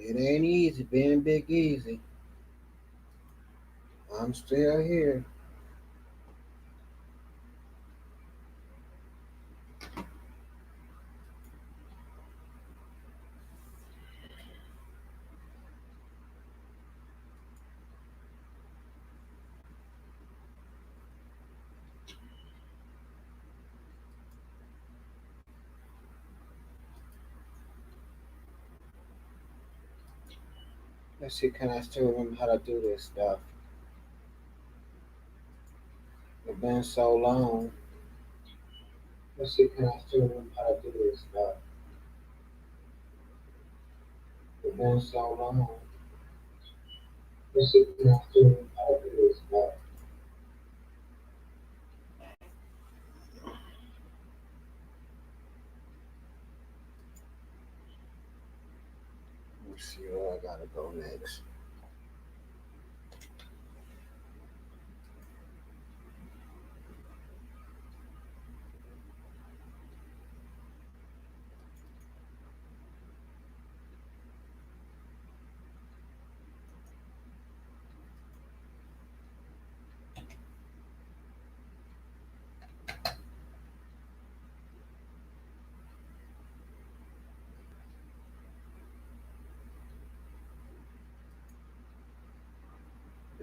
It ain't easy being Big Easy. I'm still here. Let's see, can I still remember how to do this stuff? It's been so long. Let's see, can I still remember how to do this stuff? It's been so long. Let's see, can I still remember how to do this stuff? Let's see where I gotta go next.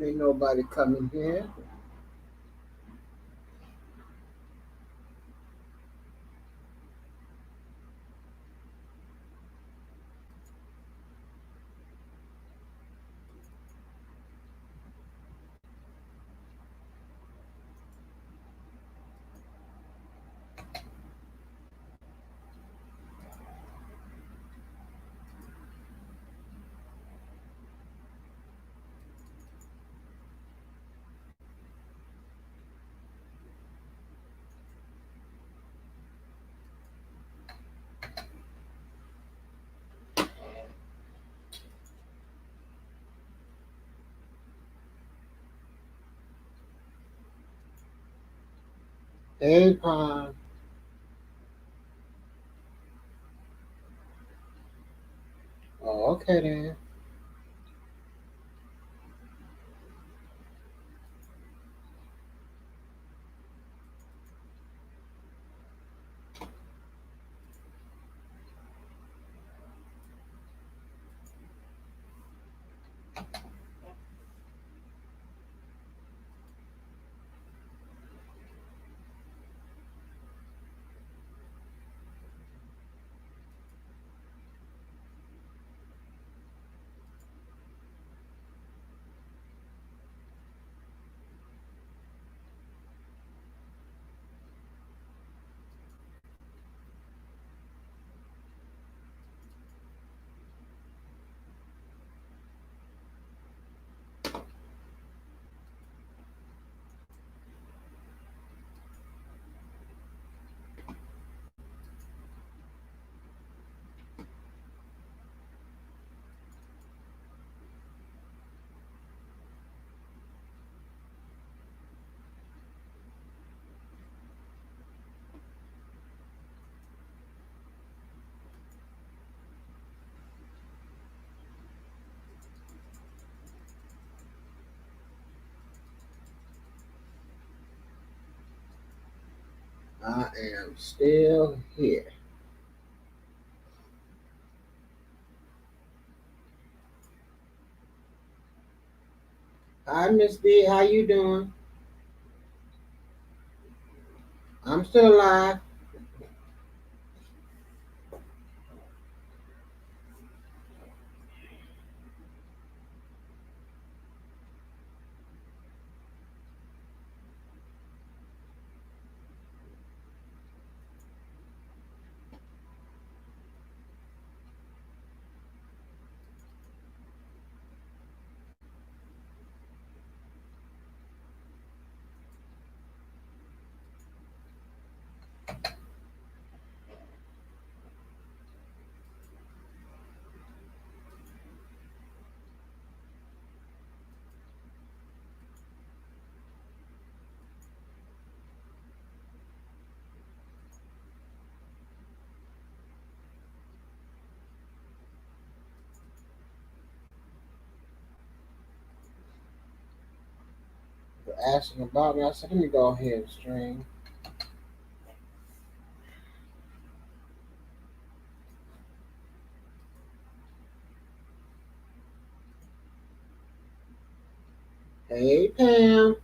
Ain't nobody coming here. Hey, Pon. Oh, okay then. I am still here. Hi, Miss B. How you doing? I'm still alive. asking about me. I said, let me go ahead and stream. Hey, Pam.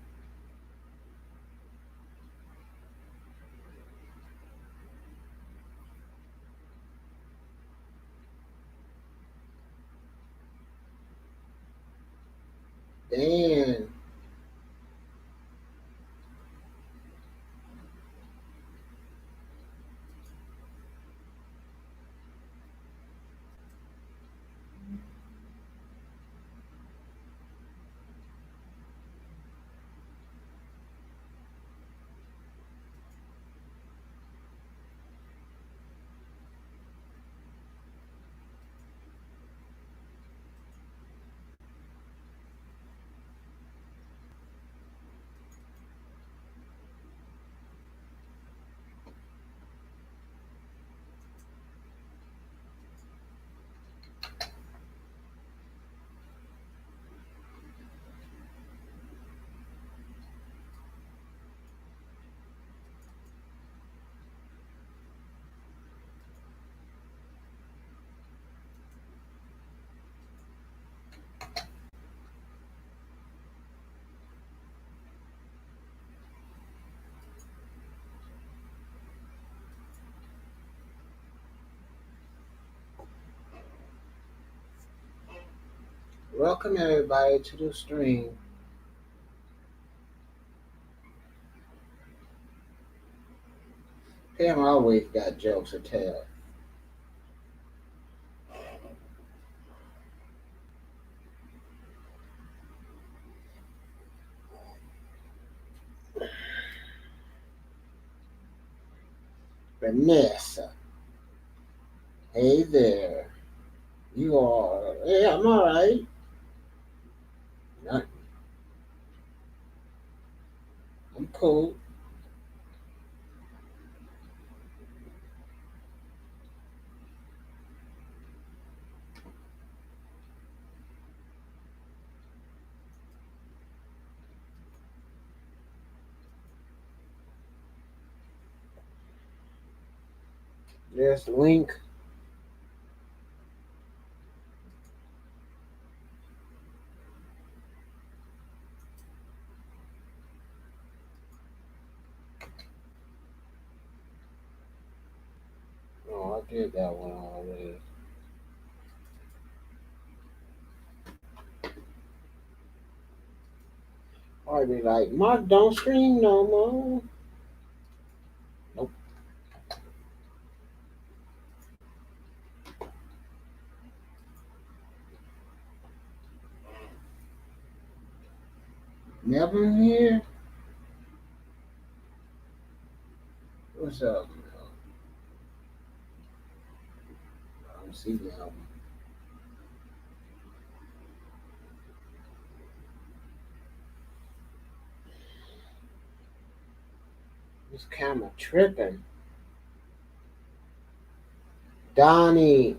Dan. Welcome everybody to the stream. Pam always got jokes to tell. Vanessa. Hey there. You are. Hey, I'm all right. I'm cool. There's Link. Oh, I did that one already. I'd be like, Mark, don't stream no more. Nope. Never here. What's up? I don't see now. This camera tripping. Donnie.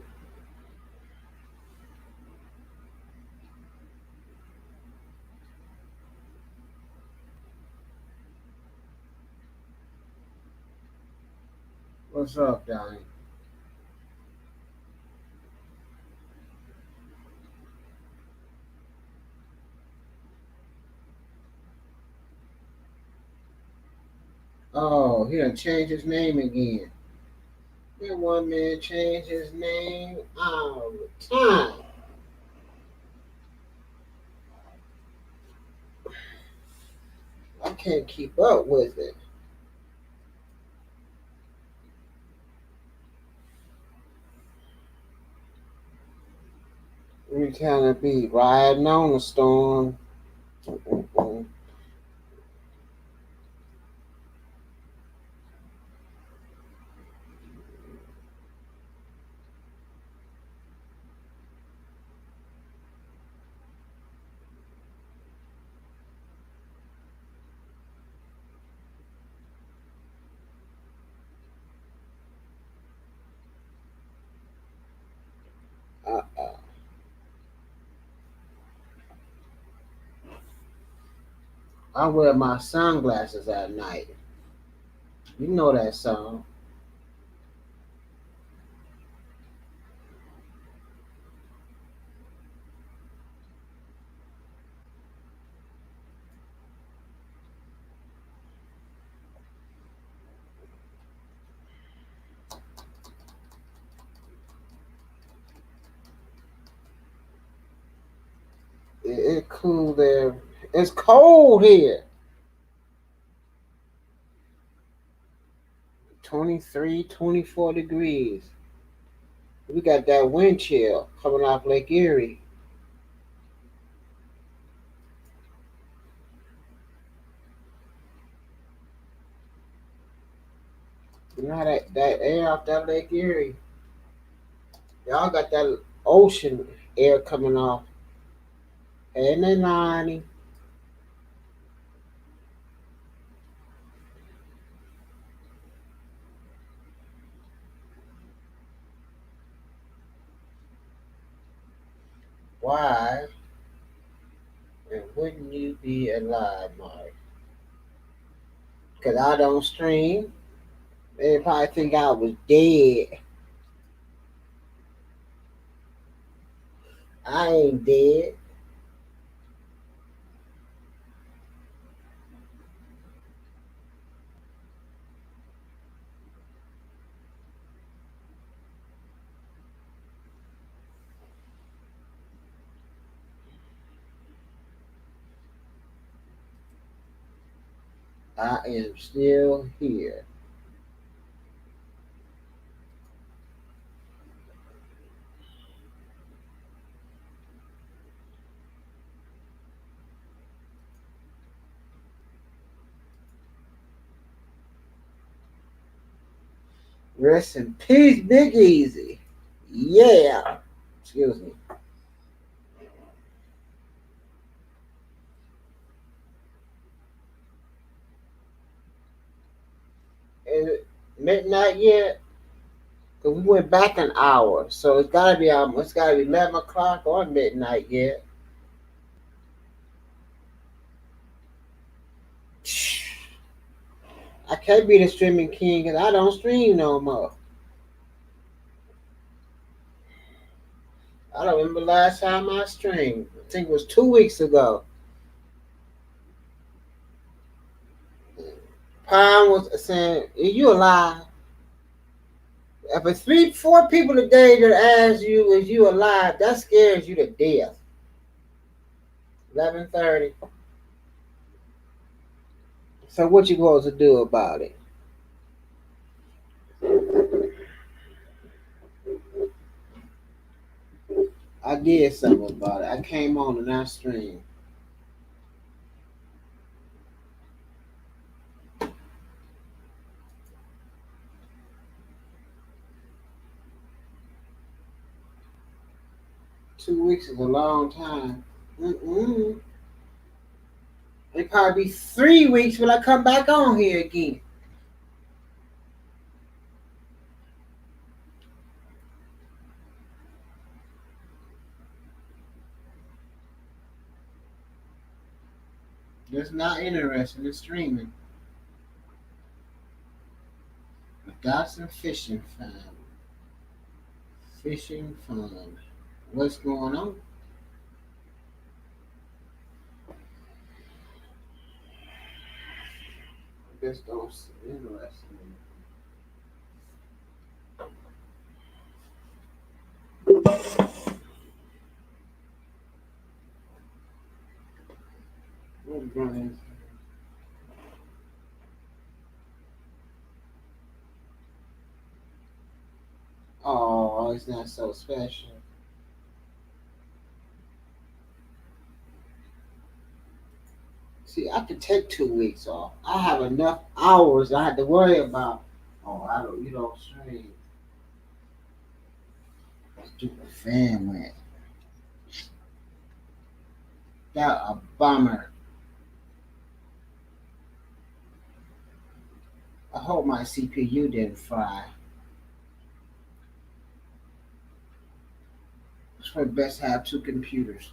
What's up, Donnie? Oh, he done changed his name again. That one man changed his name all the time. I can't keep up with it. We kind of be riding on the storm. Uh-uh. I wear my sunglasses at night. You know that song. It's cool there. It's cold here. 23, 24 degrees. We got that wind chill coming off Lake Erie. You know how that air off that Lake Erie? Y'all got that ocean air coming off. And they lining. Why? And wouldn't you be alive, Mark? Because I don't stream. They probably think I was dead. I ain't dead. I am still here. Rest in peace, Big Easy. Yeah. Excuse me. Is it midnight yet? Cause we went back an hour, so it's gotta be 11 o'clock or midnight yet. I can't be the streaming king because I don't stream no more. I don't remember last time I streamed. I think it was 2 weeks ago. Pine was saying, "Are you alive?" If it's 4 people a day that ask you, "Is you alive?" that scares you to death. 11:30. So what you going to do about it? I did something about it. I came on and I streamed. 2 weeks is a long time. Mm-mm. It probably be 3 weeks when I come back on here again. Just not interested in streaming. I got some fishing fun. Fishing fun. What's going on? I just don't interested in what's going on. Oh, it's not so special. See, I could take 2 weeks off. I have enough hours I had to worry about. Oh, I don't. You don't stream. Stupid fan went. That a bummer. I hope my CPU didn't fry. It's probably best to have two computers.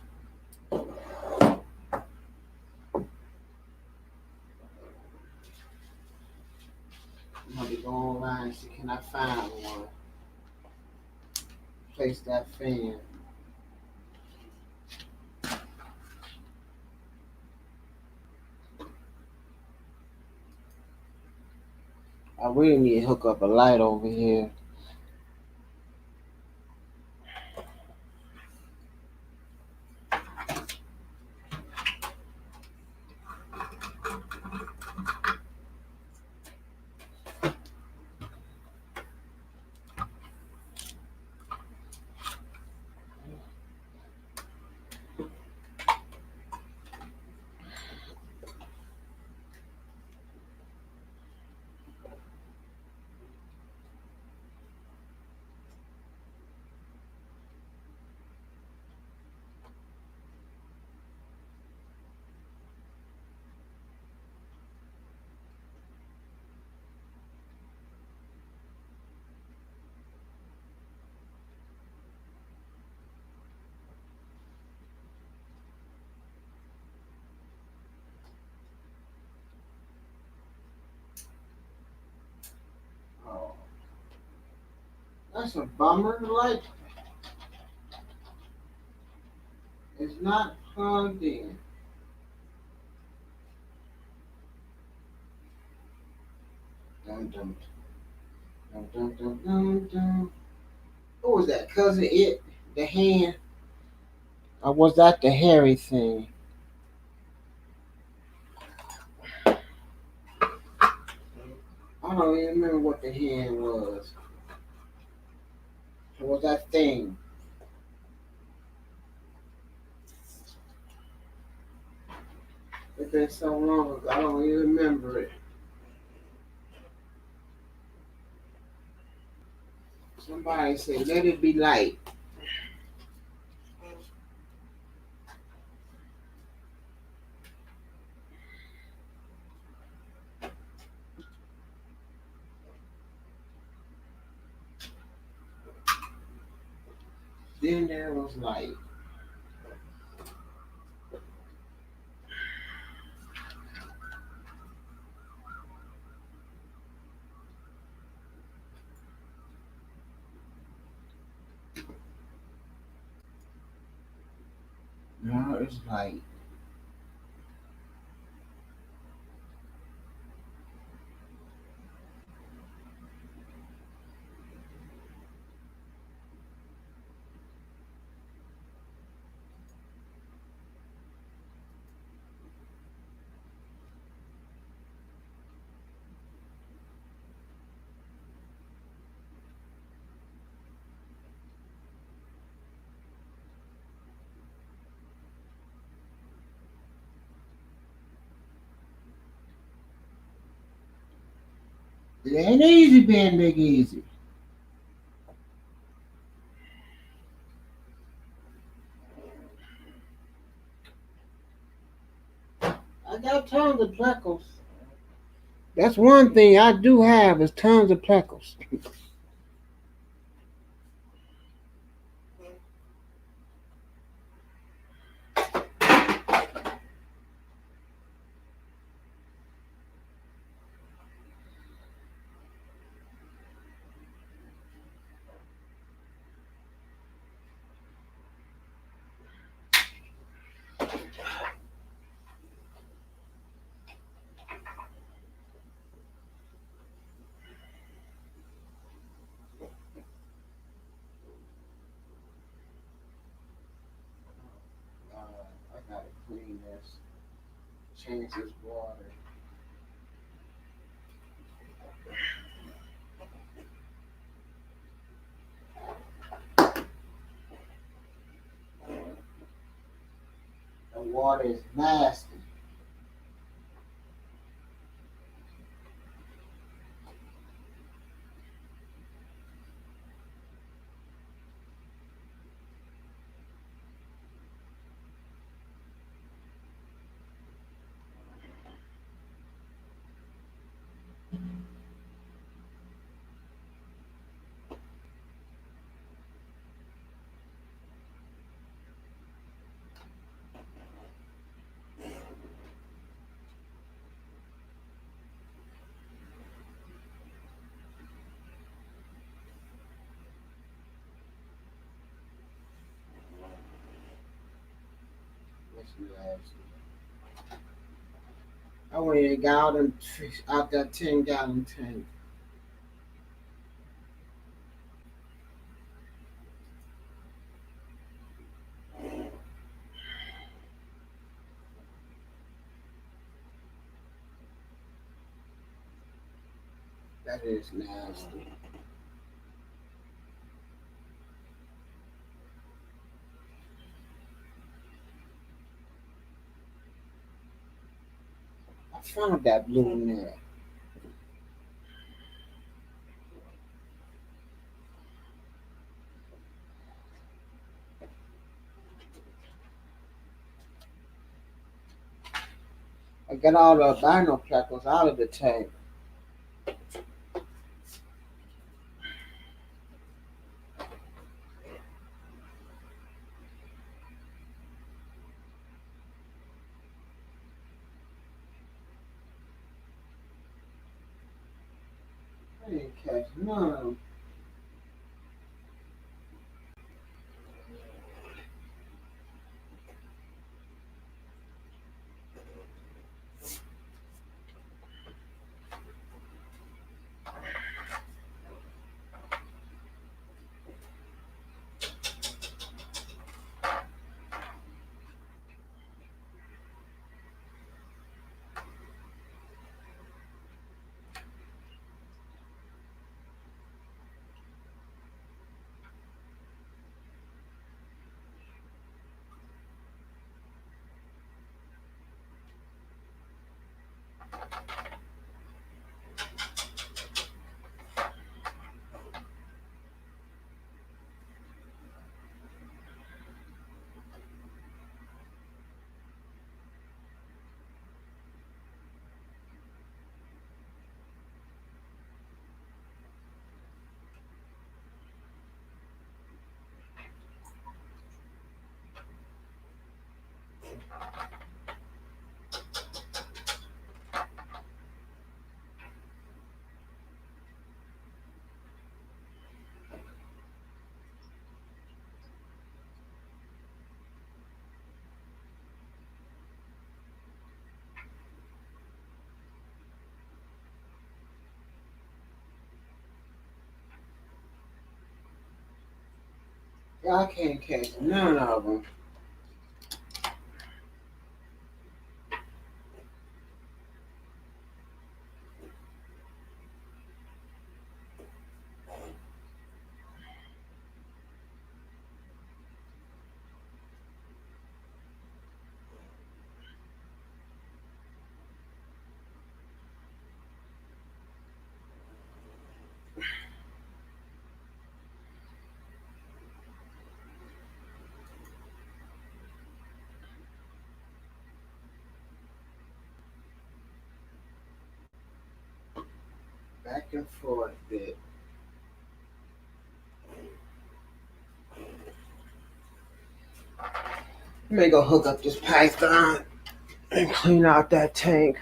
Can I find one? Place that fan. I really need to hook up a light over here. Oh, that's a bummer. The light is not plugged in. Dun, dun, dun, dun, dun, dun, dun. What was that? Cousin It? The hand? Or was that the hairy thing? I don't even remember what the hand was. It was that thing. It's been so long ago, I don't even remember it. Somebody said, let it be light. Then there was light. Now it's light. It ain't easy being Big Easy. I got tons of pleckles. That's one thing I do have is tons of pleckles. I gotta clean this. Change this water. The water is nasty. nasty. I went and got them out that 10-gallon tank. That is nasty. I found that blue in there. I got all the binoculars out of the tank. I didn't catch none of them. Yeah, I can't catch none of them. Back and forth bit. Let me go hook up this python and clean out that tank.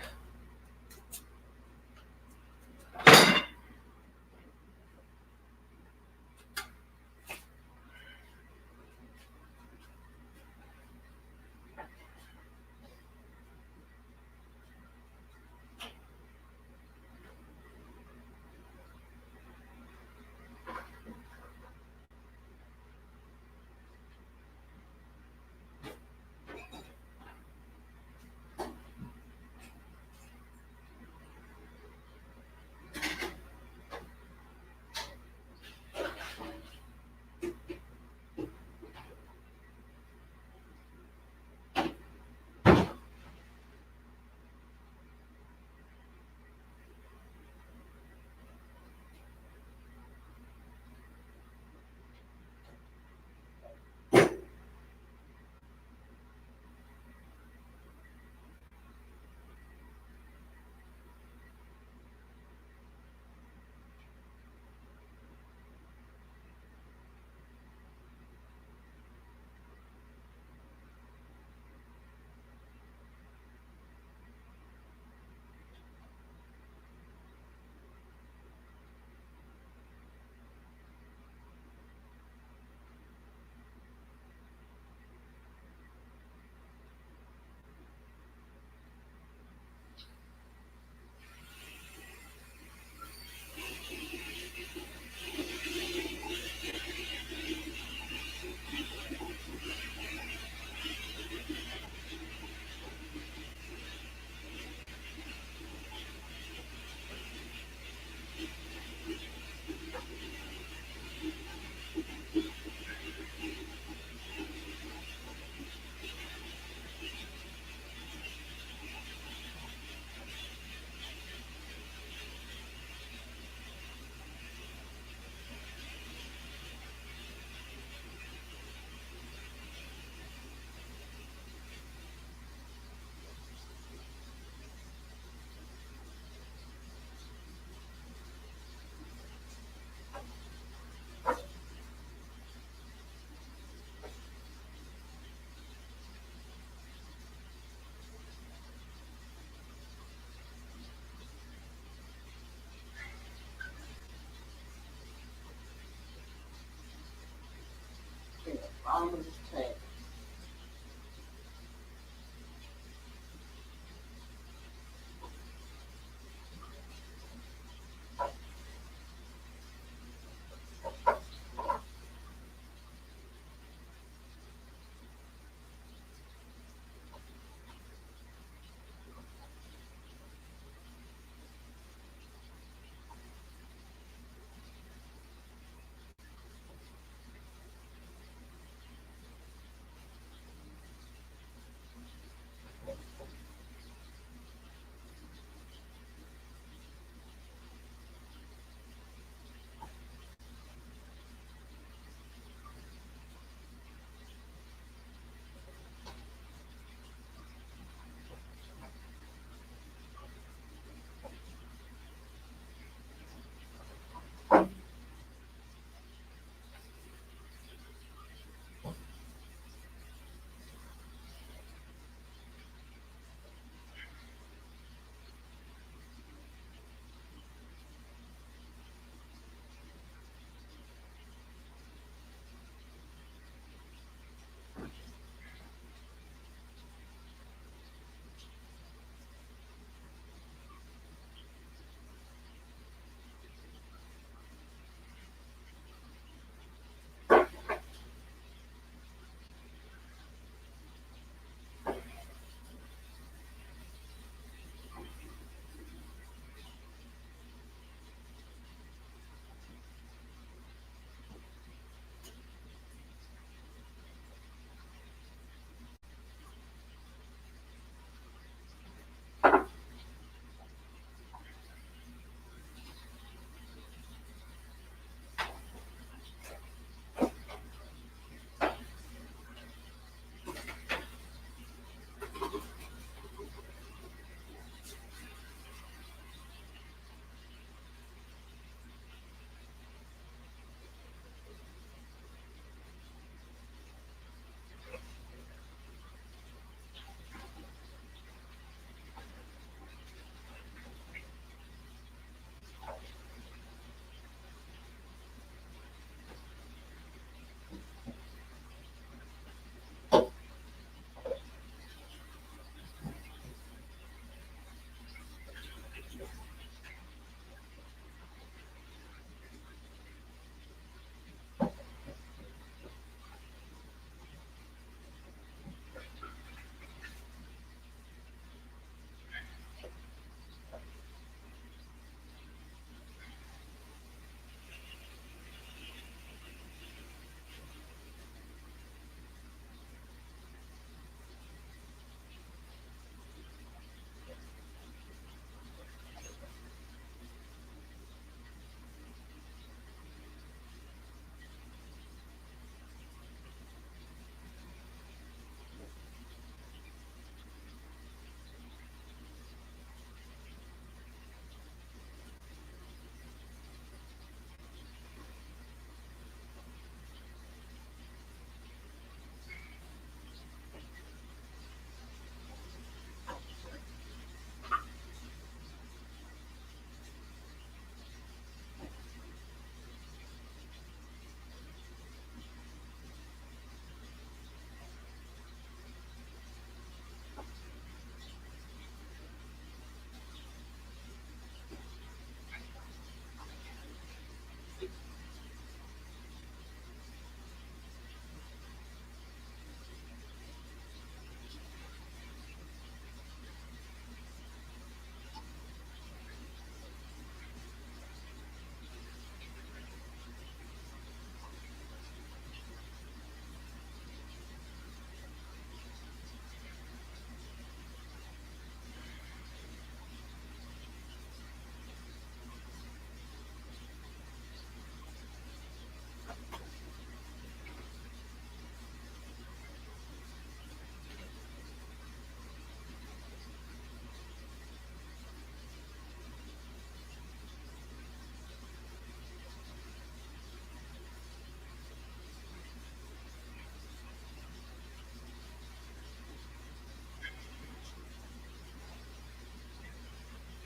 All of this tax.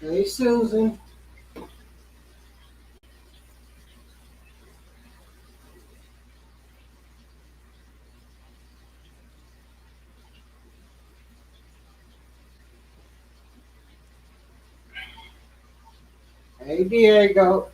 Hey, Susan. Hey, Diego.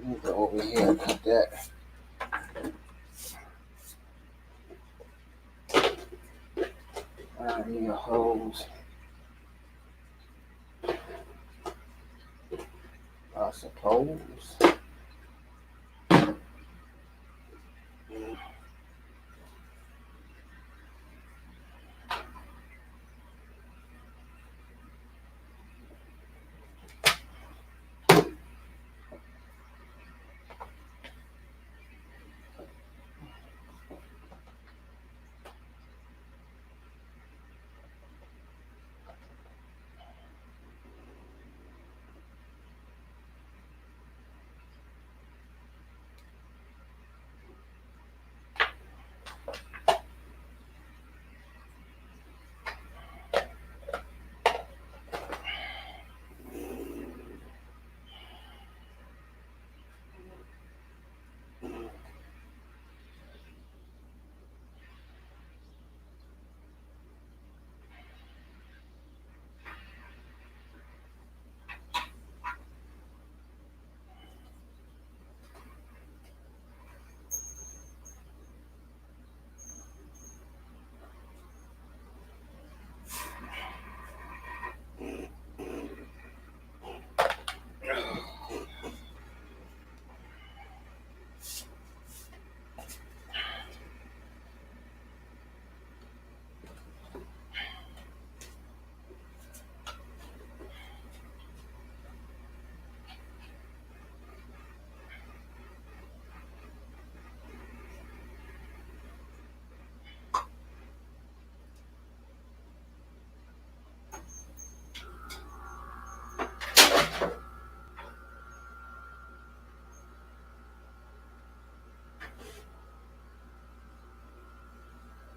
Let me go over here and put that around your hose. I suppose.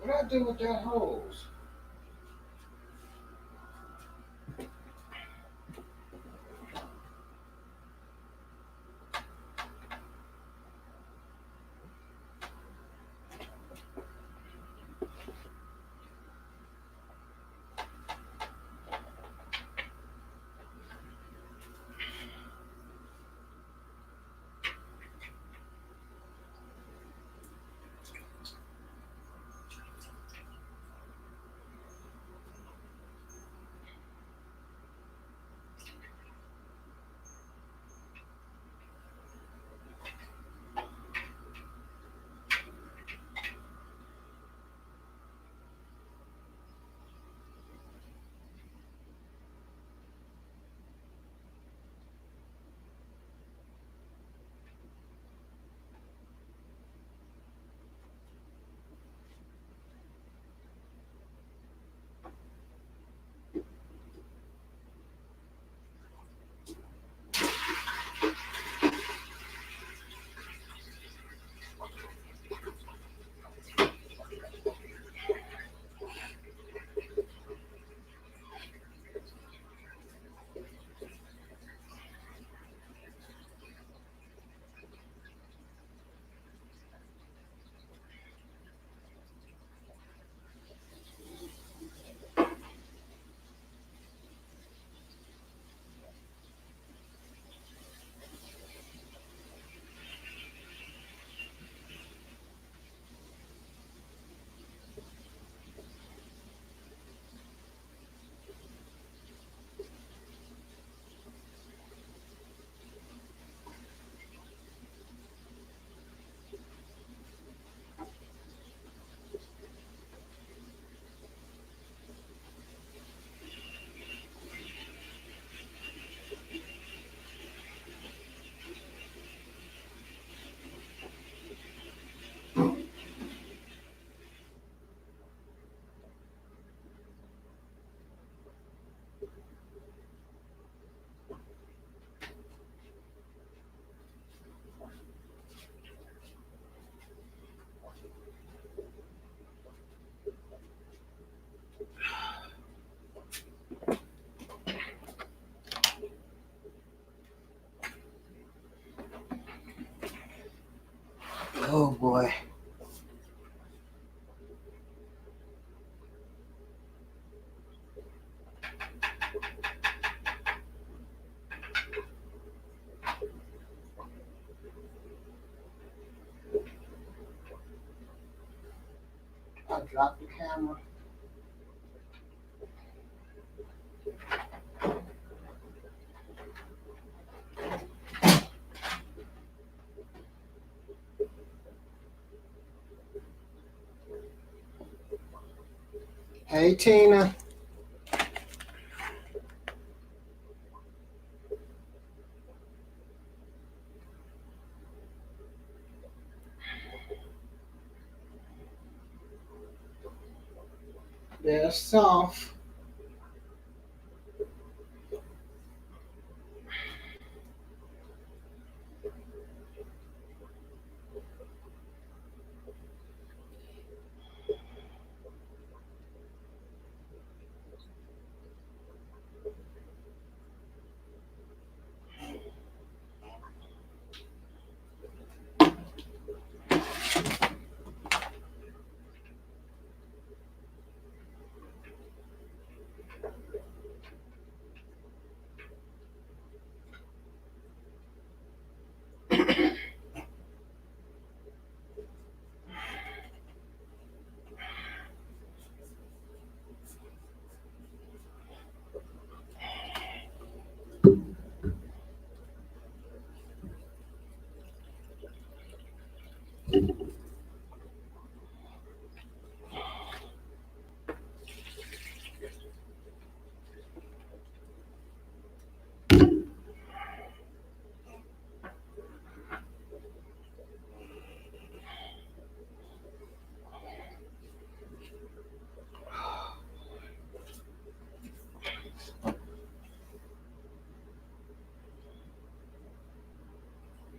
What I do with that hose? Oh boy. I dropped the camera. Hey Tina, they're soft.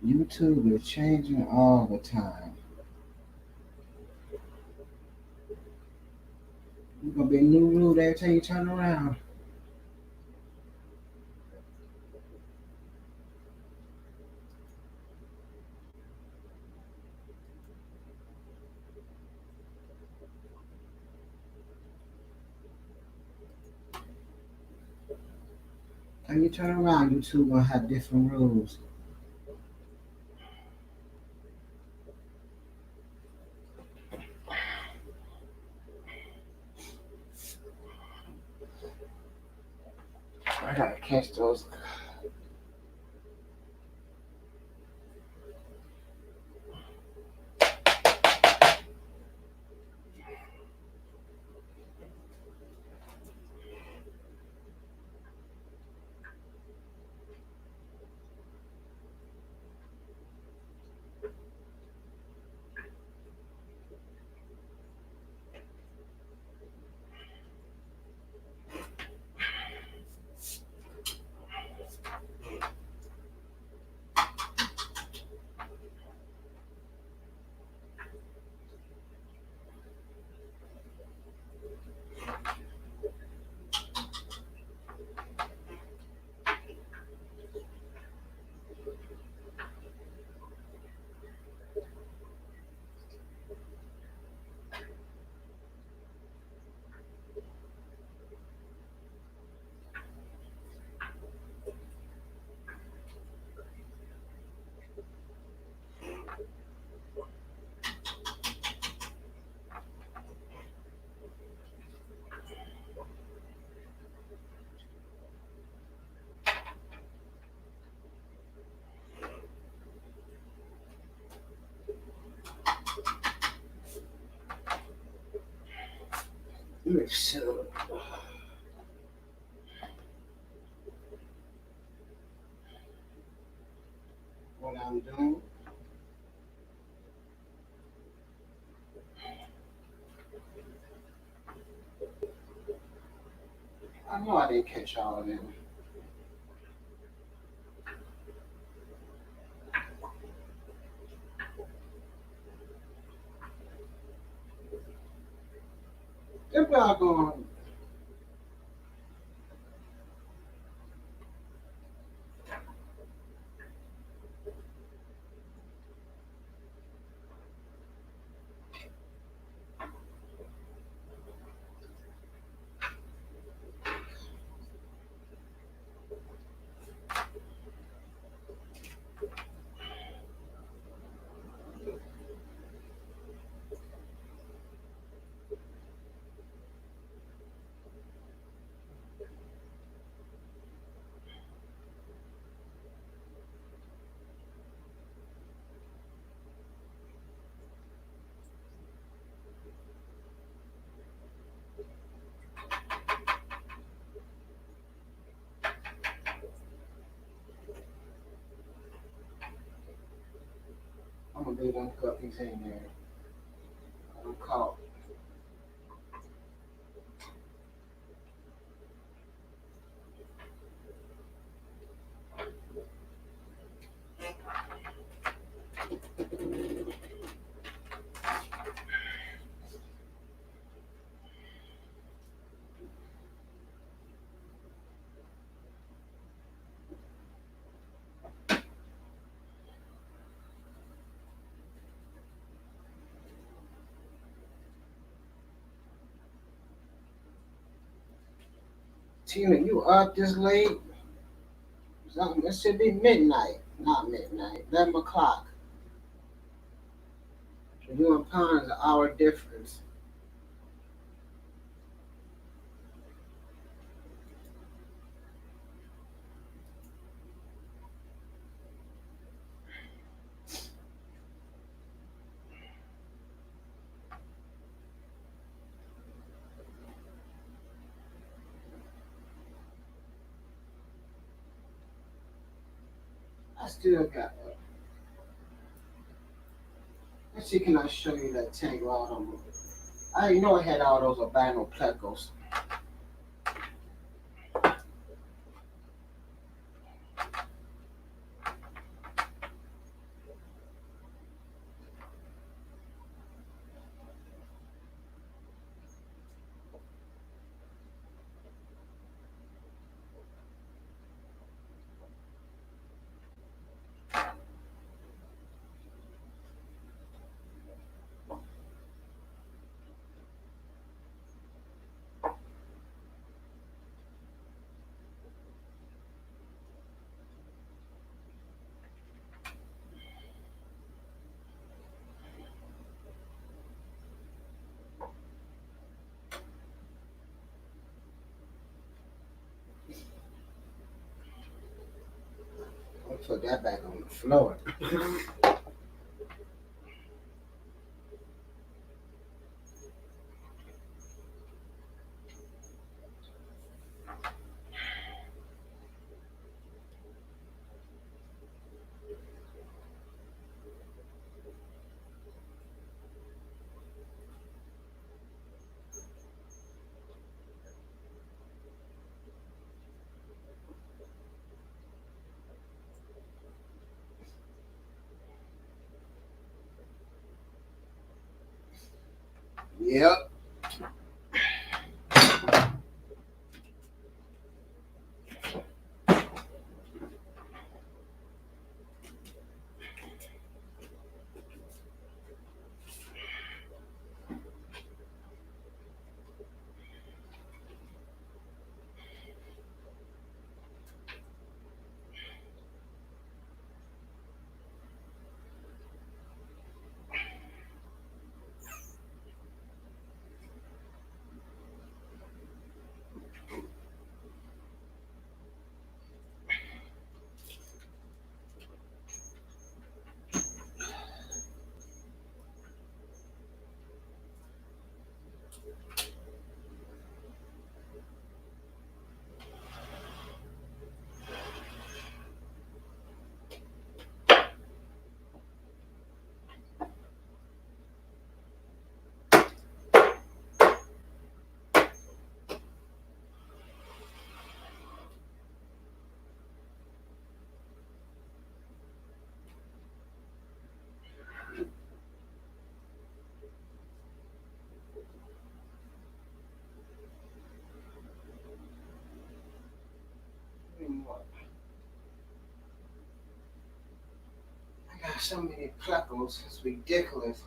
YouTube is changing all the time. It's gonna be a new rule every time you turn around. Time you turn around, YouTube gonna have different rules. I gotta catch those. Make sure what I'm doing. I know I didn't catch all of them. Them doggone. gonna leave them guppies in there. I'm caught. Tina, you up this late? Something. It should be midnight, not midnight. 11 o'clock. You and Pond's an hour difference. I still got. Let's see, can I show you that tank rod on? I didn't know I had all those albino plecos. I'll put that back on the floor. Yep. I got so many plecos. It's ridiculous.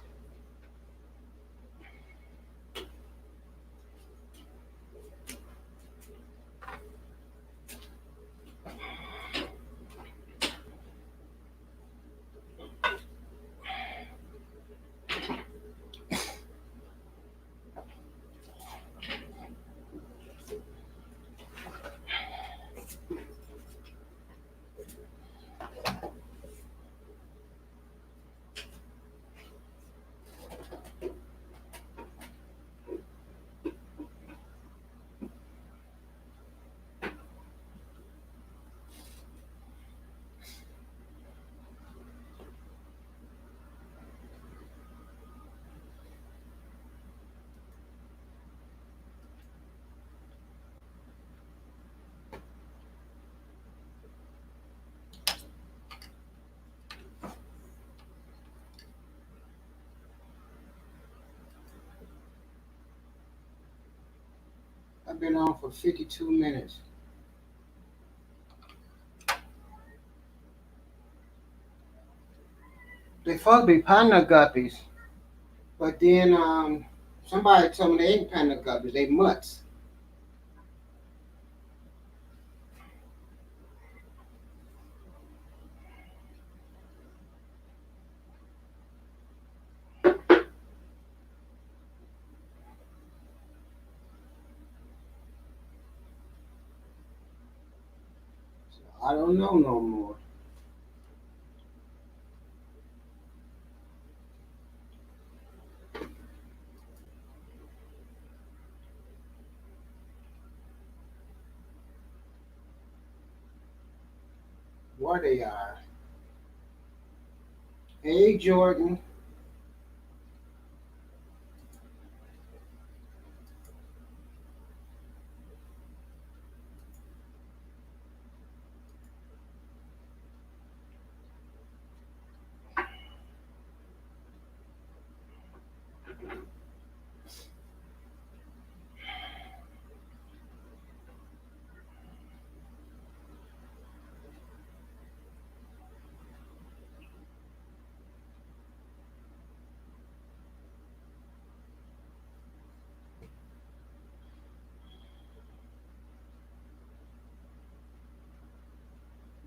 I've been on for 52 minutes. They supposed to be panda guppies, but then somebody told me they ain't panda guppies. They mutts. I don't know no more. Where they are. Hey Jordan.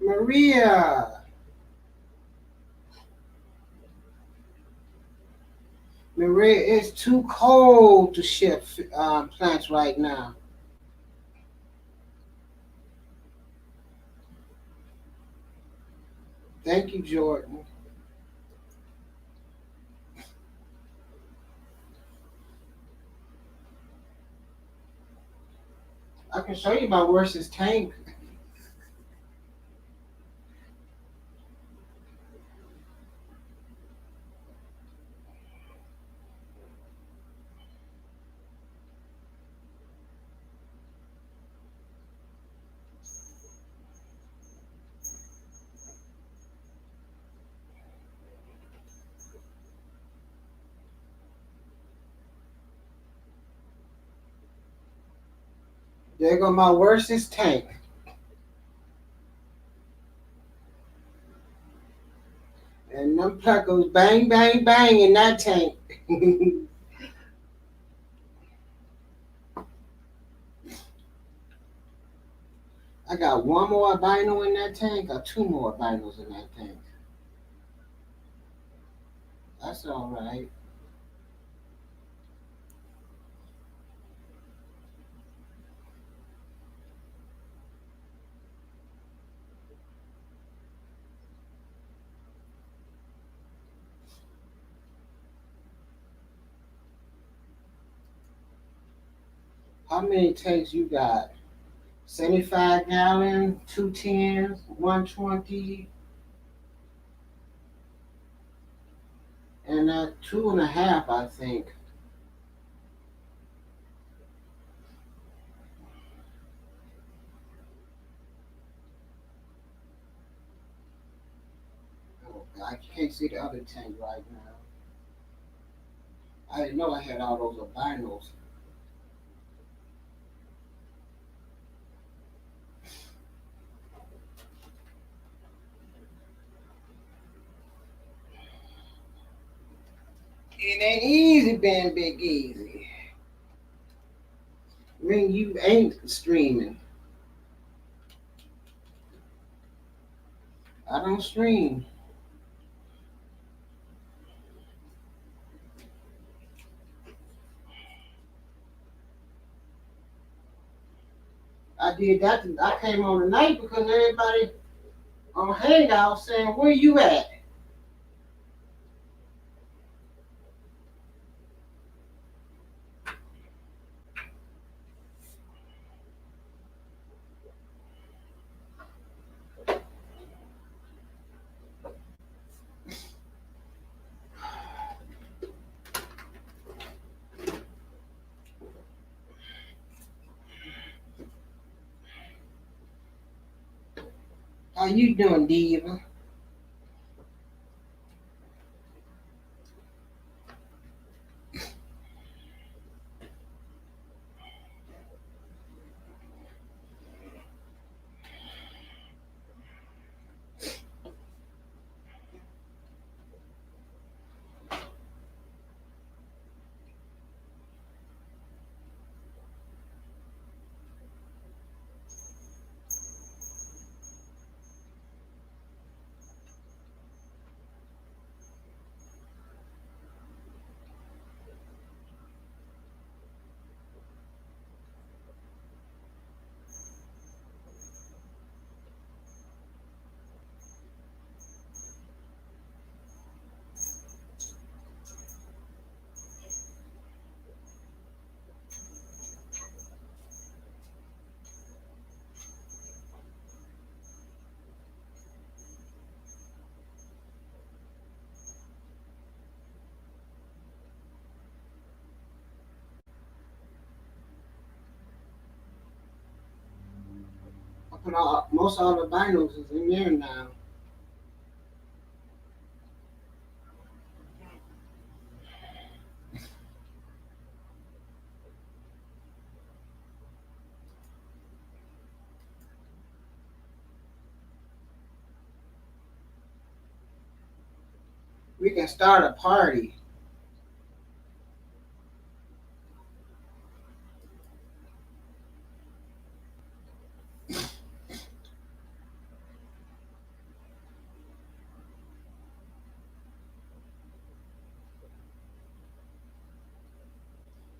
Maria. Maria, it's too cold to ship plants right now. Thank you, Jordan. I can show you my worstest tank. There go my worstest tank. And them pluck goes bang, bang, bang in that tank. I got one more albino in that tank or two more albinos in that tank. That's all right. How many tanks you got? 75 gallon, 210s, 120, and two and a half, I think. Oh, I can't see the other tank right now. I didn't know I had all those albinos. It ain't easy being Big Easy. When you ain't streaming. I don't stream. I did that. I came on tonight because everybody on Hangout saying, "Where you at?" How you doing, Diva? put all most all the vinyls is in there now. We can start a party.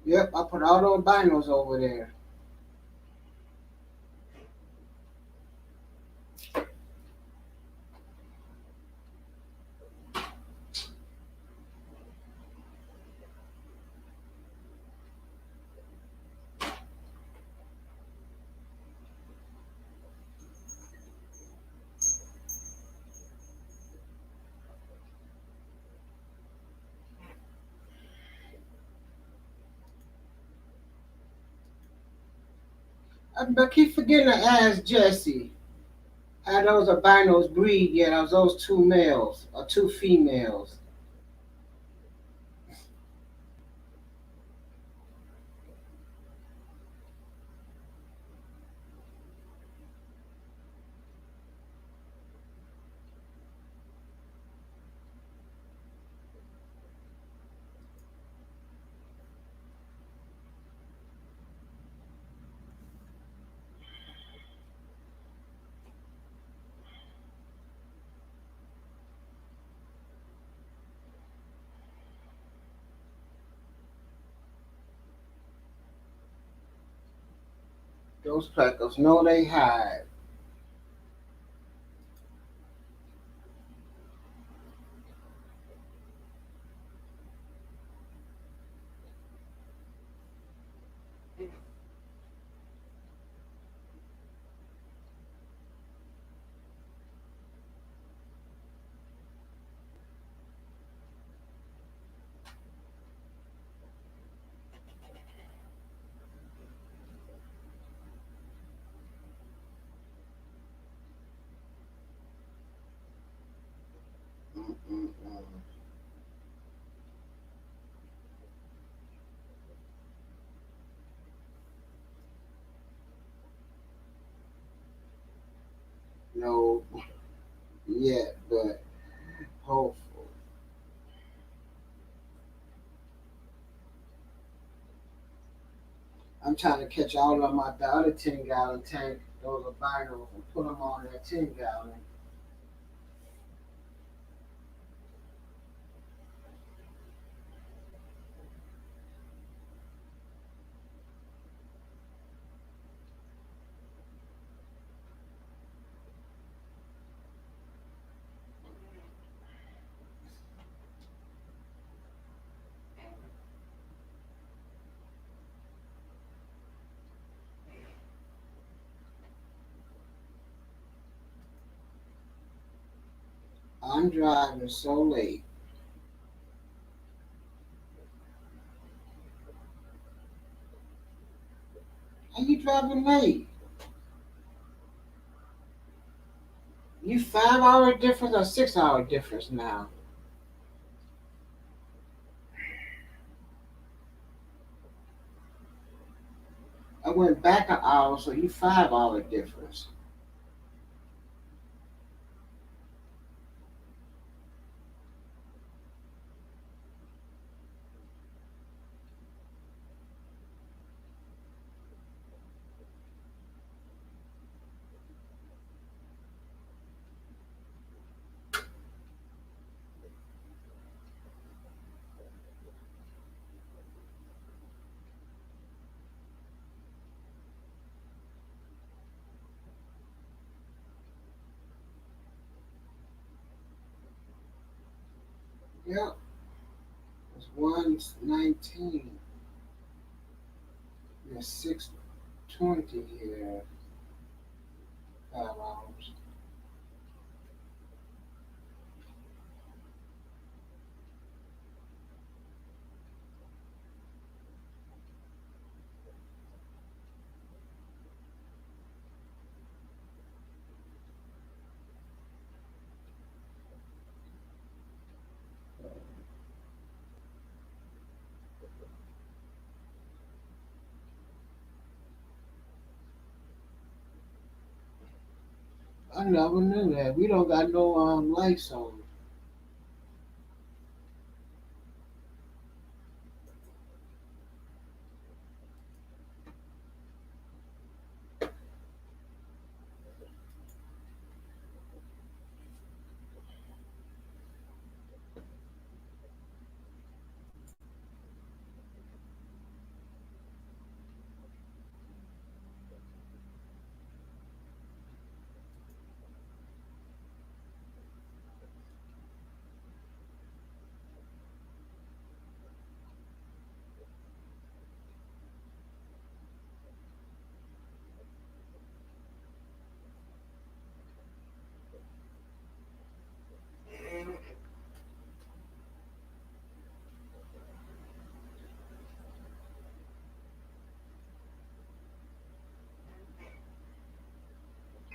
Yep, I put all those vinyls over there. I keep forgetting to ask Jesse. How those albinos breed yet? Are those two males or two females? Those crackers know they hide. Mm-mm-mm. No, yet, but hopeful. I'm trying to catch all of them out the other 10-gallon tank, those albinos, and put them on that 10-gallon. I'm driving so late. How you driving late? You 5 hour difference or 6 hour difference now? I went back an hour, so you 5 hour difference. Yep, it's 1:19. It's 6:20 here. 5 hours. I never knew that. We don't got no lights on.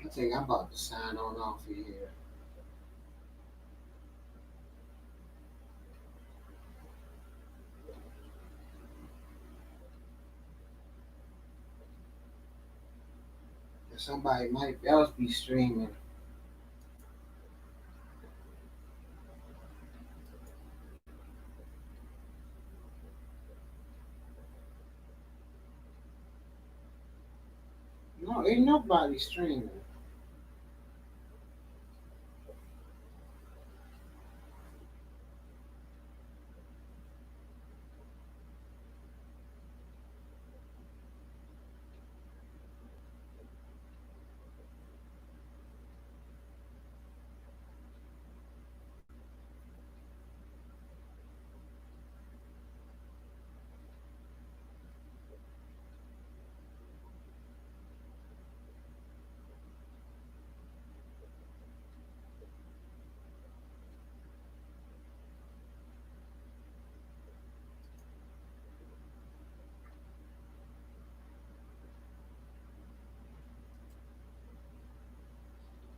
I think I'm about to sign on off of here. Somebody might else be streaming. No, ain't nobody streaming.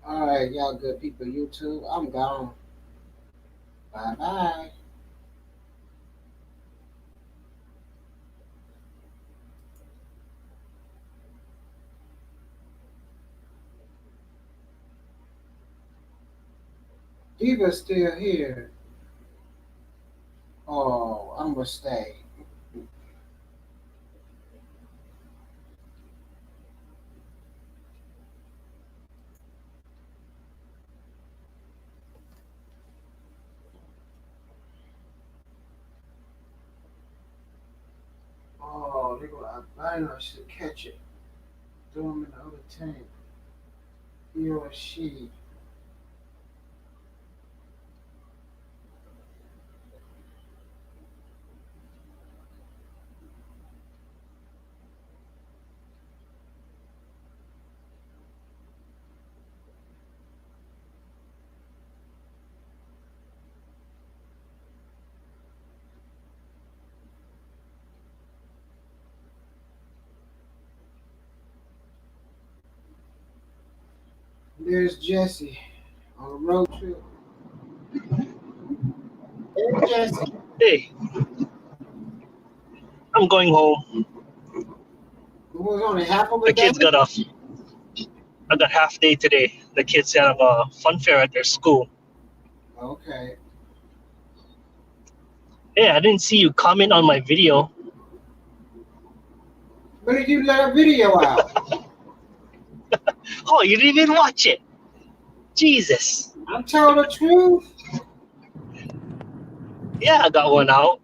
All right, y'all good people, YouTube. I'm gone. Bye bye. Diva's still here. Oh, I'm gonna stay. Oh, they gonna. I know I should catch it. Throw him in the other tank. He or she. There's Jesse on a road trip. Hey, Jesse. Hey, I'm going home. It was only half of a The day. kids got off. I got half day today. The kids have a fun fair at their school. Okay. Hey, I didn't see you comment on my video. When did you let a video out? Oh, you didn't even watch it. Jesus. I'm telling the truth. Yeah, I got one out.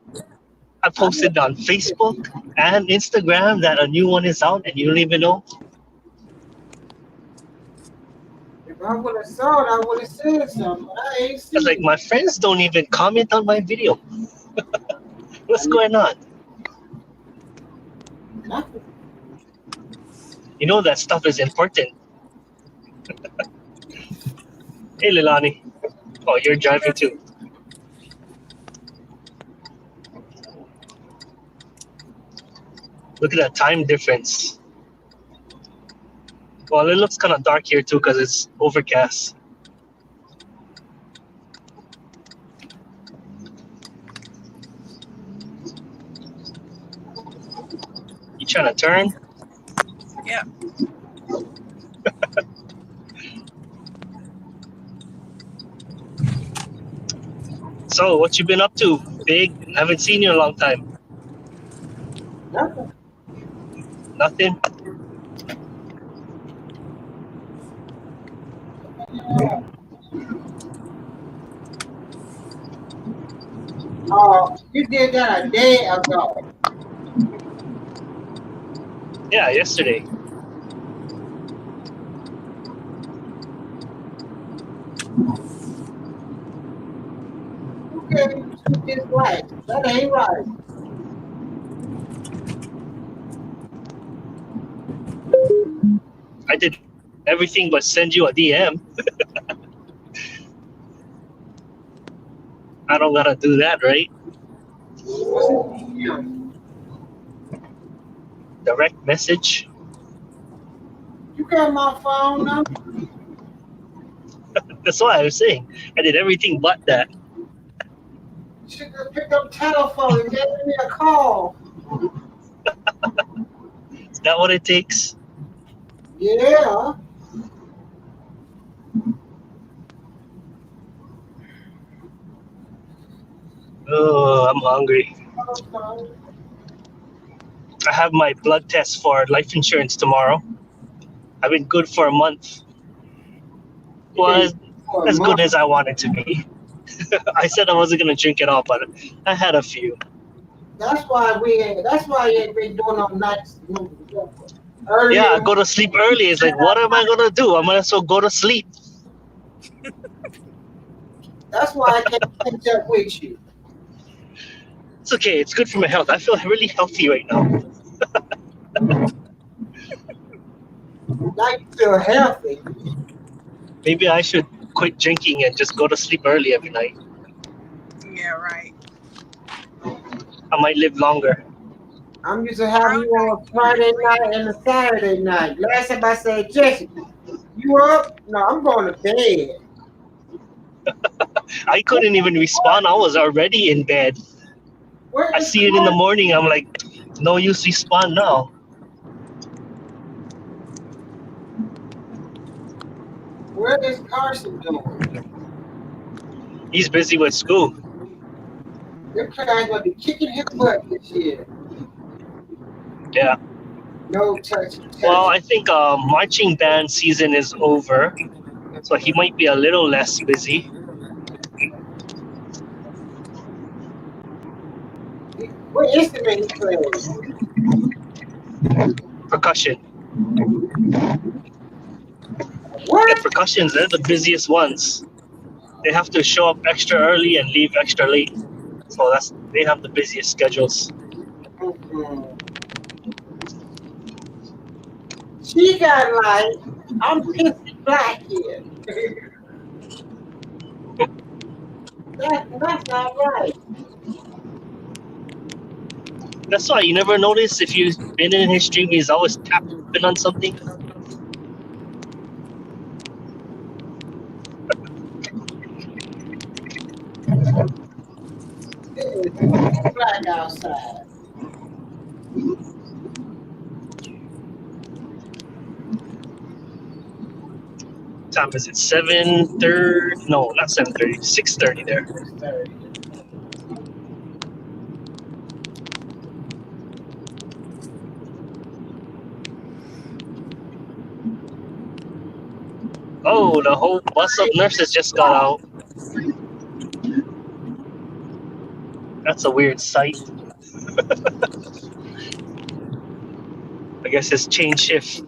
I I posted on Facebook and Instagram that a new one is out and you don't even know. If I would have saw it, I would have said something. But I ain't I was seen like, it. my friends don't even comment on my video. What's going on? Nothing. You know that stuff is important. Hey, Lilani. Oh, you're driving too. Look at that time difference. Well, it looks kind of dark here too because it's overcast. You trying to turn? Yeah. So, what you been up to, Big? Haven't seen you in a long time. Nothing. Nothing. You did that a day ago. Yeah, yesterday. You gave me this right. That ain't right. I did everything but send you a DM. I don't gotta do that, right? What's it? Yeah. Direct message. You got my phone number. That's why I was saying. I did everything but that. You should have picked up the telephone and gave me a call. Is that what it takes? Yeah. Oh, I'm hungry. Okay. I have my blood test for life insurance tomorrow. I've been good for a month. You Was been for a as good month. as I wanted to be. I said I wasn't gonna drink it all, but I had a few. That's why we ain't. That's why you ain't been doing no nights early Yeah, in I the go to morning. sleep early. It's like, what am I gonna do? I might as well go to sleep. That's why I can't catch up with you. It's okay. It's good for my health. I feel really healthy right now. Now you feel healthy. Maybe I should quit drinking and just go to sleep early every night. Yeah, right. I might live longer. I'm used to having you on a Friday night and a Saturday night. Last time I said, Jesse, you up? No, I'm going to bed. I couldn't even respond. I was already in bed. Where I is see it in the Carson? morning. I'm like, no use respond now. Where is Carson doing? He's busy with school. This guy's going to be kicking his butt this year. Yeah. No touchy, Well, touchy. I think marching band season is over, so he might be a little less busy. What instrument he plays? Percussion. And What? percussions, they're the busiest ones. They have to show up extra early and leave extra late. So they have the busiest schedules. Mm-mm. She got like, I'm pissy black here. That's not right. That's why you never notice if you've been in his stream, he's always tapping on something. It is black outside. Time is it 7:30? No, not 7:30. 6:30 there. It's 30. Oh, the whole bus of nurses just got out. That's a weird sight. I guess it's change shift.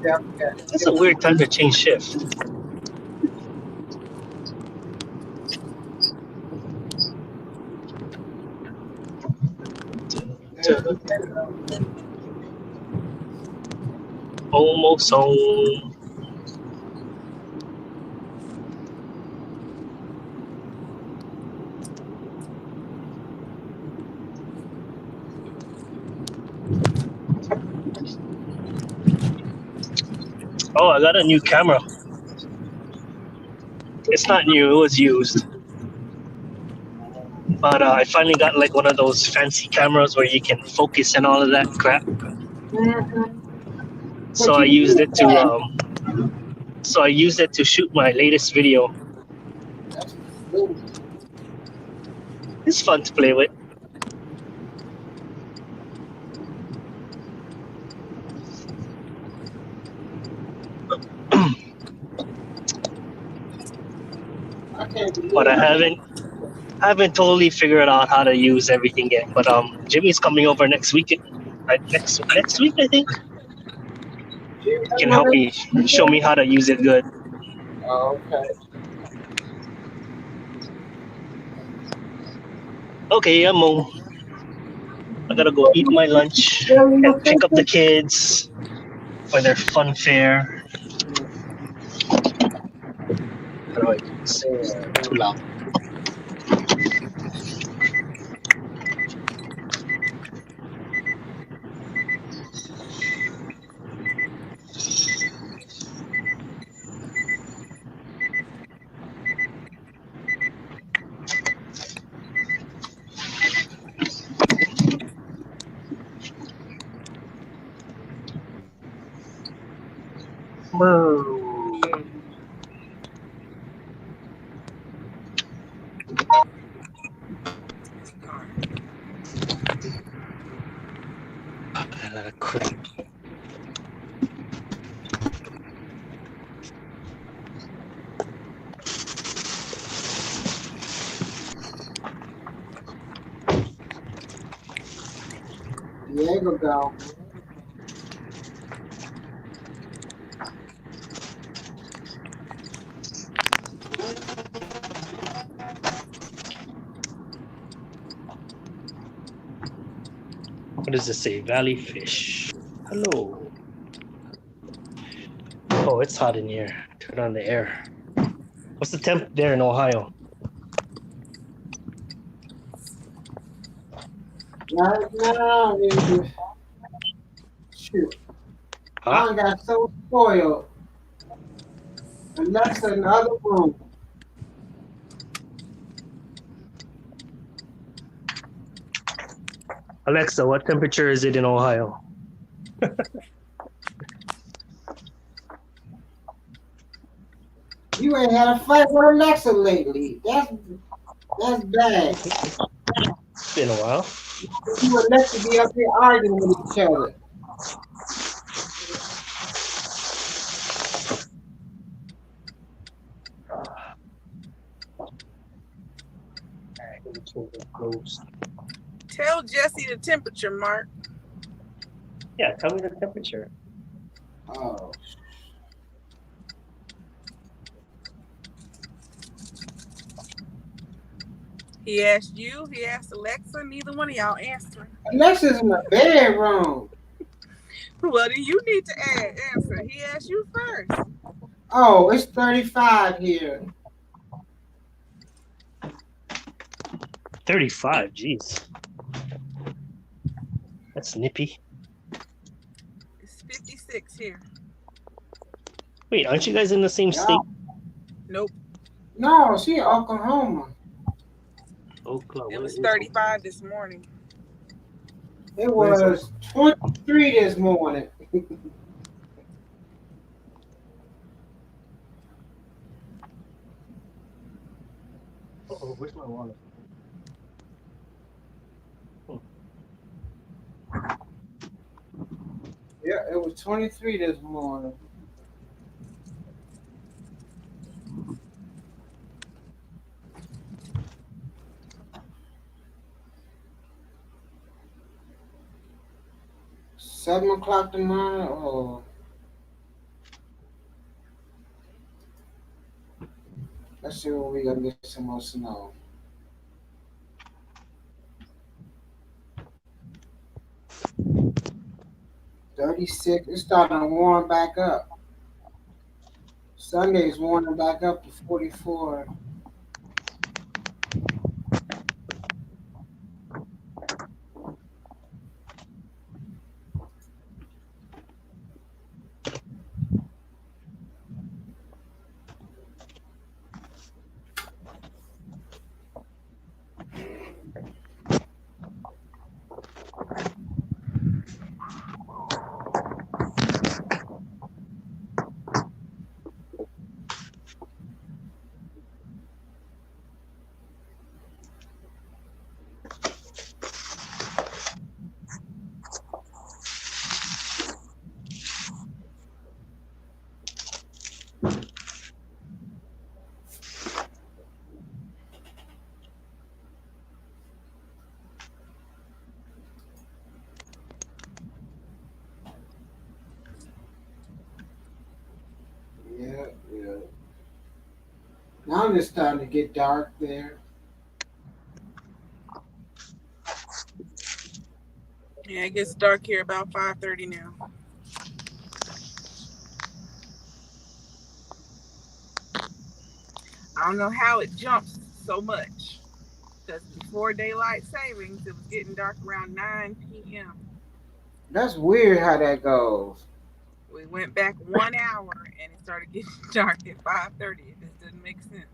Yeah, That's a weird time to change shift. Almost home. Oh, I got a new camera. It's not new, it was used. But I finally got like one of those fancy cameras where you can focus and all of that crap. Mhm. So But I you used need it to that. shoot my latest video. That's good. It's fun to play with. I can't But believe I haven't totally figured out how to use everything yet. But Jimmy's coming over next week, right? Next week I think. you He can help me show me how to use it good. Oh, okay. Okay, I'm home. I gotta go eat my lunch Really, you and pick think up the kids for their fun fair. How do I do this? Too loud. His car. I gotta quit. Diego go. What does this say? Valley fish. Hello. Oh, it's hot in here. Turn on the air. What's the temp there in Ohio? Right now, shoot. Huh? I got so spoiled. Alexa in the other room. Alexa, what temperature is it in Ohio? You ain't had a fight with Alexa lately. That's bad. It's been a while. You and Alexa be up here arguing with each other. Close. Tell Jesse the temperature, Mark. Yeah, tell me the temperature. Oh, He asked you, he asked Alexa, neither one of y'all answering. Alexa's in the bedroom. Well, then you need to answer. He asked you first. Oh, it's 35 here. 35, jeez. That's nippy. It's 56 here. Wait, aren't you guys in the same Yeah. state? Nope. No, she in Oklahoma. Oklahoma. It was 35 this morning. It was 23 this morning. Oh, where's my wallet? Yeah, it was 23 this morning. $7 tomorrow. Oh, let's see when we gonna get some more snow. 36. It's starting to warm back up. Sunday's warming back up to 44. sun is starting to get dark there. Yeah, it gets dark here about 5:30 now. I don't know how it jumps so much. Because before daylight savings, it was getting dark around 9 p.m. That's weird how that goes. We went back 1 hour and it started getting dark at 5:30. It just doesn't make sense.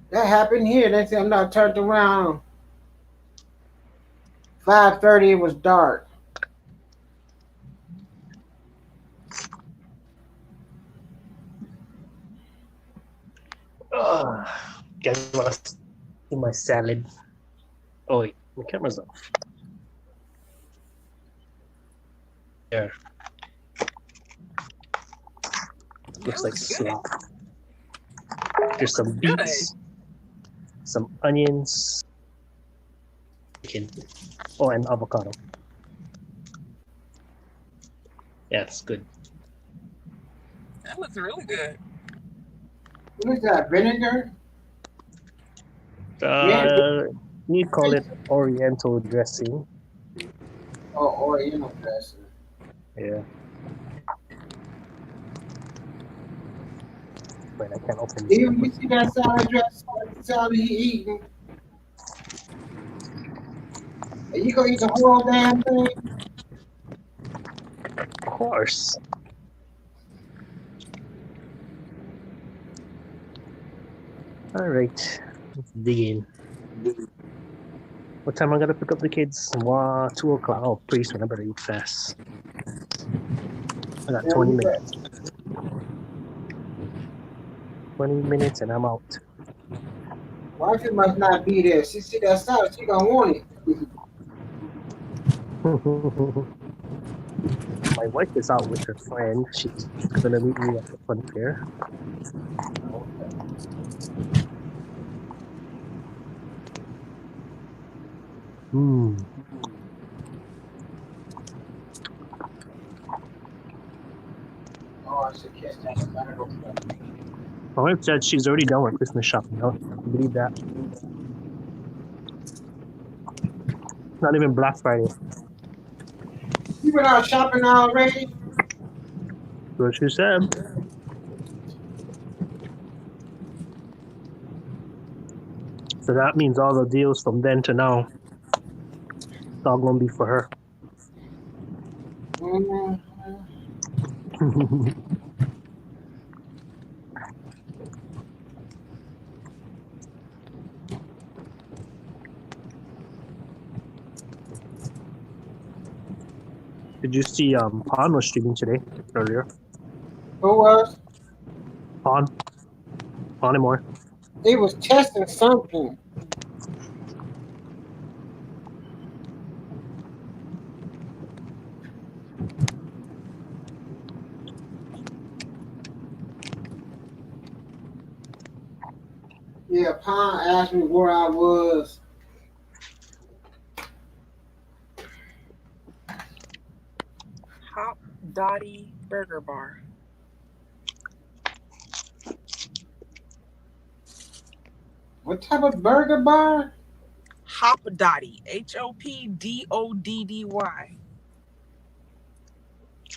That happened here. They said I'm not turned around. 5:30. It was dark. Guys wanna see my salad? Oh wait, the camera's off. There. Looks like slop. There's some beets, some onions, chicken, oh, and avocado. Yeah, it's good. That looks really good. What is that? Vinegar? You call it Oriental dressing. Oh, Oriental dressing. Yeah. Wait, I can't open Do this. you see that salad dressing? Salad he eating? Are you gonna eat the whole damn thing? Of course. All right, let's dig in. What time I gotta pick up the kids? 2:00. Oh, pretty soon. I better eat fast. I got 20 minutes. 20 minutes and I'm out. Wife must not be there. She see that salad, she gonna want it. My wife is out with her friend. She's gonna meet me at the fun fair. Hmm. Oh, I should catch that back. My wife said she's already done with Christmas shopping. Huh? Believe that? Not even Black Friday. You went out shopping already? That's what she said. So that means all the deals from then to now, it's all gonna be for her. Mm-hmm. Did you see Pawn was streaming today earlier? Who was? Pawn and more. They was testing something. Yeah, Pon asked me where I was. Hop Dottie Burger Bar. What type of burger bar? Hop Dottie. HOPDODDY.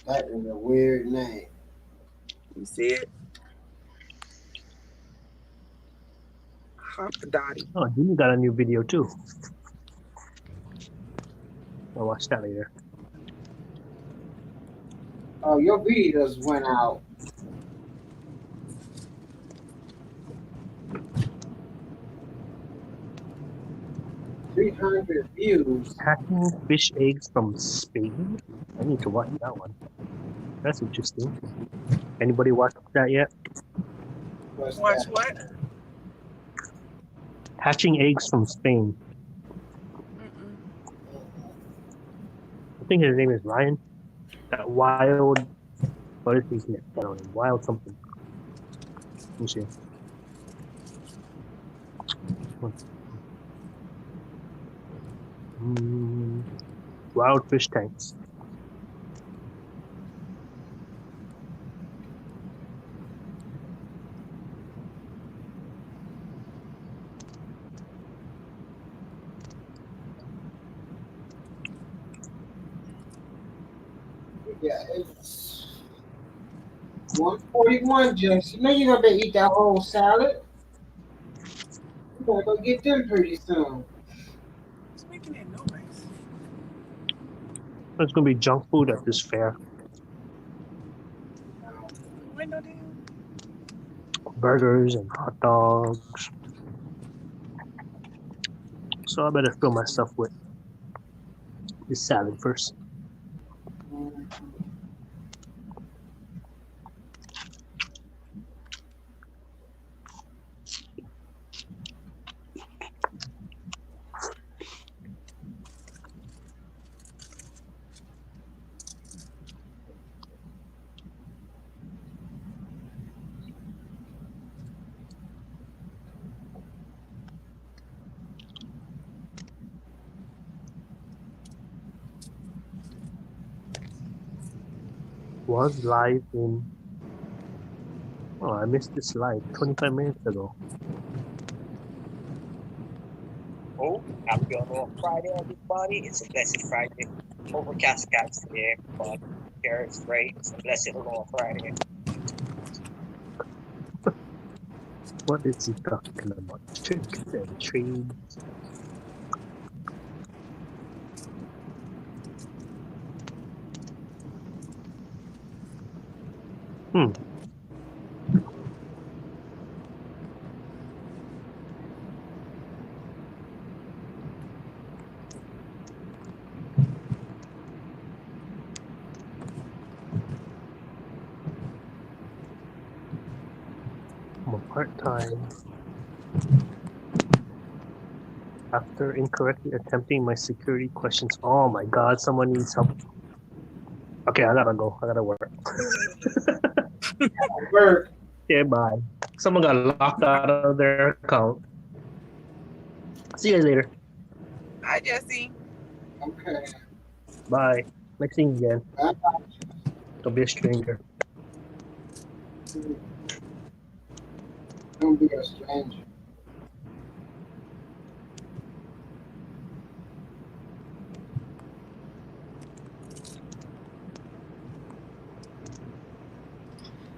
That is a weird name. You see it? Hop Dottie. Oh, Jimmy got a new video too. I'll watch that later. Oh, your videos went out. $300 views. Hatching fish eggs from Spain. I need to watch that one. That's interesting. Anybody watched that yet? What's Watch that? what? Hatching eggs from Spain. Mm-mm. I think his name is Ryan. That wild. What is his name? I don't know. Wild something. Let me see. Wild fish tanks. Yeah, it's 141, Jess. You know you're gonna be eat that whole salad. You gotta go get them pretty soon. Who's making that noise? There's gonna be junk food at this fair. Window down. Burgers and hot dogs. So I better fill myself with this salad first. Was live in. Oh, I missed this live 25 minutes ago. Oh, happy on a Friday, everybody. It's a blessed Friday. Overcast skies today, but here it's great. It's a blessed Aloha Friday. What is he talking about? Tricks and trees. Hmm. I'm a part-time. After incorrectly attempting my security questions. Oh my god, someone needs help. Okay, I gotta go. I gotta work. Work. Yeah, bye. Someone got locked out of their account. See you guys later. Hi, Jesse. Okay. Bye. Next seeing you again. Bye. Don't be a stranger. Don't be a stranger.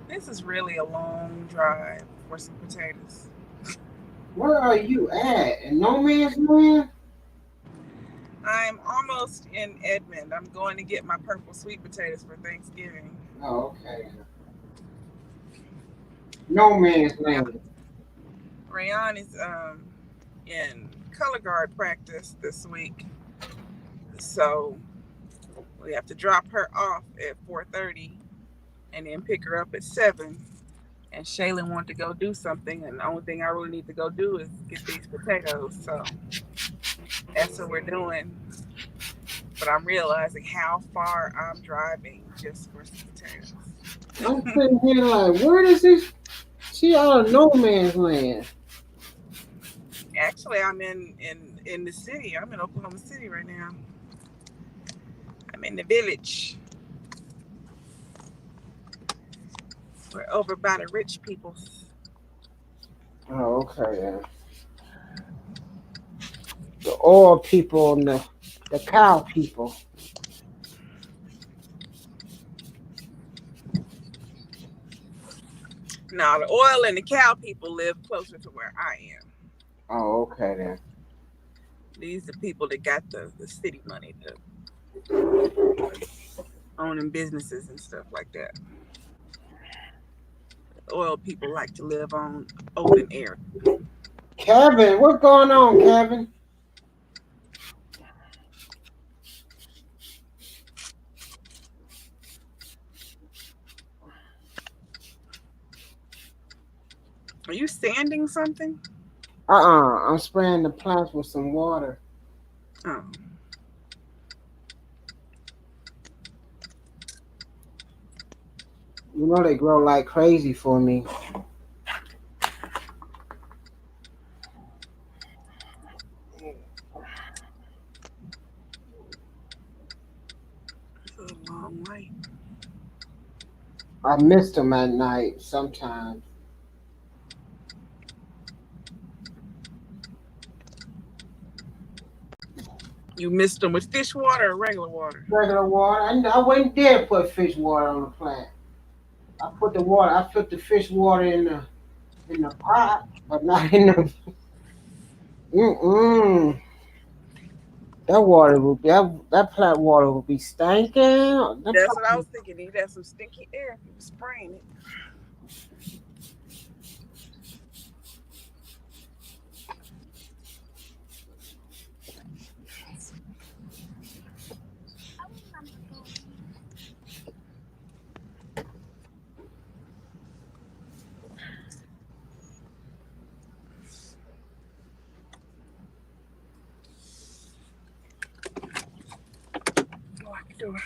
This is really a long drive for some potatoes. Where are you at? In no man's land? I'm almost in Edmond. I'm going to get my purple sweet potatoes for Thanksgiving. Oh, okay. No man's land. Rayon is in color guard practice this week, so we have to drop her off at 4:30 and then pick her up at 7. And Shaylin wanted to go do something, and the only thing I really need to go do is get these potatoes. So that's what we're doing. But I'm realizing how far I'm driving just for some potatoes. I'm sitting here like, where is this? She out of no man's land. Actually, I'm in the city. I'm in Oklahoma City right now. I'm in the village. We're over by the rich people. Oh, okay. Yeah. The oil people and the cow people. Now, the oil and the cow people live closer to where I am. Oh, okay then. These are people that got the city money to owning businesses and stuff like that. The oil people like to live on open air. Kevin, what's going on, Kevin? Are you sanding something? I'm spraying the plants with some water. Oh. You know they grow like crazy for me. It's a long way. I miss them at night sometimes. You missed them with fish water or regular water? Regular water. I wouldn't dare put fish water on the plant. I put the water. I put the fish water in the pot, but not in the. Mm-mm. That water will be that plant water will be stinking. That That's what I plant, was thinking. He'd have some stinky air if he was spraying it. Lock the door.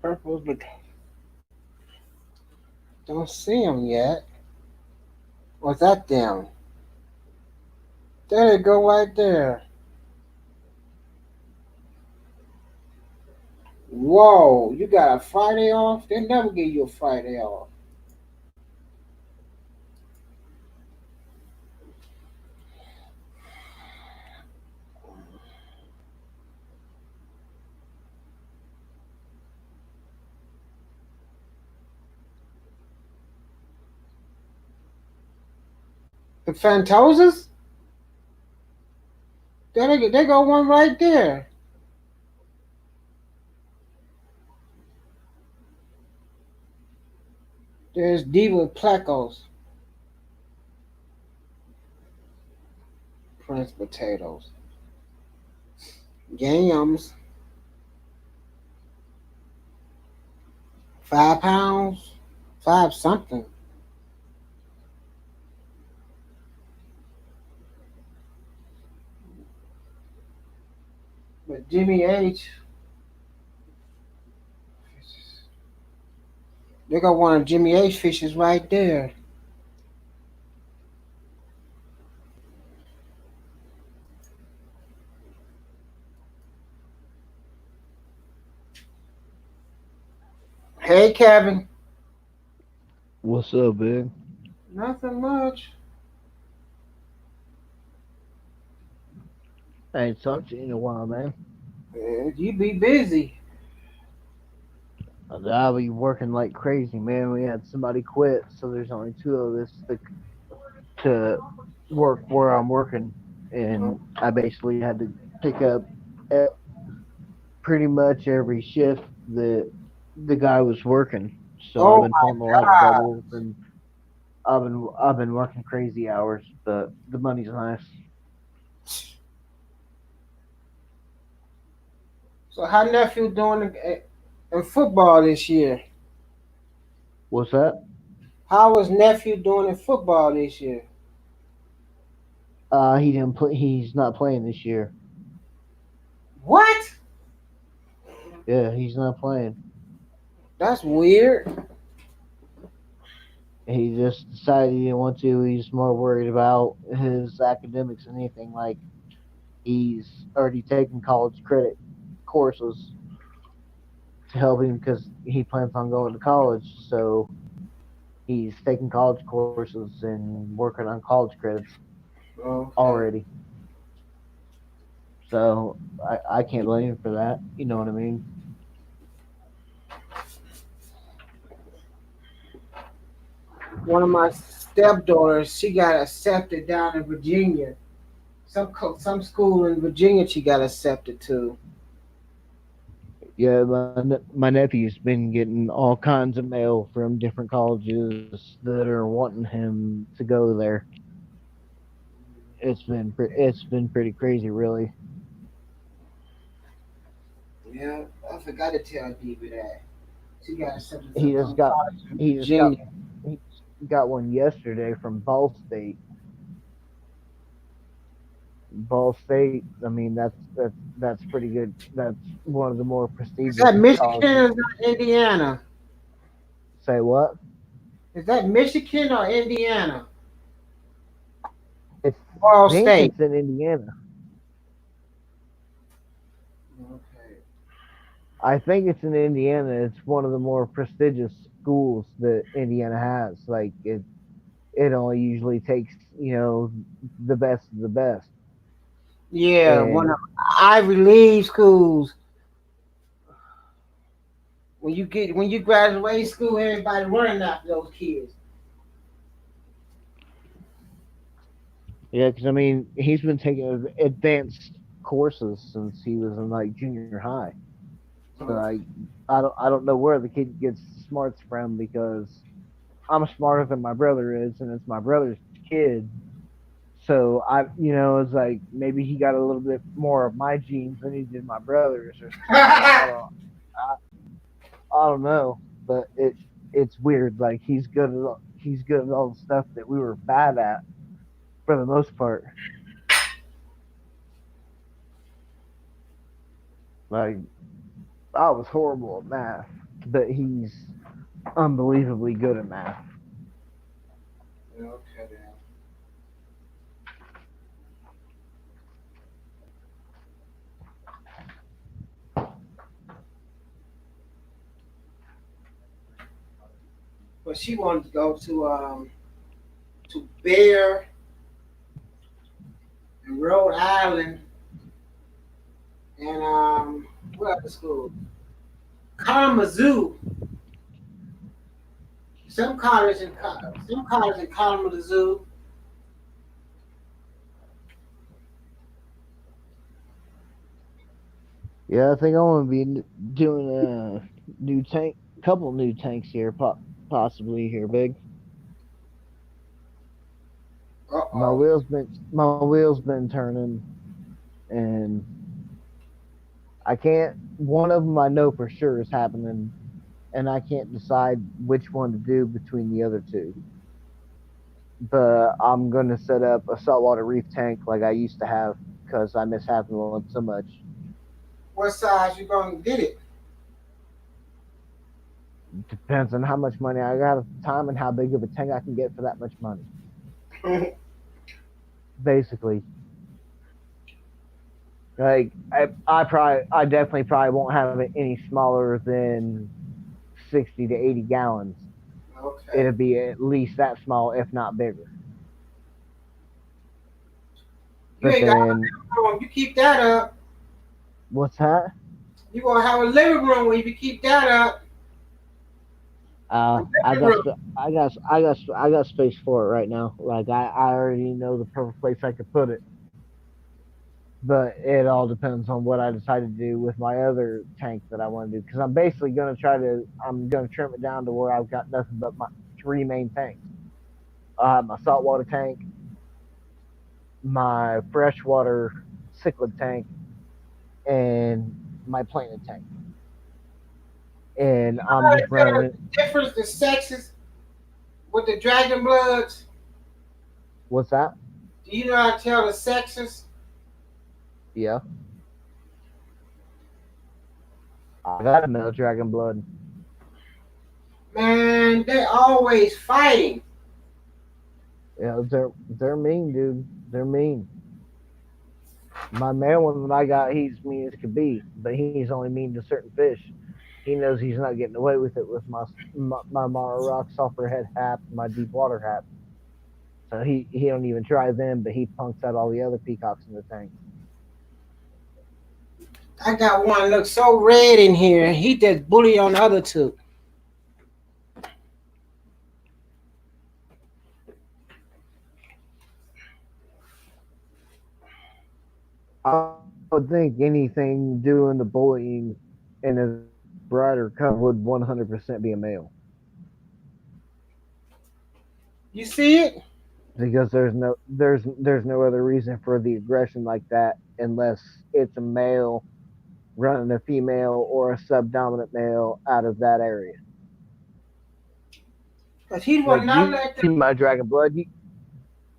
purples, but don't see them yet. What's that them? There they go right there. Whoa, you got a Friday off? They never give you a Friday off. The Fantozas? They go one right there. There's Diva Plecos, Prince Potatoes, Yams, 5 pounds, five something. But Jimmy H, they got one of Jimmy H fishes right there. Hey, Kevin. What's up, man? Nothing much. I ain't talked to you in a while, man. You be busy. I'll be working like crazy, man. We had somebody quit, so there's only two of us to work where I'm working, and I basically had to pick up e- pretty much every shift that the guy was working. So I've Oh been my pulling a lot of God. doubles, and I've been working crazy hours, but the money's nice. So how nephew doing in football this year? What's that? How was nephew doing in football this year? He didn't play. He's not playing this year. What? Yeah, he's not playing. That's weird. He just decided he didn't want to. He's more worried about his academics than anything. Like he's already taken college credit courses to help him because he plans on going to college. So he's taking college courses and working on college credits Okay. already. So I can't blame him for that. You know what I mean? One of my stepdaughters, she got accepted down in Virginia. Some school in Virginia she got accepted to. Yeah, my nephew's been getting all kinds of mail from different colleges that are wanting him to go there. It's been pretty crazy, really. Yeah, I forgot to tell Diva that. She got accepted to He just some got college in he just got Virginia. he got one yesterday from Ball State. Ball State. I mean, that's pretty good. That's one of the more Is prestigious that Michigan colleges. or is that Indiana? Say what? Is that Michigan or Indiana? I Ball think State. it's in Indiana. Okay. I think it's in Indiana. It's one of the more prestigious schools that Indiana has. Like it only usually takes the best of the best. Yeah, one And of Ivy League schools. When you graduate school, everybody running after those kids. yeah, because I mean, he's been taking advanced courses since he was in like junior high. So Oh, I don't know where the kid gets smarts from because I'm smarter than my brother is, and it's my brother's kid. So it's like maybe he got a little bit more of my genes than he did my brother's or something. I, I don't know, but it's weird. Like he's good at all the stuff that we were bad at for the most part. Like I was horrible at math, but he's unbelievably good at math. okay, then. But she wanted to go to Bear and Rhode Island and what other school? Kalamazoo. Some college in Kalamazoo. Yeah, I think I'm gonna be doing a couple new tanks here, possibly here, big. Uh oh. My wheels been turning, and I can't. One of them I know for sure is happening, and I can't decide which one to do between the other two. But I'm gonna set up a saltwater reef tank like I used to have because I miss having one so much. What size you gonna get it? Depends on how much money I got at the time and how big of a tank I can get for that much money. Basically, like I definitely probably won't have it any smaller than 60 to 80 gallons. Okay. It'll be at least that small, if not bigger. You But ain't got then, a living room. You keep that up. what's that? You gonna have a living room when you keep that up. A I living got room. I got space for it right now. Like I already know the perfect place I could put it. But it all depends on what I decide to do with my other tank that I want to do. Because I'm basically I'm gonna trim it down to where I've got nothing but my three main tanks. I have my saltwater tank, my freshwater cichlid tank, and my planet tank. And I'm How just to tell running the it. difference the sexes with the dragon bloods? What's that? Do you know how to tell the sexes? Yeah, I got a male dragon blood. Man, they always fighting. Yeah, they're mean, dude. They're mean. My male one that I got, he's mean as could be, but he's only mean to certain fish. He knows he's not getting away with it with my Mara Rock Sulphur Head Hap and my Deep Water Hap. So he don't even try them, but he punks out all the other peacocks in the tank. I got one look so red in here. He just bully on the other two. I would think anything doing the bullying in his brighter color would 100% be a male You see it? because there's no other reason for the aggression like that unless it's a male running a female or a subdominant male out of that area. Because he will Like not you let see my dragon blood,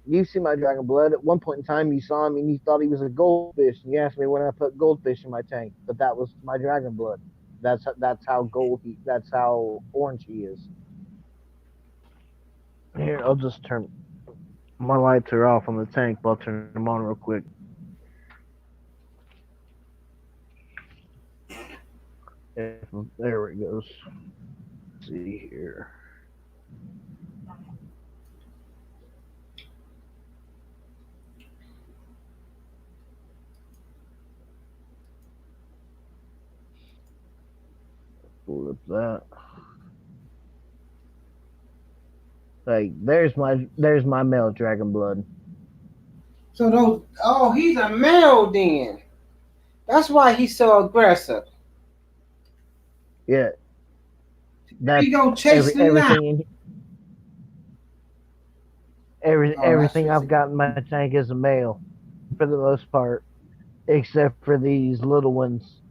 you see my dragon blood. At one point in time, you saw him and you thought he was a goldfish, and you asked me when I put goldfish in my tank, but that was my dragon blood. That's how that's how orange he is. Here, I'll just turn my lights are off on the tank, but I'll turn them on real quick. If, there it goes. Let's see here. Pull up that. Like there's my male dragon blood. So those, oh, he's a male then. That's why he's so aggressive. Yeah, There that's you go chasing him now. Oh, that's Everything just I've got in my tank is a male for the most part, except for these little ones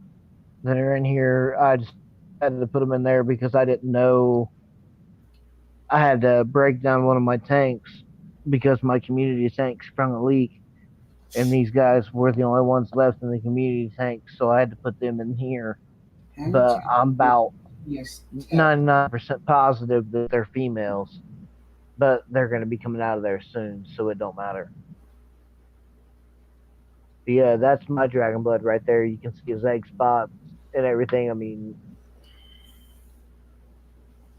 that are in here. I just had to put them in there because I didn't know I had to break down one of my tanks because my community tank sprung a leak, and these guys were the only ones left in the community tank, so I had to put them in here. But I'm about yes. 99% positive that they're females, but they're going to be coming out of there soon, so it don't matter. But yeah, that's my dragon blood right there. You can see his egg spots and everything. I mean,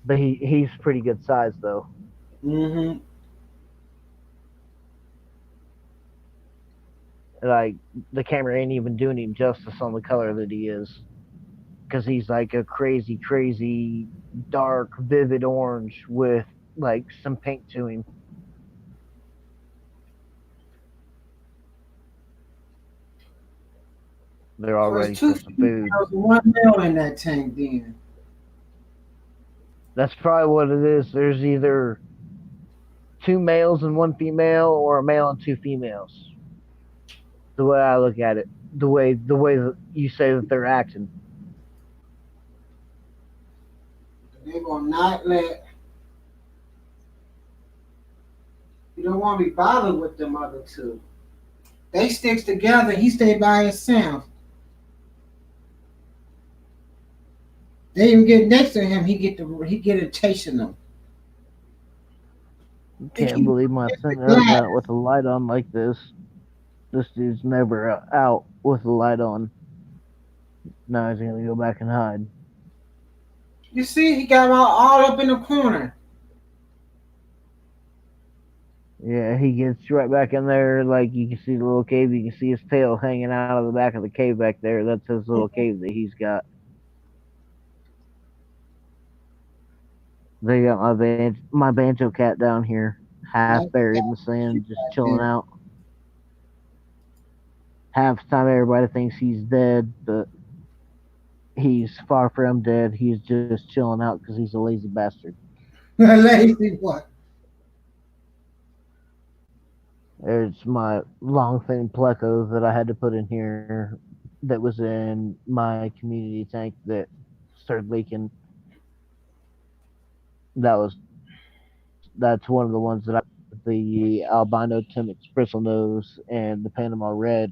but he's pretty good size though. Mm-hmm. Like the camera ain't even doing him justice on the color that he is, because he's like a crazy dark vivid orange with like some pink to him. They're all So ready it's two for some food. females and one male in that tank then. That's probably what it is. There's either two males and one female, or a male and two females. The way I look at it, the way that you say that they're acting. They're gonna not let, you don't want to be bothered with them other two. They sticks together, he stay by himself. They even get next to him, he get it chasing them. They Can't keep believe my the sentinel's glass. out with a light on like this. This dude's never out with a light on. Now he's gonna go back and hide. You see, he got them all up in the corner. Yeah, he gets right back in there. Like you can see the little cave. You can see his tail hanging out of the back of the cave back there. That's his little cave that he's got. They got my banjo cat down here, half That's buried in the sand, just chilling it. out. Half the time everybody thinks he's dead, but he's far from dead. He's just chilling out because he's a lazy bastard. Lazy boy. There's my long thin pleco that I had to put in here that was in my community tank that started leaking. That's one of the ones that I the albino Timix bristlenose and the Panama red.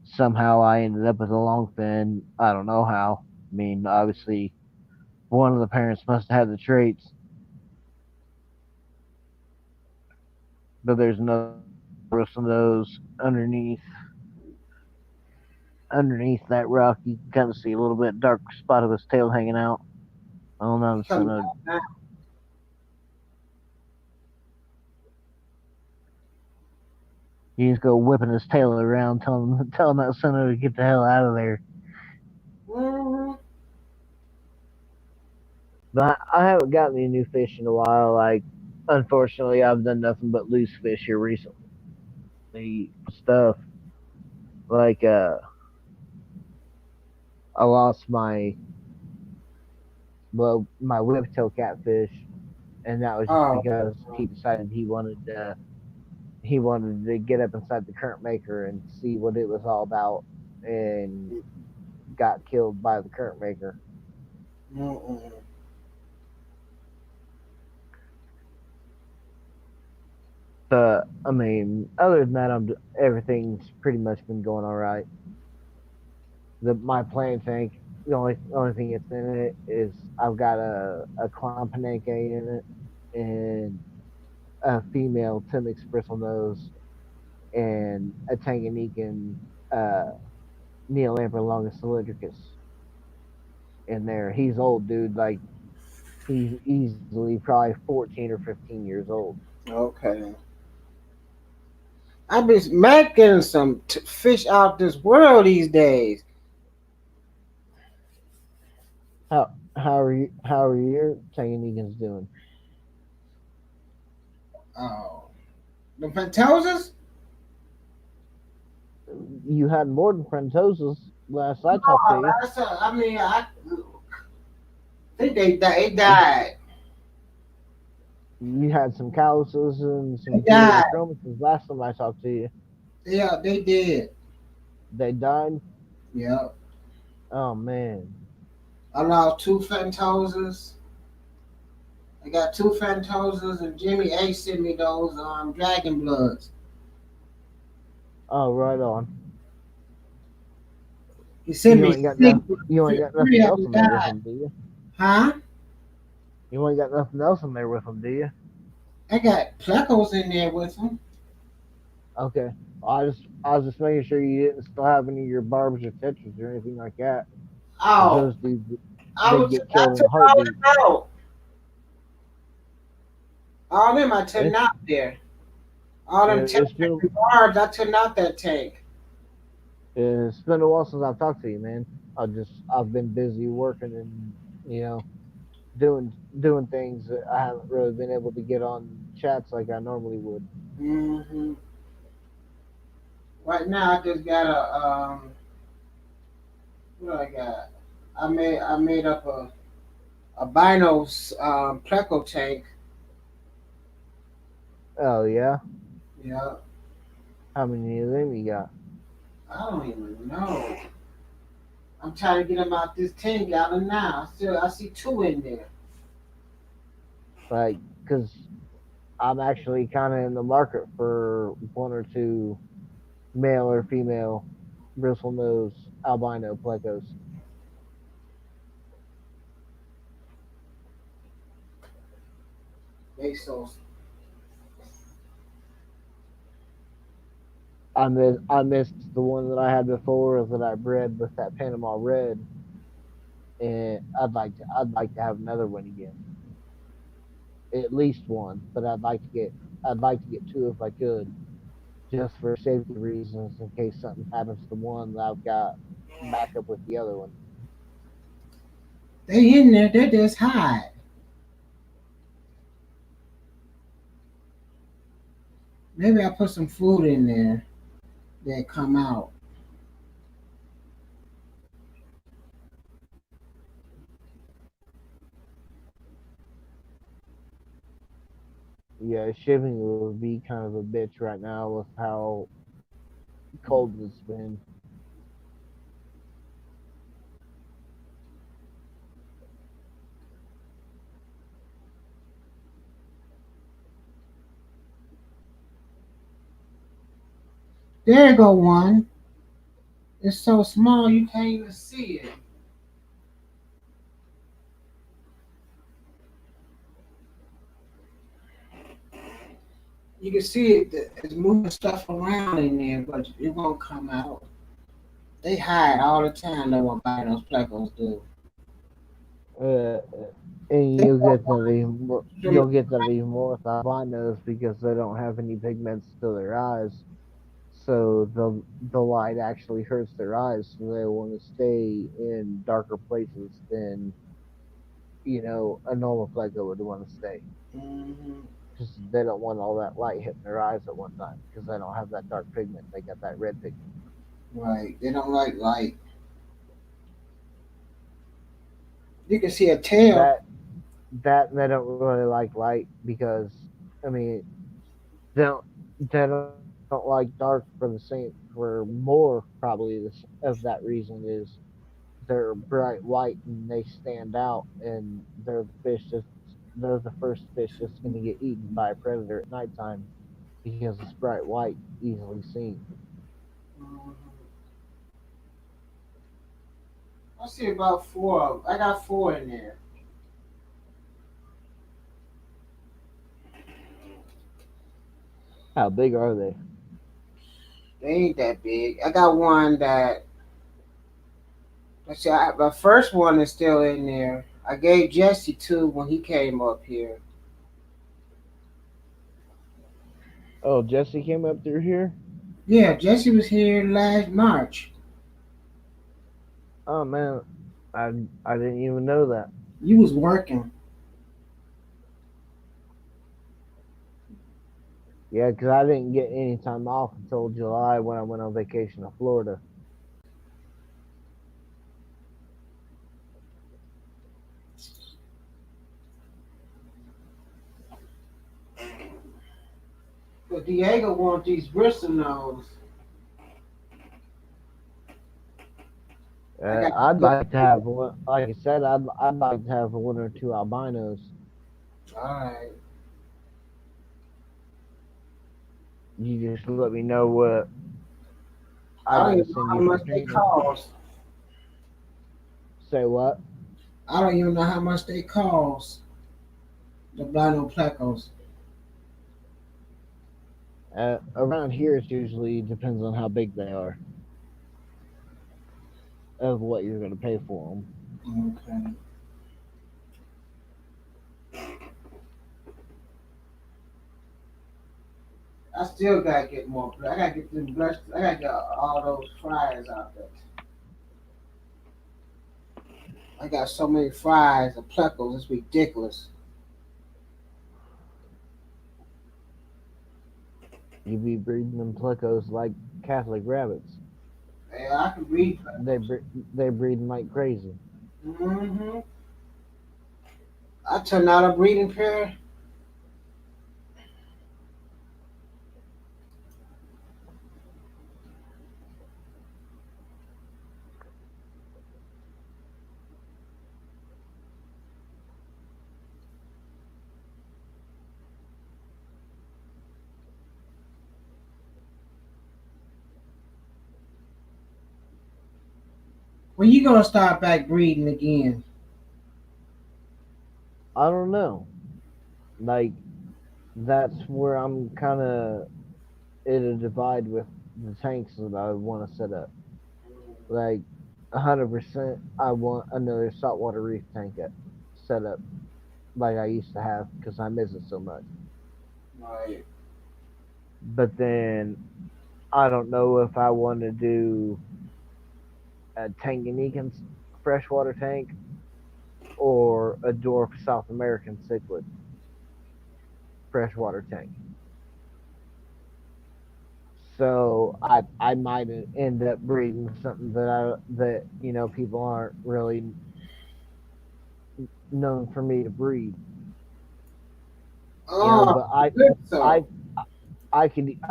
Somehow I ended up with a long fin. I don't know how. I mean, obviously one of the parents must have had the traits, but there's another bristlenose underneath. underneath that rock, you can kind of see a little bit dark spot of his tail hanging out. I don't know. He The coming sun. out now. You just go whipping his tail around, telling that sinner to get the hell out of there. Mm-hmm. But I haven't gotten any new fish in a while. Like, unfortunately, I've done nothing but loose fish here recently. Stuff like I lost my whiptail catfish, and that was just Oh, because he decided he wanted to get up inside the current maker and see what it was all about, and got killed by the current maker. mm-mm. But I mean, other than that, everything's pretty much been going all right. My plain tank, the only thing that's in it is I've got a clown panenke in it and a female Timix bristlenose and a Tanganyikan uh, Neolamprus longus cylindricus in there. He's old, dude. Like he's easily probably 14 or 15 years old. Okay. I've been smacking some fish out this world these days. How are your Tanganyikans doing? Oh, the pentosas? You had more than Frentosas last I talked to Oh, you. I mean, I think they died. You had some Calluses and They some died. Heliochromuses last time I talked to you. Yeah, they did. They died. Yeah. Oh man. I lost two pentosas. I got two pentosas, and Jimmy A sent me those dragon bloods. Oh, right on. He sent me six. You ain't got Three nothing of else them in there with died. them, do you? Huh? You ain't got nothing else in there with them, do you? I got plecos in there with them. Okay. I was just making sure you didn't still have any of your barbs or tetras or anything like that. Because Oh, those dudes, they get I killed in a took all heartbeat. them out. All them I took It's out there. All them it's been barbs, I took out that tank. it's been a while since I've talked to you, man. I've been busy working and you know doing things that I haven't really been able to get on chats like I normally would. Hmm. Right now, I just got what I got? I made up a Binos pleco tank. Oh yeah, Yeah, how many of them you got? I don't even know. I'm trying to get them out this 10 gallon now. I see two in there. Like, cause I'm actually kind of in the market for one or two male or female bristle nose albino plecos. They so I missed the one that I had before that I bred with that Panama red, and I'd like to have another one again, at least one. But I'd like to get two if I could, just for safety reasons in case something happens to one that I've got backup with the other one. they in there. They just hide. Maybe I put some food in there. They come out. Yeah, shipping would be kind of a bitch right now with how cold it's been. There go one. It's so small you can't even see it. You can see it's moving stuff around in there, but it won't come out. They hide all the time. No one buying those placos do. Uh, and They you'll get that even more with albinos because they don't have any pigments to their eyes, so the light actually hurts their eyes, so they want to stay in darker places than a normal pleco would want to stay, hmm because they don't want all that light hitting their eyes at one time because they don't have that dark pigment. They got that red pigment. Right. They don't like light. You can see a tail. That they don't really like light because I mean they don't like dark for the same for more probably of that reason is they're bright white and they stand out and they're the first fish that's going to get eaten by a predator at nighttime because it's bright white, easily seen. Mhm. I see about four of 'em. I got four in there. How big are they? They ain't that big. I got one that. Let's see. The first one is still in there. I gave Jesse two when he came up here. Oh, Jesse came up through here. Yeah, Jesse was here last March. Oh man, I I didn't even know that. You was working. Yeah, because I didn't get any time off until July when I went on vacation to Florida. But Diego want these Bristol nose. I got I'd to like to have one. Like I said, I'd like to have one or two albinos. Alright. You just let me know what I I don't gotta even know send how you for much they training. cost. Say what? I don't even know how much they cost. The Blino Plecos. Around here, it usually depends on how big they are, of what you're gonna pay for them. Okay. I still gotta get more. I gotta get them blessed. I gotta get all those fries out there. I got so many fries and plecos. It's ridiculous. You be breeding them plecos like Catholic rabbits. Man, I can read They plecos. bre- they breeding like crazy. Mm-hmm. I turned out a breeding pair. When you gonna start back breeding again? I don't know. Like that's where I'm kind of in a divide with the tanks that I want to set up. Like 100%, I want another saltwater reef tank set up like I used to have because I miss it so much. Right. But then I don't know if I want to do a Tanganyika freshwater tank or a dwarf South American cichlid freshwater tank. So I might end up breeding something that people aren't really known for me to breed. Oh, But I good I so. I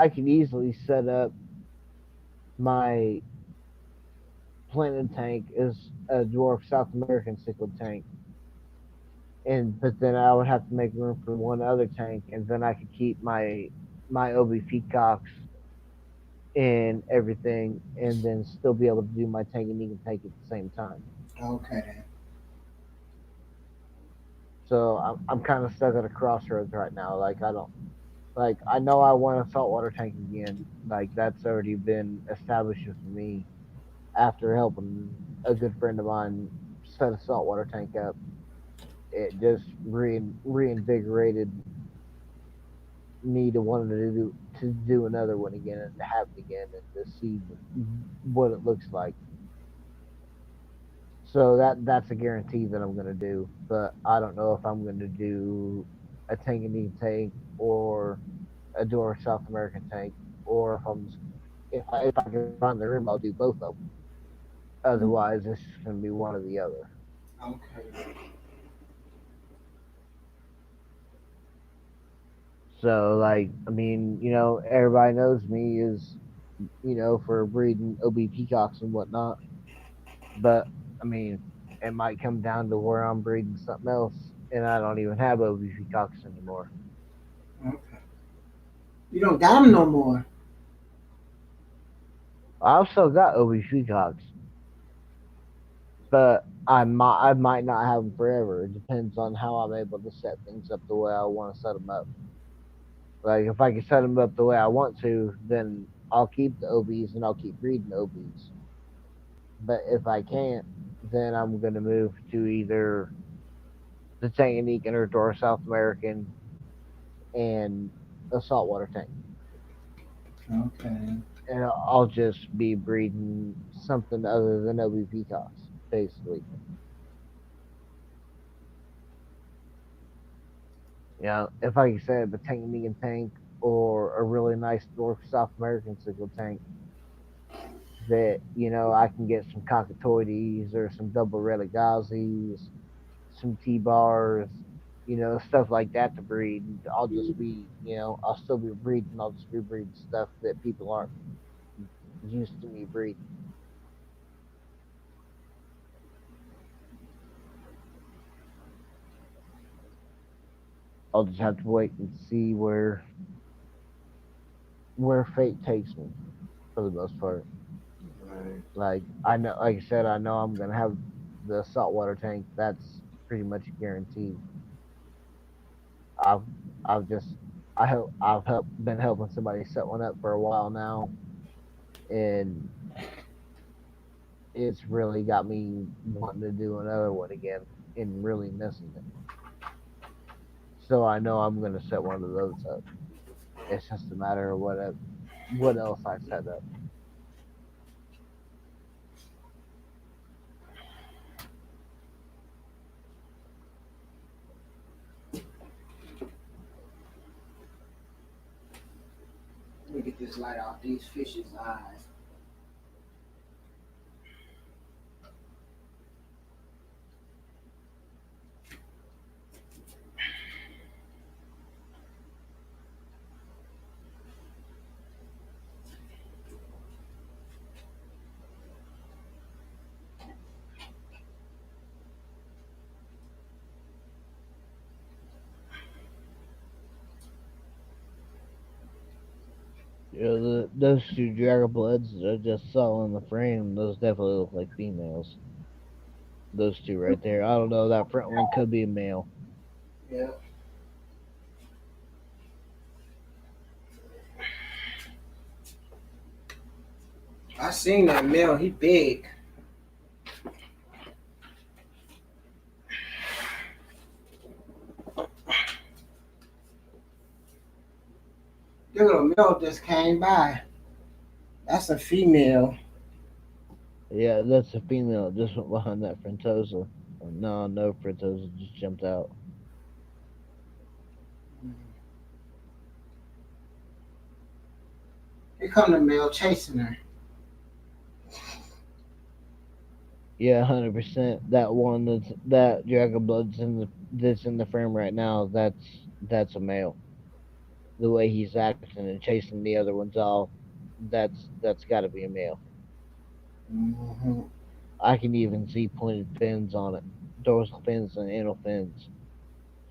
could easily set up my planted tank as a dwarf South American cichlid tank, and but then I would have to make room for one other tank, and then I could keep my OB peacocks and everything, and then still be able to do my Tanganyika tank at the same time. Okay then. So I'm kind of stuck at a crossroads right now. Like I don't like I know I want a saltwater tank again. Like that's already been established with me. after helping a good friend of mine set a saltwater tank up, it just reinvigorated me to want to do another one again and to have it again and to see what it looks like. So that's a guarantee that I'm gonna do. But I don't know if I'm gonna do a Tanganese tank or a Dora South American tank, or if I can find the room, I'll do both of them. Otherwise, it's just gonna be one or the other. Okay. So like, I mean, everybody knows me is for breeding OB peacocks and whatnot. But I mean, it might come down to where I'm breeding something else, and I don't even have OB peacocks anymore. Okay. You don't got them no more. I've still got OB peacocks, but I might not have them forever. It depends on how I'm able to set things up the way I want to set them up. Like if I can set them up the way I want to, then I'll keep the OBs and I'll keep breeding OBs. But if I can't, then I'm gonna move to either the Tanganyikan or Dora South American and a saltwater tank, Okay. and I'll just be breeding something other than OB peacocks, basically. If I can set up a Tanganyikan tank or a really nice Dora South American single tank that I can get some cockatoides or some double religazes, some T-bars, stuff like that to breed. I'll still be breeding. I'll just be breeding stuff that people aren't used to me breeding. I'll just have to wait and see where fate takes me for the most part. Right. Like I know, like I said, I know I'm gonna have the saltwater tank. That's pretty much a guarantee. I've I've just been helping somebody set one up for a while now, and it's really got me wanting to do another one again and really missing it. So I know I'm gonna set one of those up. It's just a matter of what else I set up. Let me get this light off these fish's eyes. Those two Dragon Bloods that I just saw in the frame, those definitely look like females. Those two right there. I don't know. That front one could be a male. Yeah. I seen that male. He big. Look at a male just came by. That's a female. Yeah, that's a female. Just went behind that Frentosa. No, no Frentosa just jumped out. Here come the male chasing her. Yeah, 100%. That one that Dragon Blood's that's in the frame right now. That's a male. The way he's acting and chasing the other ones off, that's got to be a male. Mm-hmm. I can even see pointed fins on it, dorsal fins and anal fins.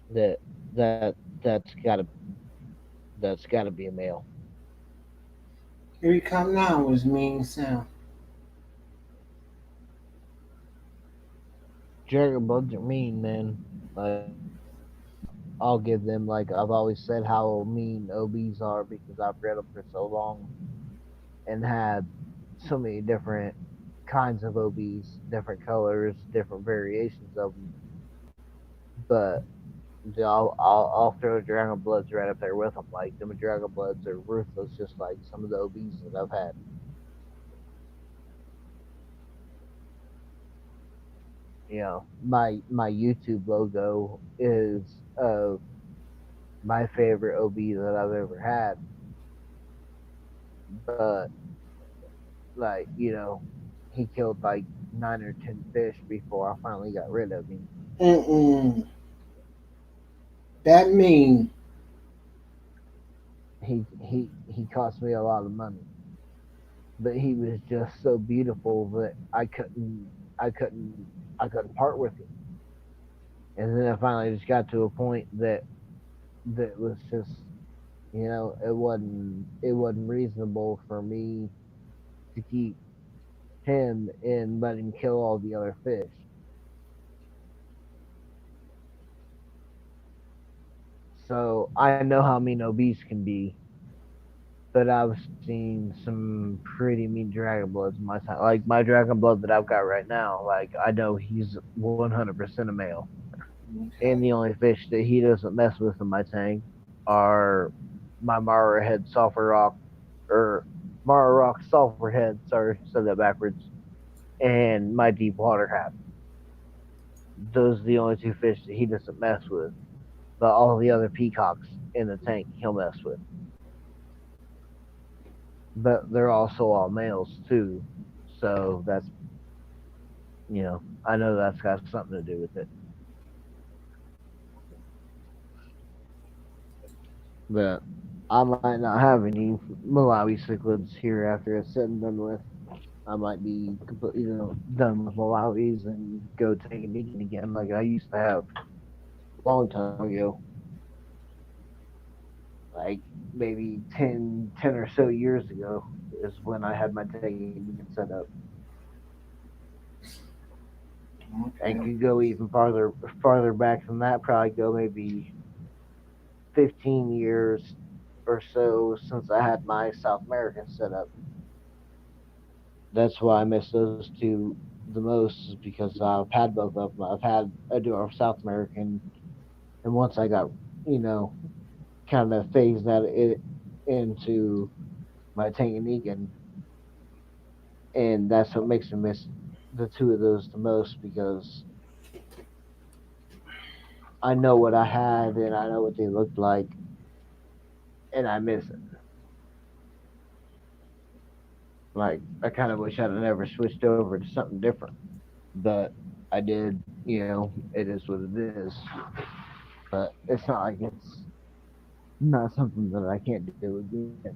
That that that's gotta that's gotta be a male. Here he come now with his mean sound. Dragon Bloods are mean, man. Like I'll give them, like I've always said, how mean OBs are because I've bred them for so long and had so many different kinds of OBs, different colors, different variations of them. But I'll throw Dragon Bloods right up there with them. Like them Dragon Bloods are ruthless, just like some of the OBs that I've had. My YouTube logo is of my favorite OB that I've ever had. But like he killed like 9 or 10 fish before I finally got rid of him. Mm-mm. That mean He cost me a lot of money, but he was just so beautiful that I couldn't part with him. And then I finally just got to a point that was just it wasn't reasonable for me to keep him and let him kill all the other fish. So I know how mean OBs can be, but I've seen some pretty mean Dragon Bloods in my time. Like my Dragon Blood that I've got right now, like I know he's 100% a male. And okay. the only fish that he doesn't mess with in my tank are my Mara Head Sulfur Rock, or Mara Rock Sulfur Head, sorry, said that backwards, and my Deep Water Hat. Those are the only two fish that he doesn't mess with. But all the other peacocks in the tank he'll mess with. But they're also all males too. So I know that's got something to do with it. But I might not have any Malawi cichlids here after it's said and done with. I might be completely, done with Malawis and go take a Negan again like I used to have a long time ago. Like maybe 10 or so years ago is when I had my taking Negan set up. I Okay. could go even farther back than that. Probably go maybe 15 years or so since I had my South American set up. That's why I miss those two the most, is because I've had both of them. I've had a duo South American, and once I got you know kind of phased that it into my Tanganyikan, and that's what makes me miss the two of those the most, because I know what I had and I know what they looked like, and I miss it. Like I kind of wish I'd have never switched over to something different, but I did. It is what it is. But it's not like it's not something that I can't do again.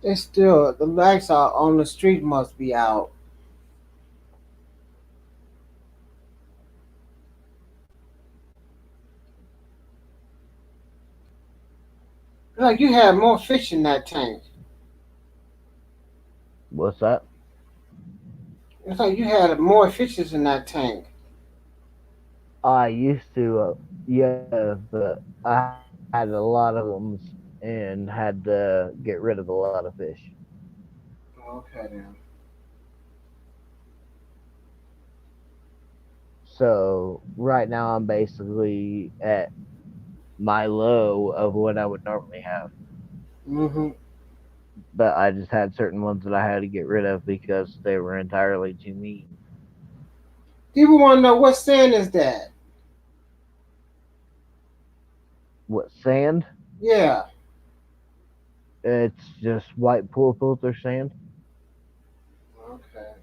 They still the lights are on the street must be out. Like you had more fish in that tank. What's that? It's like you had more fishes in that tank. I used to, yeah, but I had a lot of them and had to get rid of a lot of fish. Okay then. So right now I'm basically at my low of what I would normally have. Mm-hmm. But I just had certain ones that I had to get rid of because they were entirely too mean. People want to know what sand is that? What, sand? Yeah. It's just white pool filter sand. Okay.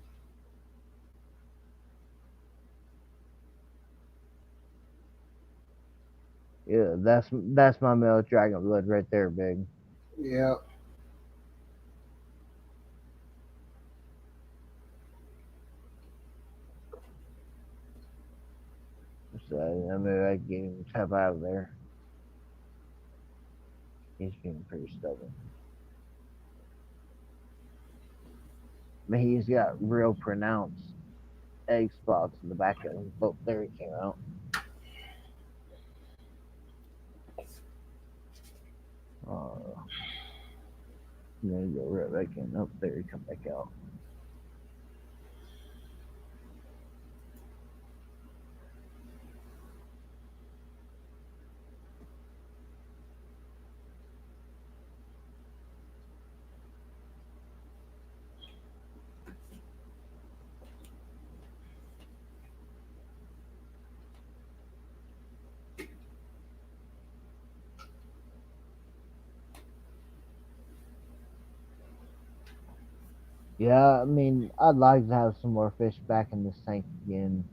Yeah, that's my male dragon blood right there, big. Yeah. I mean, I get him tough out of there. He's being pretty stubborn. I mean, he's got real pronounced egg spots in the back of his boat. There he came out. Uh, and then go right back in. Up there, he come back out. Yeah, I mean, I'd like to have some more fish back in this tank again.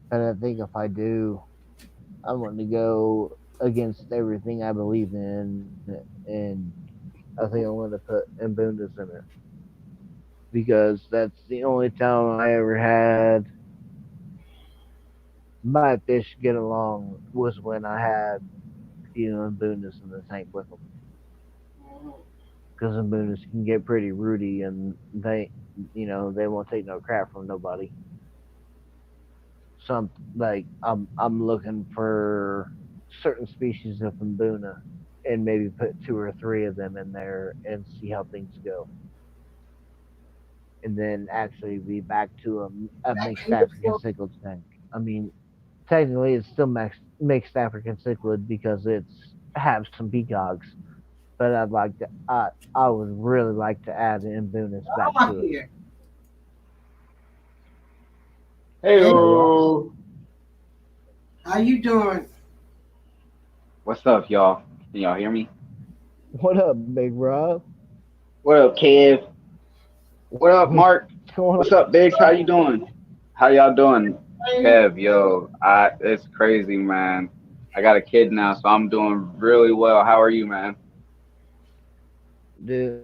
But I think if I do, I want to go against everything I believe in, and I think I'm going to put Mbundas in it because that's the only time I ever had my fish get along was when I had Mbundas in the tank with them. Because Mbundas can get pretty rooty, and they won't take no crap from nobody. Some like I'm looking for certain species of Mbuna and maybe put 2 or 3 of them in there and see how things go. And then actually be back to a mixed African cichlid tank. I mean, technically it's still mixed African cichlid because it's have some peacocks, but I would really like to add Mbunas back to it. Hey, Hey, how you doing? what's up, y'all? Can y'all hear me? What up, Big Rob? What up, Kev? What up, What's Mark? going What's on? up, Biggs? How you doing? How y'all doing? Kev, yo, it's crazy, man. I got a kid now, so I'm doing really well. How are you, man? Dude,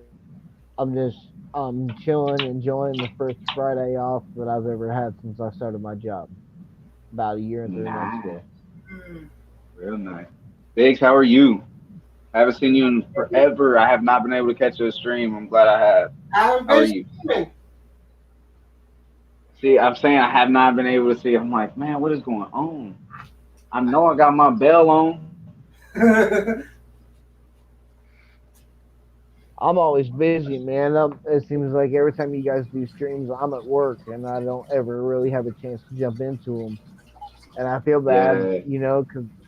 I'm chilling, enjoying the first Friday off that I've ever had since I started my job about a year and 3 months Nice, ago. real nice. Biggs, how are you? I haven't seen you in forever. I have not been able to catch your stream. I'm glad I have. I've How are been you? sleeping. See, I'm saying I have not been able to see. I'm like, man, what is going on? I know I got my bell on. I'm always busy, man. It seems like every time you guys do streams, I'm at work and I don't ever really have a chance to jump into them. And I feel bad, Yeah,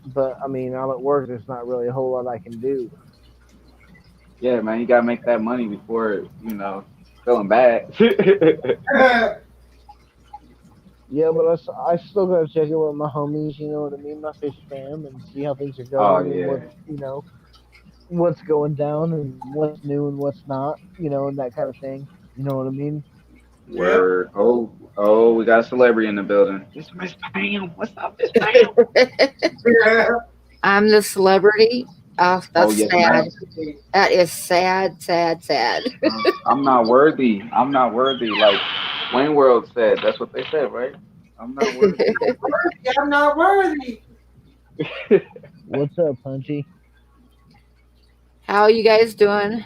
but I mean, I'm at work. There's not really a whole lot I can do. yeah, man, you gotta make that money before feeling bad. Yeah, but I still gotta check in with my homies. You know what I mean? My fish fam, and see how things are Oh going and yeah, what's going down and what's new and what's not. And that kind of thing. You know what I mean? Yep. word. Oh, we got a celebrity in the building. It's Miss Pam. What's up, Miss Pam? I'm the celebrity. Oh, Oh that's yes, sad. ma'am. That is sad, sad, sad. I'm not worthy. I'm not worthy. Like Wayne World said. That's what they said, right? I'm not worthy. I'm not worthy. What's up, Punchy? How are you guys doing?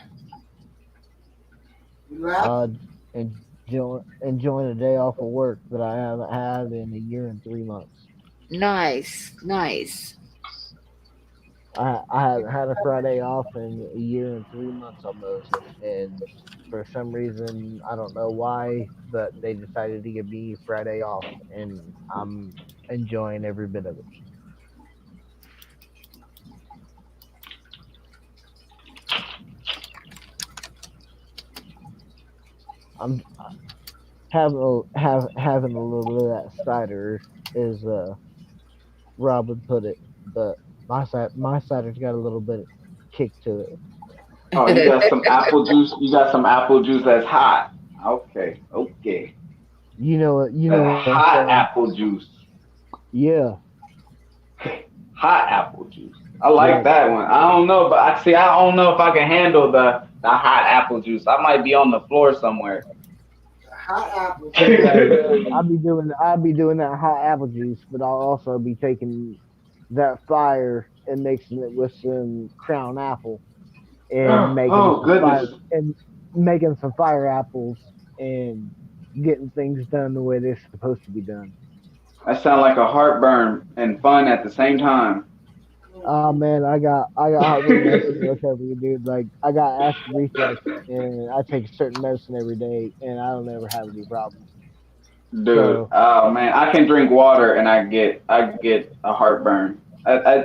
You laugh? Enjoying a day off of work that I haven't had in a year and 3 months. Nice, nice. I haven't had a Friday off in a year and 3 months almost, and for some reason I don't know why, but they decided to give me Friday off, and I'm enjoying every bit of it. I'm having a little bit of that cider, as Rob would put it, but my cider's got a little bit of kick to it. Oh, you got some apple juice. You got some apple juice that's hot. Okay, okay. You know That's what I'm hot saying? apple juice. Yeah, Hot apple juice. I like yeah. that one. I don't know, but I don't know if I can handle the hot apple juice. I might be on the floor somewhere. hot apples. Like I'll be doing that hot apple juice, but I'll also be taking that fire and mixing it with some crown apple and making Oh some fire goodness, and making some fire apples and getting things done the way they're supposed to be done. that sounds like a heartburn and fun at the same time. Oh man, I got heartburn medicine to recover, dude. Like I got acid reflux and I take a certain medicine every day and I don't ever have any problems. Dude, So oh man, I can drink water and I get a heartburn.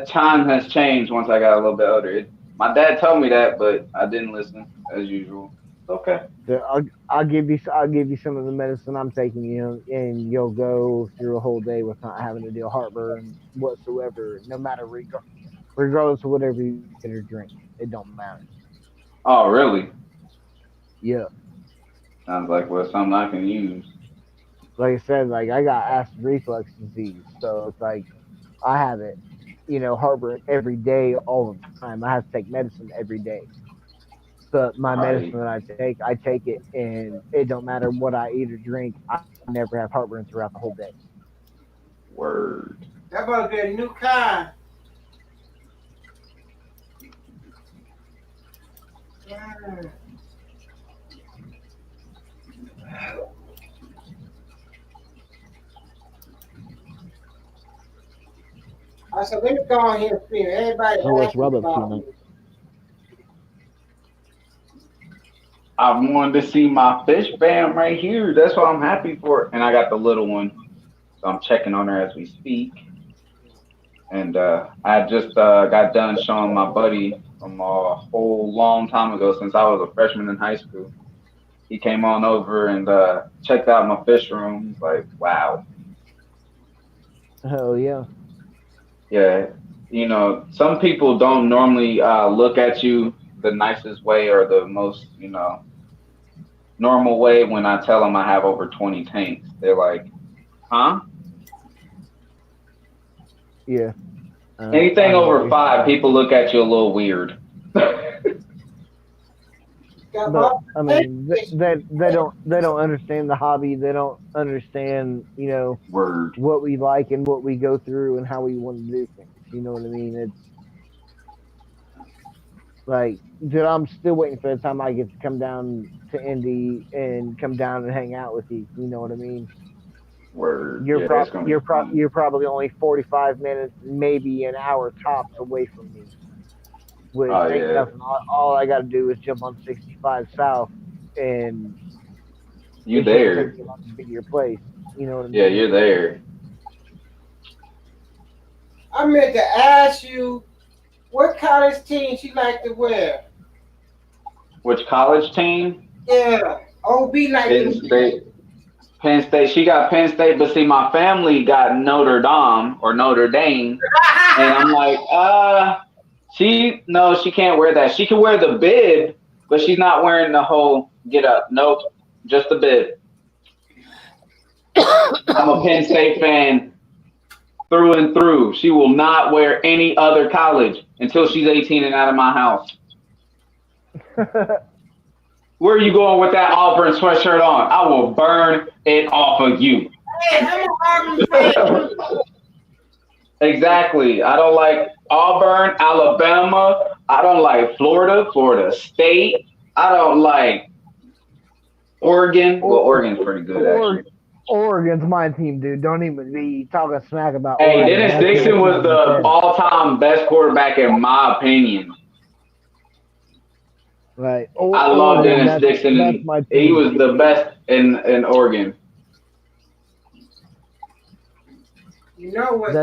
Time has changed once I got a little bit older. My dad told me that, but I didn't listen as usual. Okay. I'll give you some of the medicine I'm taking, and you'll go through a whole day with not having to deal heartburn whatsoever, no matter regardless of whatever you eat or drink. It don't matter. Oh really? Yeah, Sounds like well something I can use. like I said, like I got acid reflux disease, so it's like I have it, heartburn every day, all the time. I have to take medicine every day. But my medicine Right. that I take it, and it don't matter what I eat or drink. I never have heartburn throughout the whole day. Word. That about to be a new car. Mm. I said, let me go on here and see. Everybody So what's asking Rob up to, about man? me. I wanted to see my fish fam right here. That's what I'm happy for. And I got the little one, so I'm checking on her as we speak. And I just got done showing my buddy from a whole long time ago since I was a freshman in high school. He came on over and checked out my fish room. He's like, wow. Hell yeah. Yeah. Some people don't normally look at you the nicest way or the most, normal way when I tell them I have over 20 tanks. They're like, huh? Yeah. I Anything know what over you're five, saying. people look at you a little weird. Got But about I eight mean, fish. they don't understand the hobby. They don't understand, Word. what we like and what we go through and how we want to do things. You know what I mean? It's like, dude, I'm still waiting for the time I get to come down to Indy and come down and hang out with you. You know what I mean? Word. You're Yeah, pro- it's gonna be you're pro- fun. you're probably only 45 minutes, maybe an hour tops away from me, which Oh ain't yeah. nothing. All I got to do is jump on 65 South, and You it shouldn't take there. me long to be to your place. You know what I Yeah, mean? you're there. I meant to ask you what college teams you like to wear. Which college team? Yeah, OB like Penn to. State. Penn State. She got Penn State, but see, my family got Notre Dame or Notre Dame, and I'm like, she no, she can't wear that. She can wear the bib, but she's not wearing the whole get up. Nope, just the bib. I'm a Penn State fan through and through. She will not wear any other college until she's 18 and out of my house. Where are you going with that Auburn sweatshirt on? I will burn it off of you. Hey, I'm an Auburn fan. Exactly. I don't like Auburn, Alabama. I don't like Florida, Florida State. I don't like Oregon. Well, or, Oregon's pretty good or actually. Oregon's my team, dude. Don't even be talking smack about Hey, Oregon. Dennis Dixon That's was my the team. all-time best quarterback in my opinion. Right. I love Oregon, Dennis Dixon, that's and my he team. was the best in Oregon. You know what?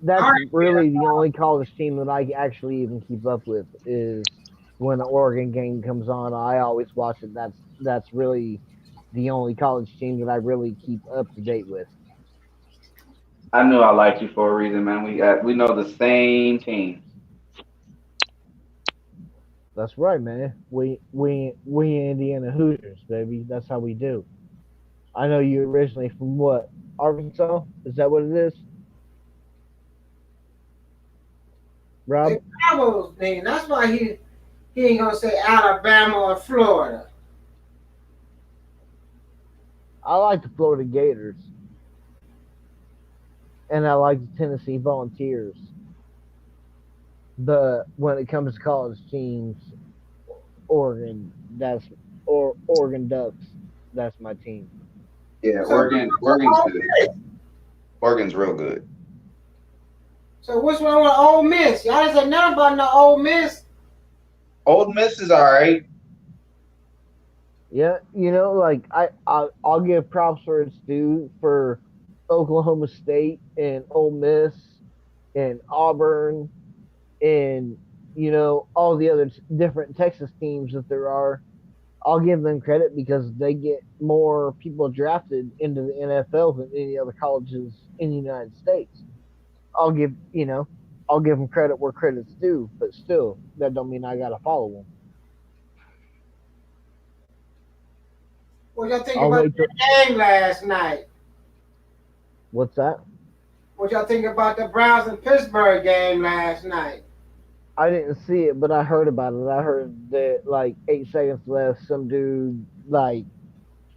That's Oregon, really the only college team that I actually even keep up with is when the Oregon game comes on. I always watch it. That's really the only college team that I really keep up to date with. I knew I liked you for a reason, man. We know the same team. That's right, man. We Indiana Hoosiers, baby. That's how we do. I know you originally from what? Arkansas? Is that what it is? they Rob? Bravo's name. That's why he. He ain't gonna say Alabama or Florida. I like the Florida Gators, and I like the Tennessee Volunteers. But when it comes to college teams, Oregon, that's or Oregon Ducks, that's my team. Yeah, So, Oregon's good. Oregon's real good. so what's wrong with Ole Miss? Y'all didn't say nothing about no Ole Miss. Old Miss is all right. Yeah, like I'll give props where it's due for Oklahoma State and Ole Miss and Auburn and all the other different Texas teams that there are. I'll give them credit because they get more people drafted into the NFL than any other colleges in the United States. I'll give I'll give them credit where credit's due, but still, that don't mean I gotta follow them. What y'all think I'll about wait the till, game last night? what's that? What y'all think about the Browns and Pittsburgh game last night? I didn't see it, but I heard about it. I heard that like 8 seconds left, some dude like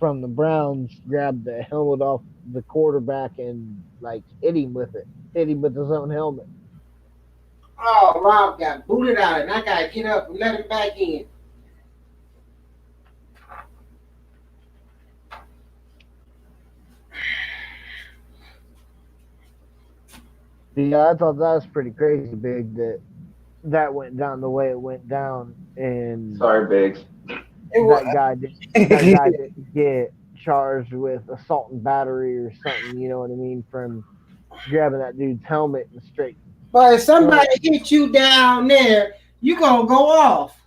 from the Browns grabbed the helmet off the quarterback and like hit him with it. Hit him with his own helmet. Oh, Rob got booted out, and I gotta get up and let him back in. Yeah, I thought that was pretty crazy, big. That went down the way it went down, and Sorry, Biggs. It was, that guy didn't get charged with assault and battery or something. You know what I mean? From grabbing that dude's helmet and straight. but if somebody hit you down there, you gonna go off.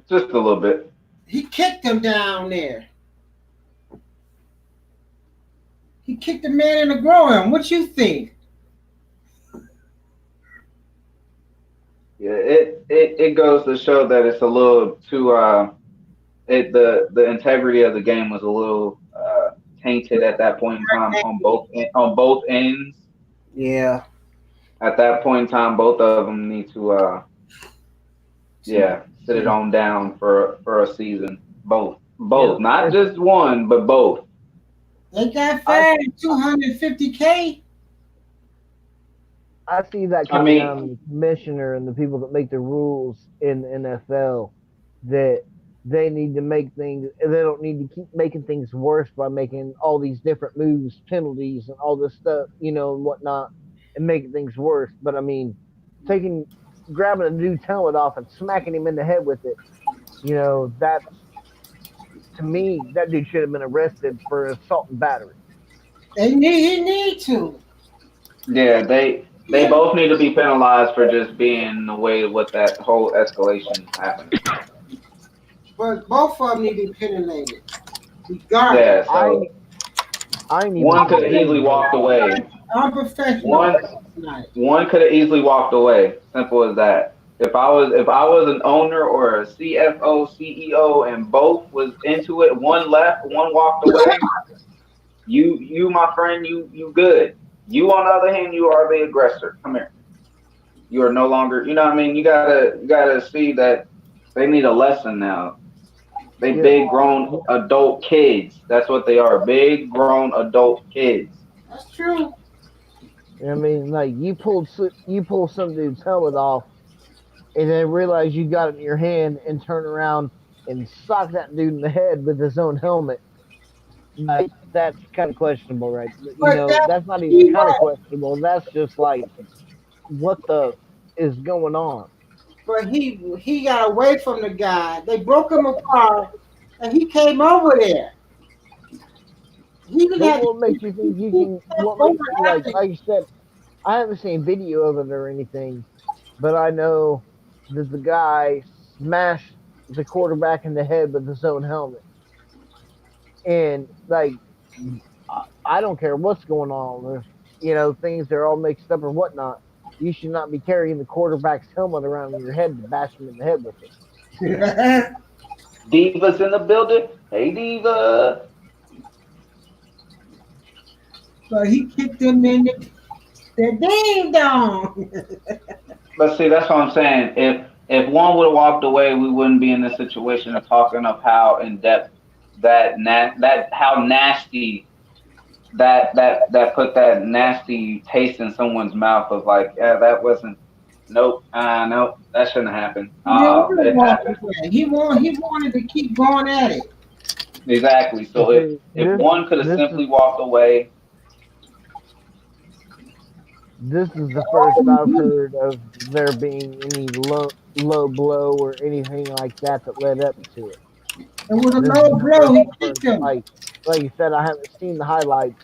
Just a little bit. He kicked him down there. He kicked the man in the groin. What you think? Yeah, it goes to show that it's a little too the integrity of the game was a little tainted at that point in time on both ends. Yeah. At that point in time, both of them need to sit it on down for a season. Both, not just one, but both. They got fined $250K. I see that coming down to the commissioner and the people that make the rules in the NFL that they need to make things. They don't need to keep making things worse by making all these different moves, penalties, and all this stuff, and whatnot, and making things worse. But I mean, grabbing a dude's helmet off and smacking him in the head with it, that's, to me, that dude should have been arrested for assault and battery. He need to. Yeah, they both need to be penalized for just being the way what that whole escalation happened. But both of them need to be penalized. Regardless. Yeah, so one could have easily walked away. Unprofessional. One could have easily walked away. Simple as that. If I was an owner or a CFO, CEO, and both was into it, one left, one walked away. You, my friend, you good. You, on the other hand, you are the aggressor. Come here. You are no longer. You know what I mean? You gotta see that they need a lesson now. They big grown adult kids. That's what they are. Big grown adult kids. That's true. I mean, like you pull some dude's helmet off, and then realize you got it in your hand, and turn around and sock that dude in the head with his own helmet. Like that's kind of questionable, right? That's not even kind of questionable. That's just like, what the is going on? But he got away from the guy. They broke him apart, and he came over there. What makes you think you can? What makes you like you said? I haven't seen video of it or anything, but I know that the guy smashed the quarterback in the head with his own helmet, and like I don't care what's going on, if things are all mixed up or whatnot. You should not be carrying the quarterback's helmet around in your head to bash him in the head with it. Diva's in the building. Hey, Diva. So he kicked him in the ding dong. But see, that's what I'm saying. If one would have walked away, we wouldn't be in this situation of talking of how in depth that how nasty that put that nasty taste in someone's mouth of like, yeah, that wasn't. Nope. Nope. That shouldn't happen. He don't really It want happened. that. He wanted to keep going at it. Exactly. You So see, if one could have this is simply walked away, this is the first I've heard of there being any low blow or anything like that that led up to it. And with a This is low the blow, first he I've heard. kicked him. Like you said, I haven't seen the highlights,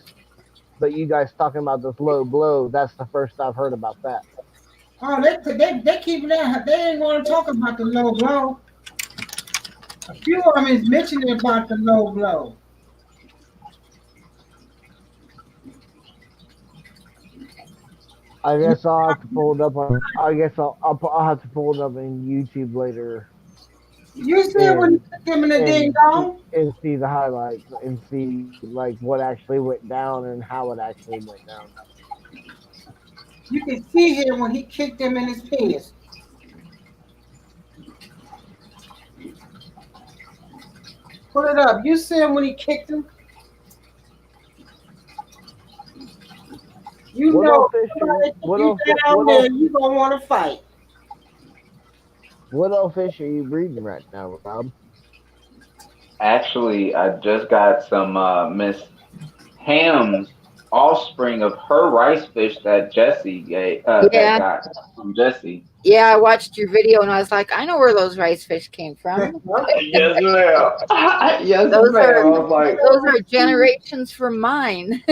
but you guys talking about this low blow, that's the first I've heard about that. Oh, they keep that. They ain't want to talk about the low blow. A few of them is mentioning about the low blow. I guess I'll have to pull it up on. I guess I'll have to pull it up on YouTube later You said when you and kicked him in the ding and dong, see the highlights and see like what actually went down and how it actually went down. you can see him when he kicked him in his penis. Put it up. You see him when he kicked him. You What know, all fish are what you all fi- down there, you gonna want to fight. what all fish are you breeding right now, Rob? actually, I just got some Miss Ham's offspring of her rice fish that that Yeah, got from Jesse. yeah. I watched your video and I was like, I know where those rice fish came from. Yes, ma'am. Yes, Those ma'am. I are was like, those are generations from mine.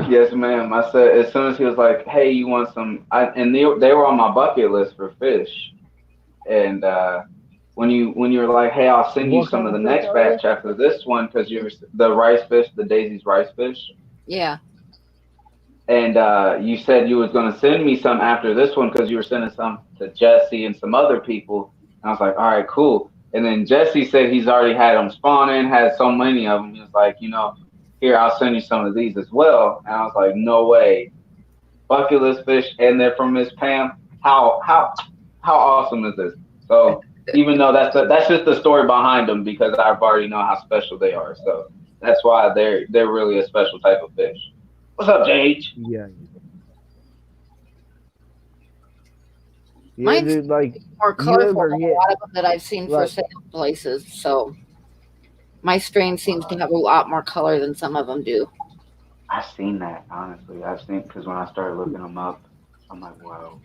yes, ma'am. I said as soon as he was like, "Hey, you want some?" And they were on my bucket list for fish. And when you were like, "Hey, I'll send you What some kind of the of fish next are they? batch after this one because you're the rice fish, the Daisy's rice fish." Yeah. And you said you was gonna send me some after this one because you were sending some to Jesse and some other people. And I was like, all right, cool. And then Jesse said he's already had them spawning, had so many of them. He was like, here, I'll send you some of these as well. And I was like, no way, bucket list fish, and they're from Miss Pam. How awesome is this? So even though that's just the story behind them because I've already know how special they are. So that's why they're really a special type of fish. What's up, JH? Yeah, yeah, Mine's dude. Like more you colorful ever than a get lot of them that I've seen for like sale places. So my strain seems to have a lot more color than some of them do. I've seen that, honestly. I've seen because when I started looking them up, I'm like, wow.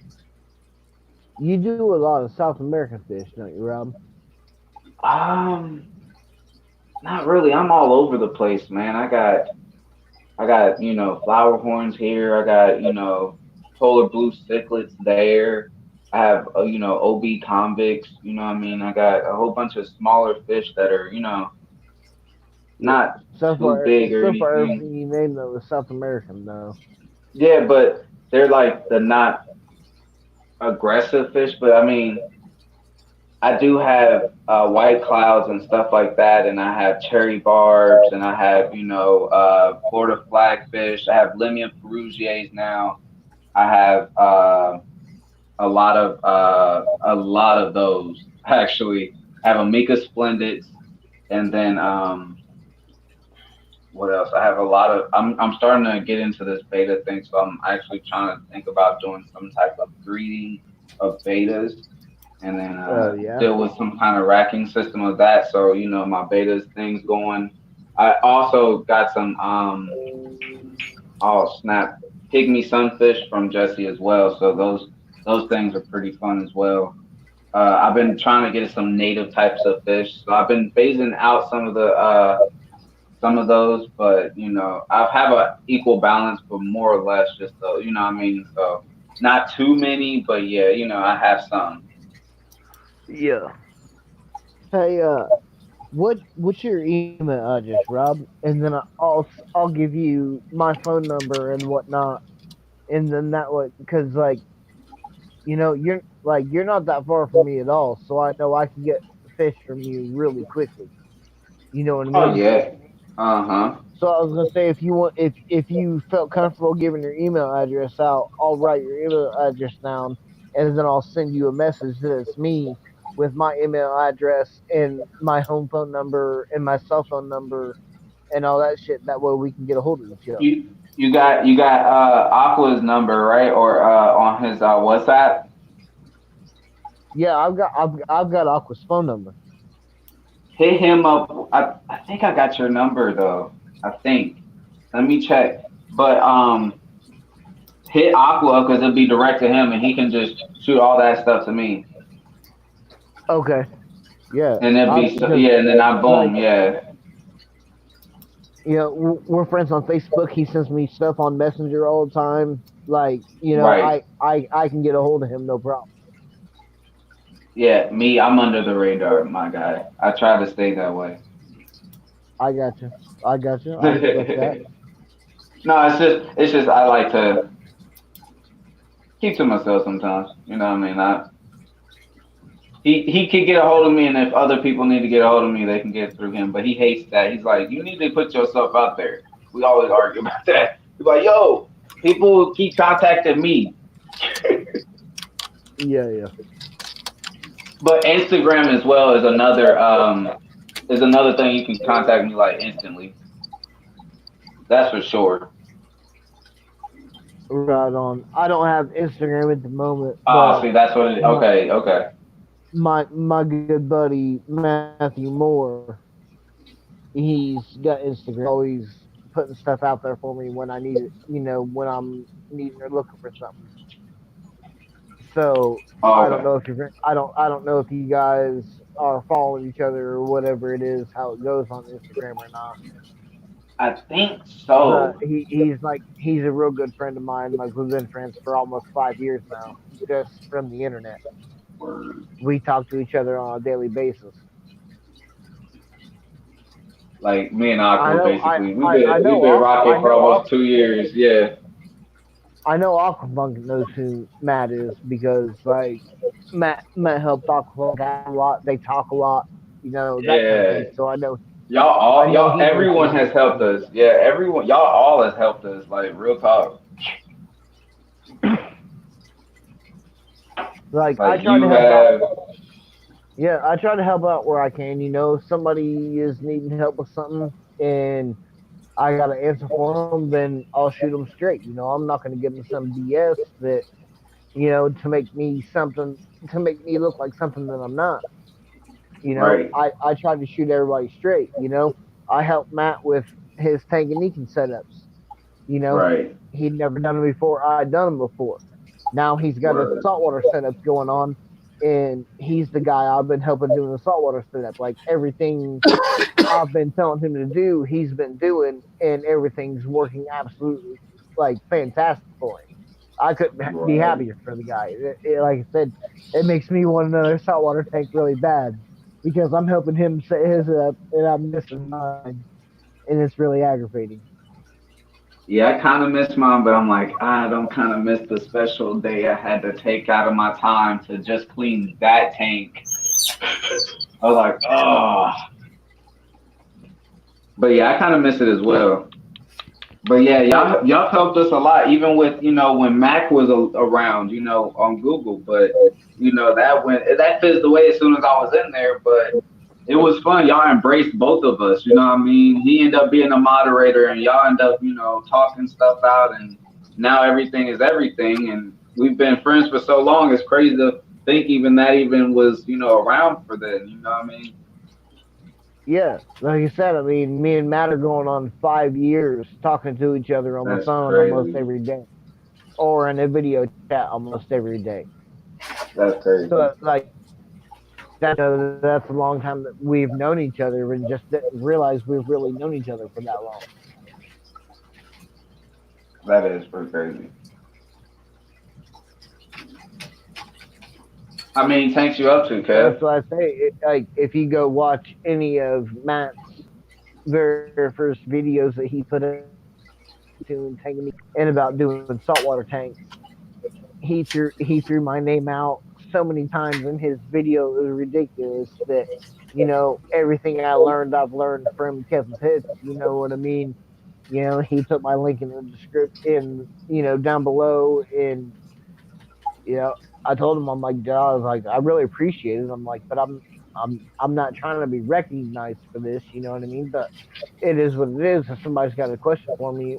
you do a lot of South American fish, don't you, Rob? Um, Not really. I'm all over the place, man. I got flower horns here. I got polar blue cichlids there. I have OB convicts. You know what I mean? I got a whole bunch of smaller fish that are Yeah. not too big or So far, anything. everything you named though was South American, though. Yeah, but they're like the not aggressive fish. But I mean, I do have white clouds and stuff like that, and I have cherry barbs, and I have Florida flagfish. I have Limia perugiers now. I have a lot of those actually. I have Amica splendids, and then what else? I have a lot of. I'm starting to get into this beta thing, so I'm actually trying to think about doing some type of breeding of betas and then Oh yeah. deal with some kind of racking system of that. So my betas things going. I also got some oh snap pygmy sunfish from Jesse as well. So those things are pretty fun as well. I've been trying to get some native types of fish. So I've been phasing out some of those, but I have a equal balance, but more or less just what I mean. So not too many, but yeah, I have some. Yeah. Hey, what's your email address, Rob? And then I'll give you my phone number and whatnot, and then that way, because like you're not that far from me at all, so I know I can get fish from you really quickly. You know what I Oh mean? yeah. Uh-huh. So I was gonna say if you felt comfortable giving your email address out, I'll write your email address down, and then I'll send you a message that it's me, with my email address and my home phone number and my cell phone number and all that shit. That way we can get a hold of each other. You got Aqua's number, right? Or on his WhatsApp? Yeah, I've got Aqua's phone number. Hit him up. I think I got your number though. I think. Let me check. But hit Aqua because it'll be direct to him and he can just shoot all that stuff to me. Okay. Yeah. And it'd be Because yeah, and then I boom, like yeah. we're friends on Facebook. He sends me stuff on Messenger all the time. Like Right. I can get a hold of him no problem. Yeah, me, I'm under the radar, my guy. I try to stay that way. I got you. I got you. I respect that. No, it's just I like to keep to myself sometimes. You know what I mean? He can get a hold of me, and if other people need to get a hold of me, they can get through him. But he hates that. He's like, you need to put yourself out there. We always argue about that. He's like, yo, people keep contacting me. Yeah, yeah. But Instagram as well is another thing you can contact me like instantly. That's for sure. Right on. I don't have Instagram at the moment, Oh, but see, that's what it is. my Okay, okay. my good buddy Matthew Moore, he's got Instagram. Always putting stuff out there for me when I need it. When I'm needing or looking for something. So Oh, I don't okay. know if you're. I don't know if you guys are following each other or whatever it is, how it goes on Instagram or not. I think But so. he's a real good friend of mine. Like we've been friends for almost 5 years now, just from the internet. Word. We talk to each other on a daily basis. Like me and I Aqua, know basically, I we've know been rocking I for know almost 2 years. Yeah, I know Aquafunk knows who Matt is because like Matt helped Aquafunk out a lot. They talk a lot, that kind of yeah. thing. So I know Y'all, he knows everyone has helped us. Yeah, everyone, y'all all has helped us. Like real talk. like I Like try to you help out. have. Yeah, I try to help out where I can. If somebody is needing help with something and I got to answer for them, then I'll shoot them straight. I'm not going to give them some BS that to make me look like something that I'm not. Right, I try to shoot everybody straight. I helped Matt with his Tanganyikan setups. You know, right. he'd never done them before. I'd done them before. Now he's got his Word. saltwater setups going on, and he's the guy I've been helping doing the saltwater setup. Like everything I've been telling him to do, he's been doing, and everything's working absolutely like fantastic for him. I couldn't be Right. happier for the guy. Like I said, it makes me want another saltwater tank really bad because I'm helping him set his up and I'm missing mine, and it's really aggravating. Yeah, I kind of miss mine, but I'm like, I don't kind of miss the special day I had to take out of my time to just clean that tank. I was like, oh. But yeah, I kind of miss it as well. But yeah, Like, y'all helped us a lot, even with when Mac was around, on Google. But that fizzed away as soon as I was in there. But it was fun. Y'all embraced both of us. You know what I mean? He ended up being a moderator, and y'all end up talking stuff out, and now everything is everything. And we've been friends for so long. It's crazy to think even that even was around for then. You know what I mean? yeah, like you said, I mean, me and Matt are going on 5 years talking to each other on the That's phone almost crazy. every day or in a video chat almost every day. That's crazy. So, like, that's a long time that we've known each other and just didn't realize we've really known each other for that long. That is pretty crazy. How many tanks you up to, That's Kev? why I say, like, if you go watch any of Matt's very first videos that he put into taking and about doing saltwater tanks, he threw my name out so many times in his video. It was ridiculous that everything I've learned from Kevin Pitts. You know what I mean? He put my link in the description, down below, and you know, I told him, I'm like, "Duh," I was like, I really appreciate it. I'm like, but I'm not trying to be recognized for this. You know what I mean? But it is what it is. If somebody's got a question for me,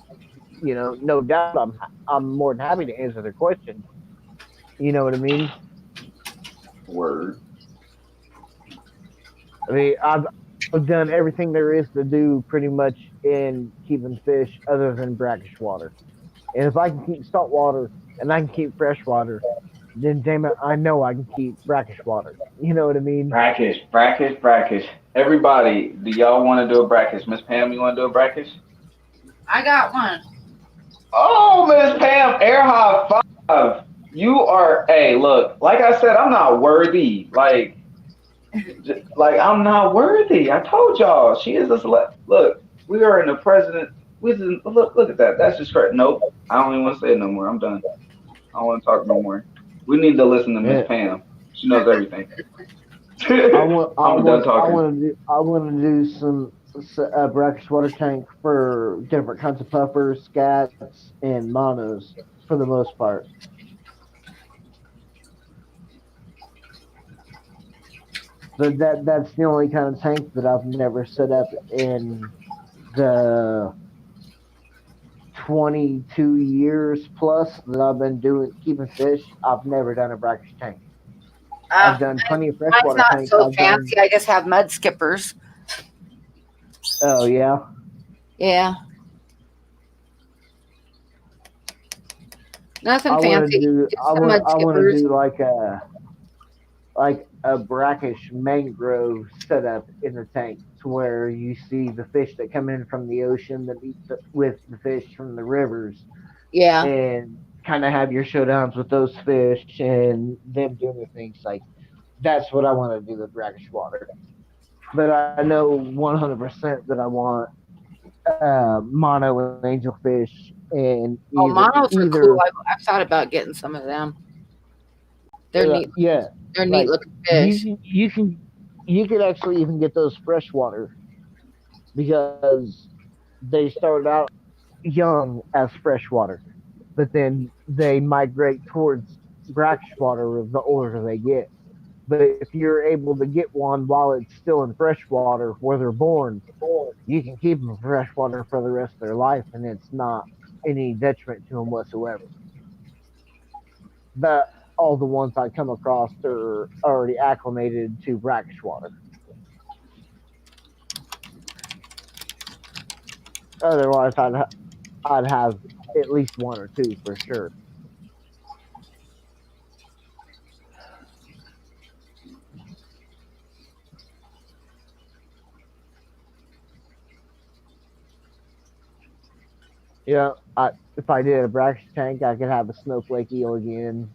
no doubt, I'm more than happy to answer their question. You know what I mean? Word. I mean, I've done everything there is to do pretty much in keeping fish other than brackish water. And if I can keep salt water and I can keep fresh water, then damn it, I know I can keep brackish water. You know what I mean? Brackish, brackish, brackish. Everybody, do y'all want to do a brackish? Miss Pam, you want to do a brackish? I got one. Oh, Miss Pam, air high five. You are, hey, look, like I said, I'm not worthy. Like I'm not worthy. I told y'all, she is a select. Look, we are in the president. Look at that. That's just correct. Nope. I don't even want to say it no more. I'm done. I don't want to talk no more. We need to listen to Miss Yeah. Pam. She knows everything. I want, I I'm done want, I talking. want to do, I want to do some brackish water tank for different kinds of puffers, scats, and monos for the most part. But that's the only kind of tank that I've never set up in the 22 years plus that I've been doing keeping fish. I've never done a brackish tank. Uh, I've done plenty of Mine's freshwater not tanks. so I've done. fancy. I just have mud skippers. Oh yeah. Yeah, nothing I want to fancy. do. Just some mud I want to skippers. do like a brackish mangrove setup in the tank to where you see the fish that come in from the ocean that eat with the fish from the rivers, Yeah. and kind of have your showdowns with those fish and them doing their things. Like that's what I want to do with brackish water. But I know 100% that I want mono and angelfish and Oh, monos are either cool. I've thought about getting some of them. They're neat. yeah, They're neat like looking you fish. can you can you could actually even get those freshwater because they started out young as freshwater, but then they migrate towards brackish water the older they get. But if you're able to get one while it's still in freshwater where they're born, you can keep them in freshwater for the rest of their life, and it's not any detriment to them whatsoever. But all the ones I come across are already acclimated to brackish water. Otherwise, I'd have at least one or two for sure. If I did a brackish tank, I could have a snowflake eel again.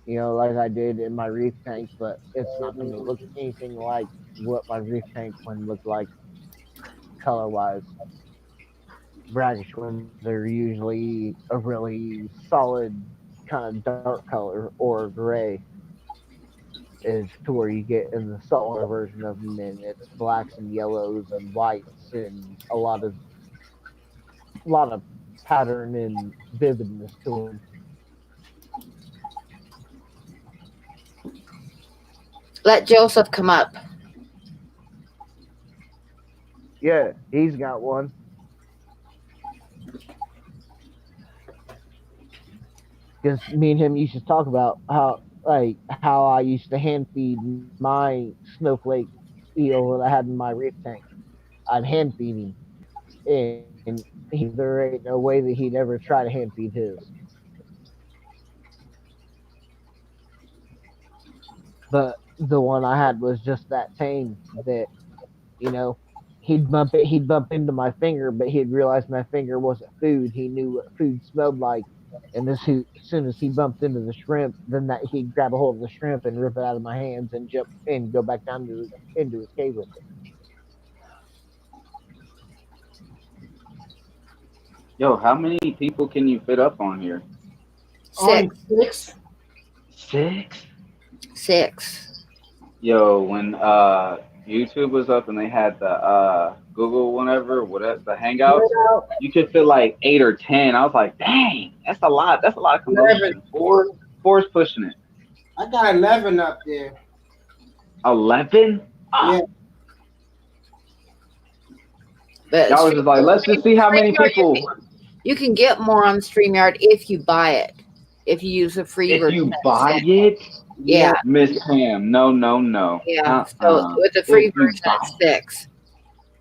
Like I did in my reef tank, but it's not going to look anything like what my reef tank one looked like color wise. Brackish ones are usually a really solid kind of dark color or gray is to where you get in the saltwater version of them, and it's blacks and yellows and whites and a lot of pattern and vividness to them. Let Joseph come up. Yeah, he's got one. Because me and him used to talk about how I used to hand feed my snowflake eel that I had in my reef tank. I'd hand feed him, and there ain't no way that he'd ever try to hand feed his. But the one I had was just that tame that you know he'd bump into my finger, but he'd realize my finger wasn't food. He knew what food smelled like, and as soon as he bumped into the shrimp, then that he'd grab a hold of the shrimp and rip it out of my hands and jump and go back down into his cave with it. Yo, how many people can you fit up on here? Only Six. six. Six. Six. Yo, when YouTube was up and they had the Google whatever the Hangouts, you could fit like 8 or 10. I was like, dang, that's a lot. That's a lot of Eleven. commotion. Four. Force pushing it. I got 11 up there. 11. Yeah. Ah, But y'all was just like, let's just see how many StreamYard, people. you can get more on StreamYard if you buy it. If you use the free If version you that buy sent. it, Yeah, Yeah. Miss Pam, no, no, no. yeah. So with the If free you version, buy it's 6.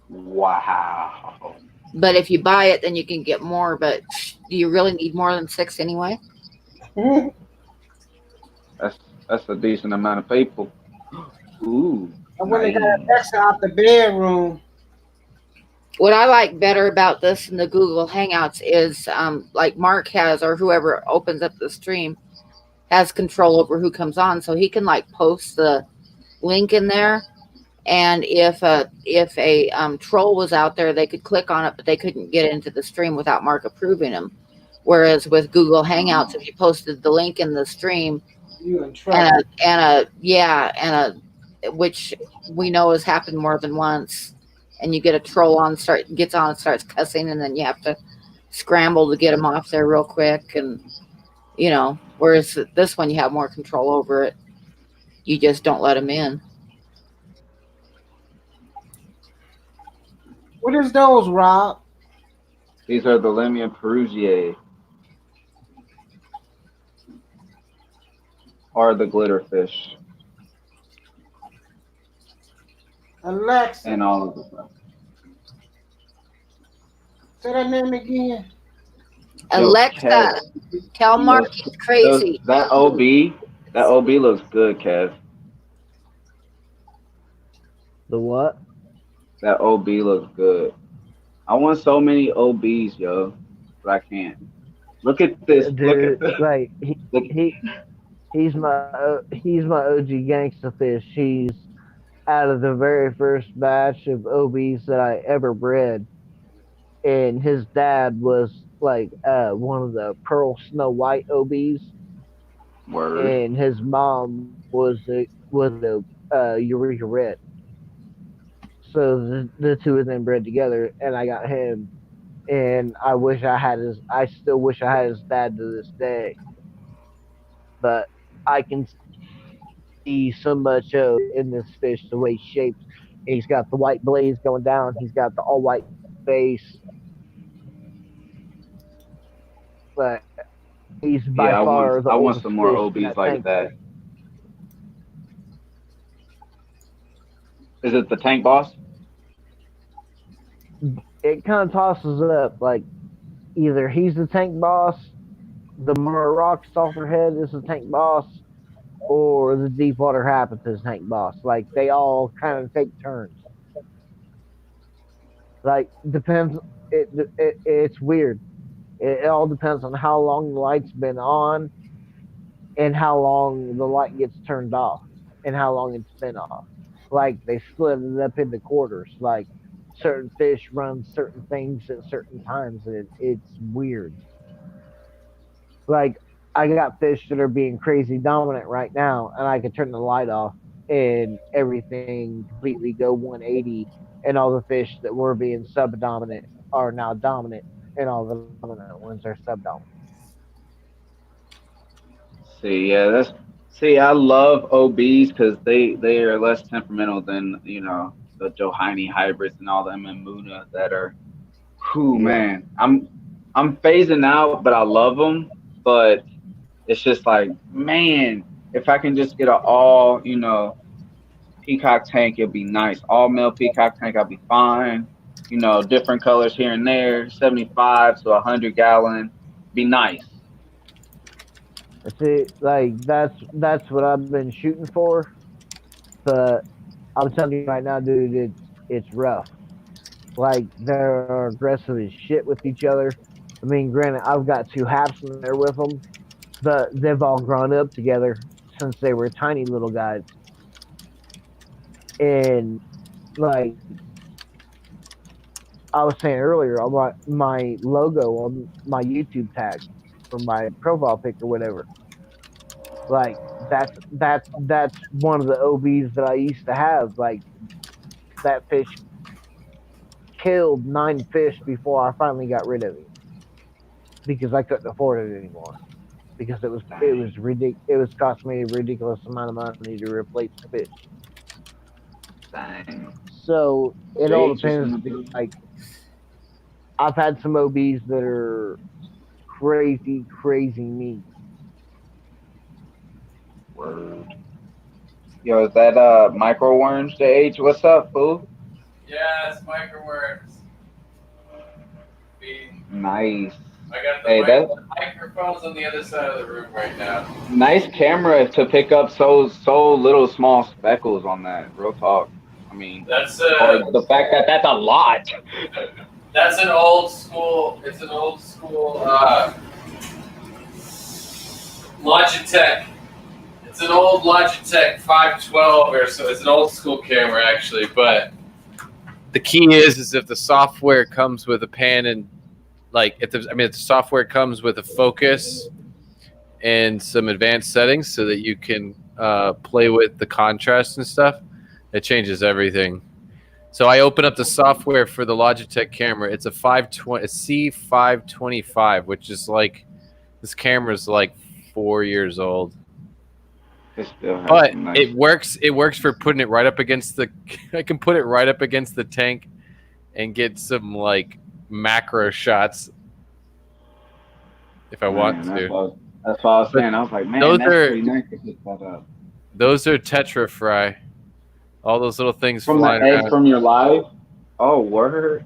wow. But if you buy it, then you can get more. But do you really need more than 6 anyway? And That's that's a decent amount of people. Ooh, when they got nice. Alexa out the bedroom, What I like better about this than the Google Hangouts is like Mark has, or whoever opens up the stream has control over who comes on, so he can like post the link in there. And if a troll was out there, they could click on it, but they couldn't get into the stream without Mark approving them. Whereas with Google Hangouts, if you posted the link in the stream you in and trouble. which we know has happened more than once, and you get a troll on gets on and starts cussing, and then you have to scramble to get them off there real quick, and whereas this one you have more control over it. You just don't let them in. What is those, Rob? These are the Lemon Perugier or the glitterfish Alexa. and all of the stuff. Say that name again. Yo, Alexa, Kev, tell Mark those he's crazy. that OB looks good, Kev. The what? That OB looks good. I want so many OBs, yo, but I can't. Look at this. Look at Dude, this. like Look. he's my OG gangsta fish. He's out of the very first batch of OBs that I ever bred, and his dad was like one of the Pearl Snow White OBs, Word. and his mom was a Eureka Red. So the two of them bred together, and I got him. And I still wish I had his dad to this day. But I can see so much of in this fish, the way he's shaped. He's got the white blaze going down. He's got the all white face. But he's by Yeah, far the I want oldest some more fish in OBs that like tank that. there. Is it the Tank Boss? It kind of tosses up like either he's the tank boss, the Murray Rock Stalkerhead is the tank boss, or the Deepwater Habit is tank boss. Like they all kind of take turns. Like depends. It's weird. It all depends on how long the light's been on and how long the light gets turned off and how long it's been off. Like they split it up into quarters. Like certain fish run certain things at certain times, and it's weird. Like I got fish that are being crazy dominant right now, and I could turn the light off and everything completely go 180, and all the fish that were being subdominant are now dominant, and all the dominant ones are subdominant. See, yeah, that's see. I love OBs because they are less temperamental than the Johanny hybrids and all them and Muna that are. Whew, Yeah, man, I'm phasing out, but I love them. But it's just like, man, if I can just get an all peacock tank, it'd be nice. All male peacock tank, I'll be fine. Different colors here and there, 75 to 100 gallon, be nice. that's it. Like that's what I've been shooting for. But I'm telling you right now, dude, it's rough. Like they're aggressive as shit with each other. I mean, granted, I've got two haps in there with them, but they've all grown up together since they were tiny little guys. And like I was saying earlier, on my logo on my YouTube tag for my profile pic or whatever, like that's one of the OBs that I used to have. Like that fish killed 9 fish before I finally got rid of him because I couldn't afford it anymore. because it was it was costing me a ridiculous amount of money to replace the fish. Dang. So it all Gauge or depends. something? Like I've had some OBs that are crazy meat. Word. Yo, is that micro worms to H? What's up, fool? Yeah, it's microworms. Nice. I got Hey, that microphones on the other side of the room right now. nice camera to pick up so little small speckles on that. Real talk. I mean, That's or the fact that that's a lot. That's an old school. It's an old school Logitech. It's an old Logitech 512 or so. It's an old school camera actually, but the key is if the software comes with a pan and if the software comes with a focus and some advanced settings so that you can play with the contrast and stuff, it changes everything. So I open up the software for the Logitech camera. It's a C525, which is this camera's 4 years old. But it works. It works for putting it right up against the. I can put it right up against the tank, and get some macro shots if I want to. That's what I was saying. I was like, man, that's pretty nice to hit that up. Those are Tetra Fry. All those little things from the egg from your live. Oh, word.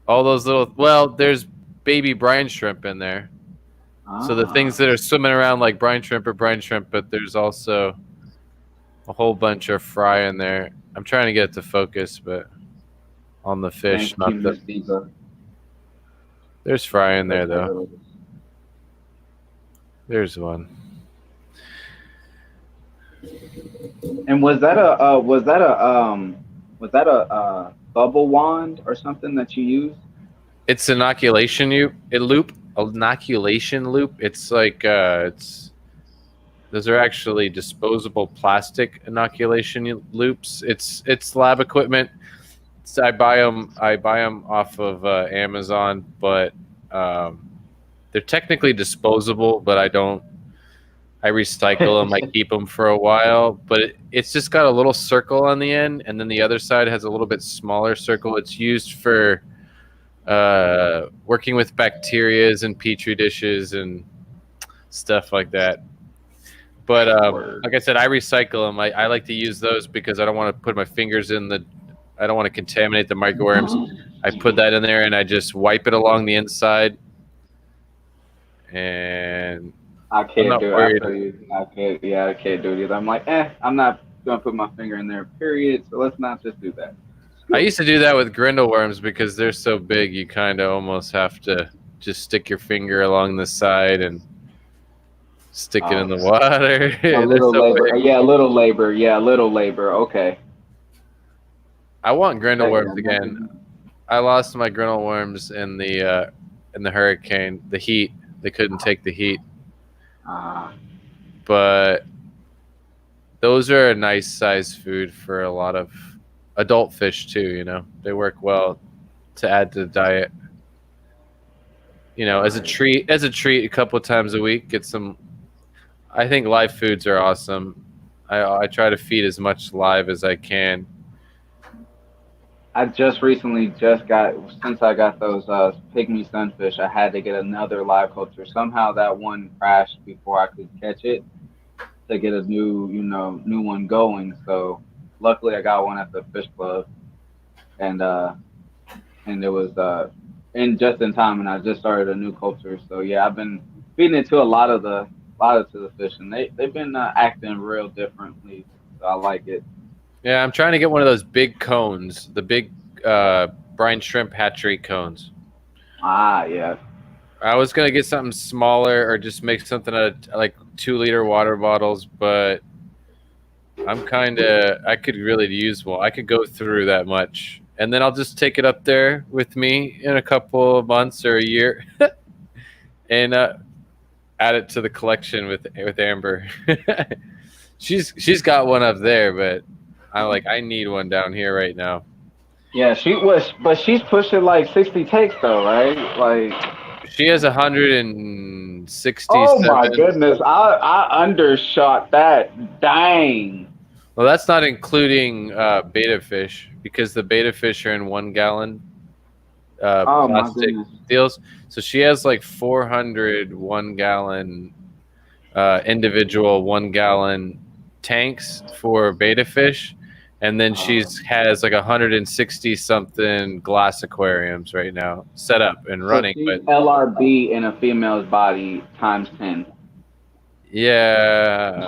All those little. Well, there's baby brine shrimp in there. So the things that are swimming around like brine shrimp, but there's also a whole bunch of fry in there. I'm trying to get it to focus, but on the fish, there's fry in there though. There's one. And was that a bubble wand or something that you used? It's inoculation loop. It's those are actually disposable plastic inoculation loops. It's lab equipment. I buy them off of Amazon, but they're technically disposable. But I recycle them. I keep them for a while. But it's just got a little circle on the end, and then the other side has a little bit smaller circle. It's used for working with bacterias and petri dishes and stuff like that. But like I said, I recycle them. I like to use those because I don't want to put my fingers I don't want to contaminate the microworms. I put that in there and I just wipe it along the inside. And I can't do it. I can't do it either. I'm like, I'm not going to put my finger in there, period. So let's not just do that. I used to do that with grindle worms because they're so big, you kind of almost have to just stick your finger along the side and stick it in the water. A little labor. Yeah, a little labor. Yeah, a little labor. Okay. I want grindle worms again. I lost my grindle worms in the hurricane, the heat. They couldn't take the heat. But those are a nice size food for a lot of adult fish too, they work well to add to the diet. As a treat a couple of times a week, get some. I think live foods are awesome. I try to feed as much live as I can. I just recently since I got those pygmy sunfish, I had to get another live culture. Somehow that one crashed before I could catch it to get a new one going. So luckily, I got one at the fish club, and it was just in time, and I just started a new culture. So yeah, I've been feeding it to a lot of the fish, and they've been acting real differently. So I like it. Yeah, I'm trying to get one of those big cones, the big brine shrimp hatchery cones. Yeah. I was gonna get something smaller or just make something out of 2-liter water bottles, but I could really use one. I could go through that much. And then I'll just take it up there with me in a couple of months or a year and add it to the collection with Amber. She's got one up there, but I need one down here right now. Yeah, she's pushing 60 takes though, right? She has 160 Oh my 167. goodness, I undershot that. Dang. Well, that's not including beta fish, because the beta fish are in 1 gallon Oh my plastic goodness. deals. So she has like 400 1 gallon individual 1 gallon tanks for beta fish, and then she's has like 160 something glass aquariums right now set up and So running. she's But LRB in a female's body times 10. yeah,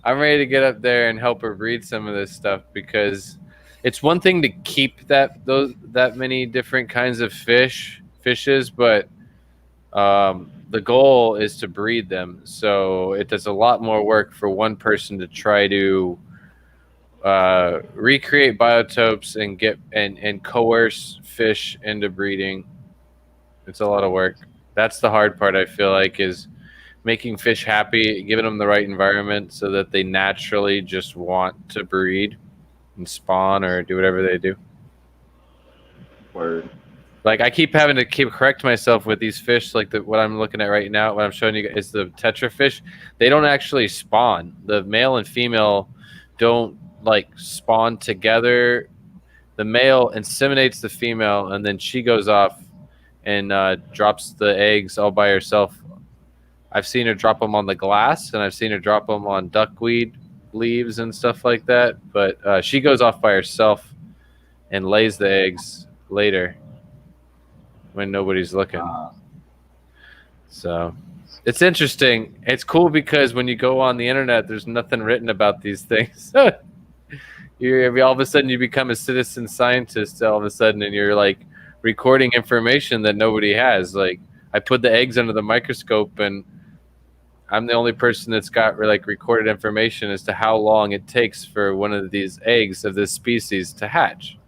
I'm ready to get up there and help her breed some of this stuff, because it's one thing to keep that many different kinds of fishes, but the goal is to breed them. So it does a lot more work for one person to try to recreate biotopes and get and coerce fish into breeding. It's a lot of work. That's the hard part, I feel like, is making fish happy, giving them the right environment so that they naturally just want to breed and spawn or do whatever they do. Word. Like, I keep having to correct myself with these fish. Like what I'm looking at right now, what I'm showing you is the tetra fish. They don't actually spawn. The male and female don't like spawn together. The male inseminates the female, and then she goes off and drops the eggs all by herself. I've seen her drop them on the glass, and I've seen her drop them on duckweed leaves and stuff like that. But she goes off by herself and lays the eggs later when nobody's looking. So it's interesting. It's cool because when you go on the internet, there's nothing written about these things. All of a sudden you become a citizen scientist all of a sudden, and you're like recording information that nobody has. Like, I put the eggs under the microscope, and I'm the only person that's got like recorded information as to how long it takes for one of these eggs of this species to hatch,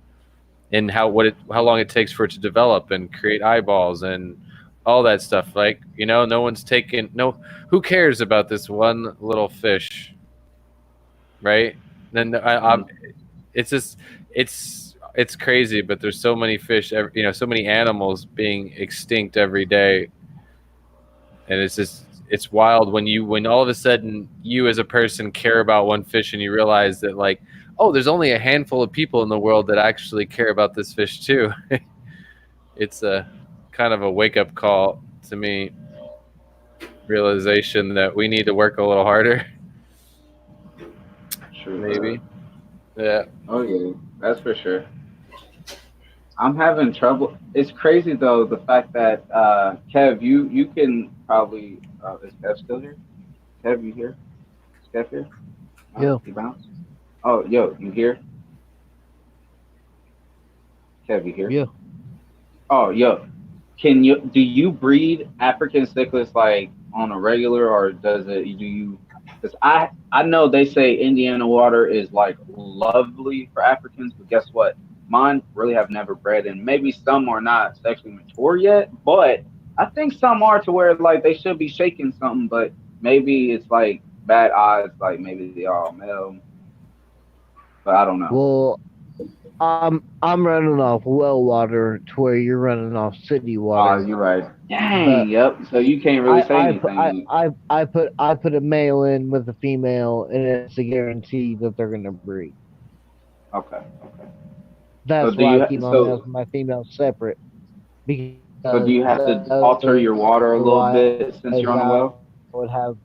and how long it takes for it to develop and create eyeballs and all that stuff. Like, no one's taken who cares about this one little fish, right? Then it's just it's crazy, but there's so many fish, so many animals being extinct every day, and it's wild when all of a sudden you as a person care about one fish, and you realize that, like, oh, there's only a handful of people in the world that actually care about this fish too. It's a kind of a wake-up call to me, realization that we need to work a little harder. True. Maybe. Yeah. Oh yeah, that's for sure. I'm having trouble. It's crazy though, the fact that Kev, you can probably is Kev still here? Kev, you here? Is Kev here? Yo. He bounced? Oh, yo, you here? Kev, you here? Yeah. Oh, yo. Do you breed African cichlids like on a regular, or do you? Because I know they say Indiana water is like lovely for Africans, but guess what? Mine really have never bred, and maybe some are not sexually mature yet, but I think some are to where like they should be shaking something, but maybe it's like bad odds, like maybe they are all male, but I don't know. Well, I'm running off well water to where you're running off city water. Oh, you're right. Dang, yep. So you can't really say anything. I put a male in with a female, and it's a guarantee that they're gonna breed. Okay. That's So why I keep my males and my females separate. Because so do you have to alter your water a little bit since you're on the well? Would have.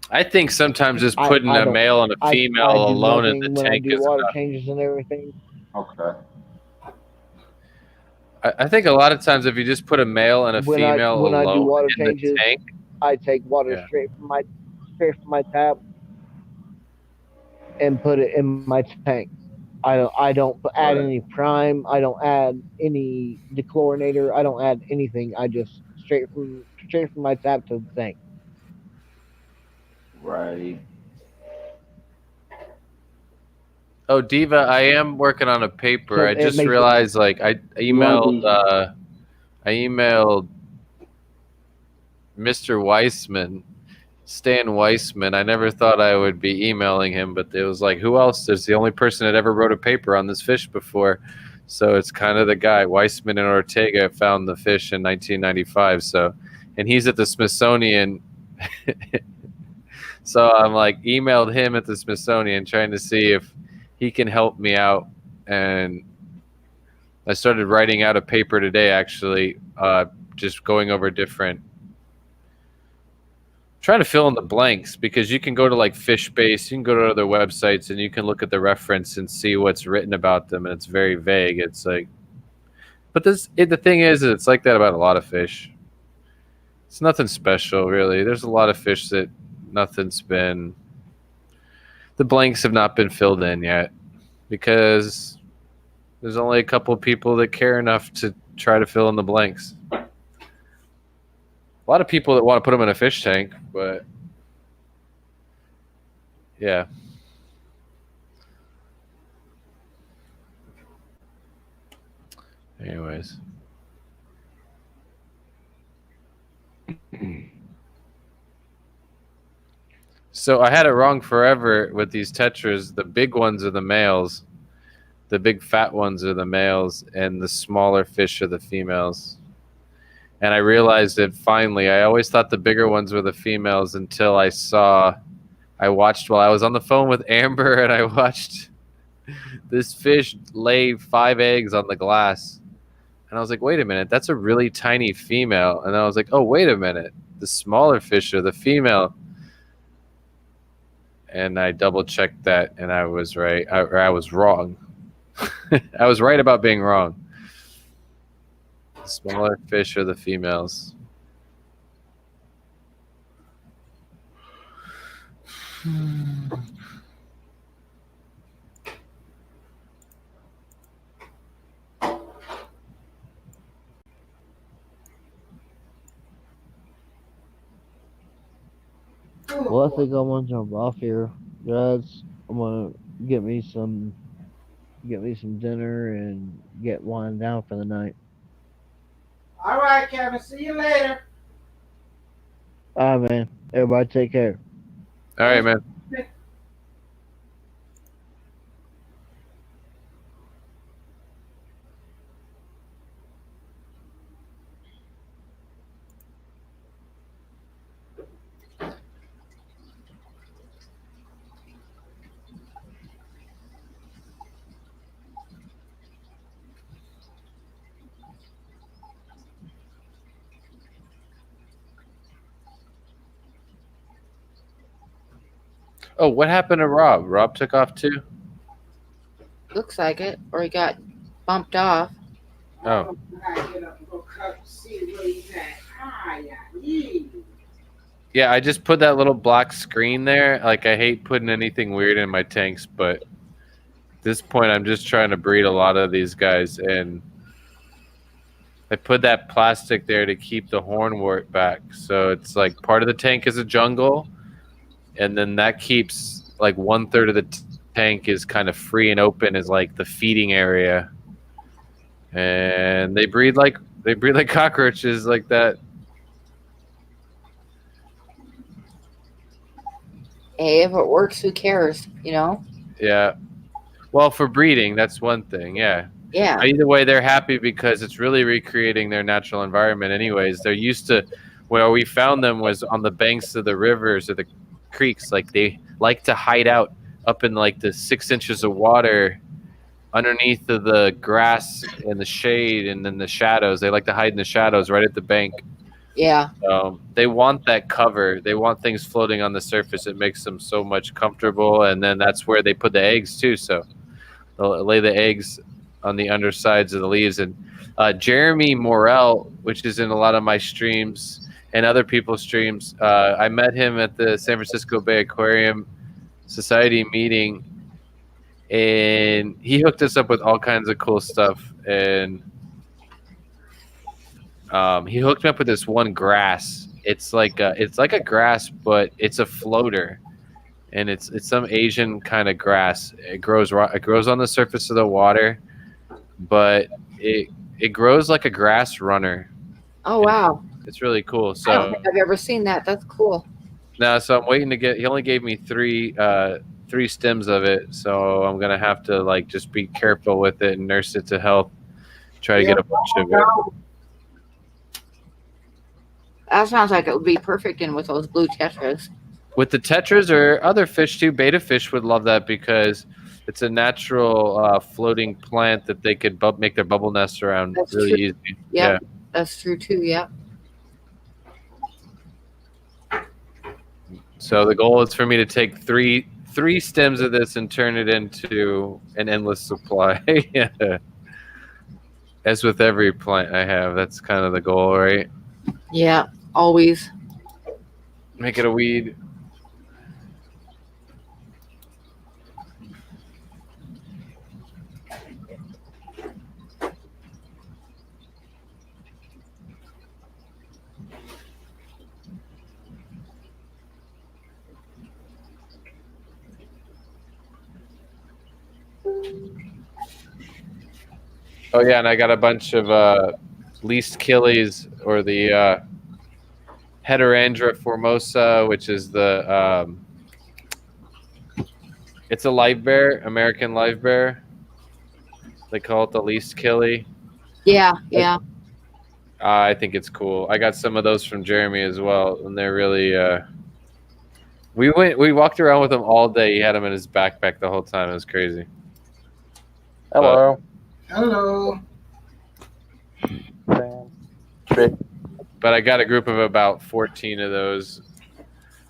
I think sometimes just putting a male and a female alone in the tank is water enough. changes and everything. Okay. I think a lot of times if you just put a male and a female when alone I do water in changes, the tank, I take water straight from my tap and put it in my tank. I don't add any prime. I don't add any dechlorinator. I don't add anything. I just straight from my tap to the tank. Right. Oh, Diva, I am working on a paper. So I just realized, like, I emailed Mr. Weissman, Stan Weissman. I never thought I would be emailing him, but it was like, who else? There's the only person that ever wrote a paper on this fish before. So it's kind of the guy. Weissman and Ortega found the fish in 1995. So, and he's at the Smithsonian. So I'm like emailed him at the Smithsonian trying to see if he can help me out. And I started writing out a paper today, actually, just going over different, trying to fill in the blanks, because you can go to like FishBase, you can go to other websites, and you can look at the reference and see what's written about them, and it's very vague. It's like, but the thing is, it's like that about a lot of fish. It's nothing special, really. There's a lot of fish that the blanks have not been filled in yet, because there's only a couple of people that care enough to try to fill in the blanks. A lot of people that want to put them in a fish tank, but yeah. Anyways. So I had it wrong forever with these tetras. The big ones are the males. The big fat ones are the males, and the smaller fish are the females. And I realized it finally. I always thought the bigger ones were the females until I watched while I was on the phone with Amber, and I watched this fish lay 5 eggs on the glass. And I was like, wait a minute, that's a really tiny female. And I was like, oh, wait a minute, the smaller fish are the female. And I double checked that, and I was right. I was wrong. I was right about being wrong. The smaller fish are the females. Well, I think I'm gonna jump off here, guys. I'm gonna get me some dinner and get wind down for the night. All right, Kevin. See you later. All right, man. Everybody take care. All right, man. Oh, what happened to Rob? Rob took off too? Looks like it, or he got bumped off. Oh. I gotta get up and go see where he's at. Ah, yeah. Yeah, I just put that little black screen there. Like, I hate putting anything weird in my tanks, but at this point, I'm just trying to breed a lot of these guys, and I put that plastic there to keep the hornwort back. So it's like part of the tank is a jungle, and then that keeps like 1/3 of the tank is kind of free and open as like the feeding area. And they breed like cockroaches like that. Hey, if it works, who cares? You know? Yeah. Well, for breeding, that's one thing. Yeah. Yeah. Either way, they're happy because it's really recreating their natural environment. Anyways, they're used to where we found them was on the banks of the rivers or the creeks. Like they like to hide out up in like the 6 inches of water underneath of the grass and the shade and then the shadows. They like to hide in the shadows right at the bank. Yeah. They want that cover. They want things floating on the surface. It makes them so much comfortable. And then that's where they put the eggs too. So they'll lay the eggs on the undersides of the leaves. And Jeremy Morel, which is in a lot of my streams and other people's streams, I met him at the San Francisco Bay Aquarium Society meeting, and he hooked us up with all kinds of cool stuff. And he hooked me up with this one grass. It's like a grass, but it's a floater, and it's some Asian kind of grass. It grows on the surface of the water, but it grows like a grass runner. Oh wow, it's really cool. So I don't think I've ever seen that. That's cool. No, so I'm waiting to get. He only gave me three three stems of it, so I'm gonna have to like just be careful with it and nurse it to health. Try to get a bunch of it. That sounds like it would be perfect in with those blue tetras. With the tetras or other fish too, beta fish would love that because it's a natural floating plant that they could make their bubble nests around That's really true. easy. Yep, that's true too. Yep. So the goal is for me to take three stems of this and turn it into an endless supply. Yeah. As with every plant I have, that's kind of the goal, right? Yeah, always. Make it a weed. Oh yeah, and I got a bunch of least killies or the Heterandra formosa, which is the it's a live bear, American live bear. They call it the least killie. Yeah, yeah. I think it's cool. I got some of those from Jeremy as well, and they're really. We walked around with him all day. He had them in his backpack the whole time. It was crazy. Hello. Hello. But I got a group of about 14 of those,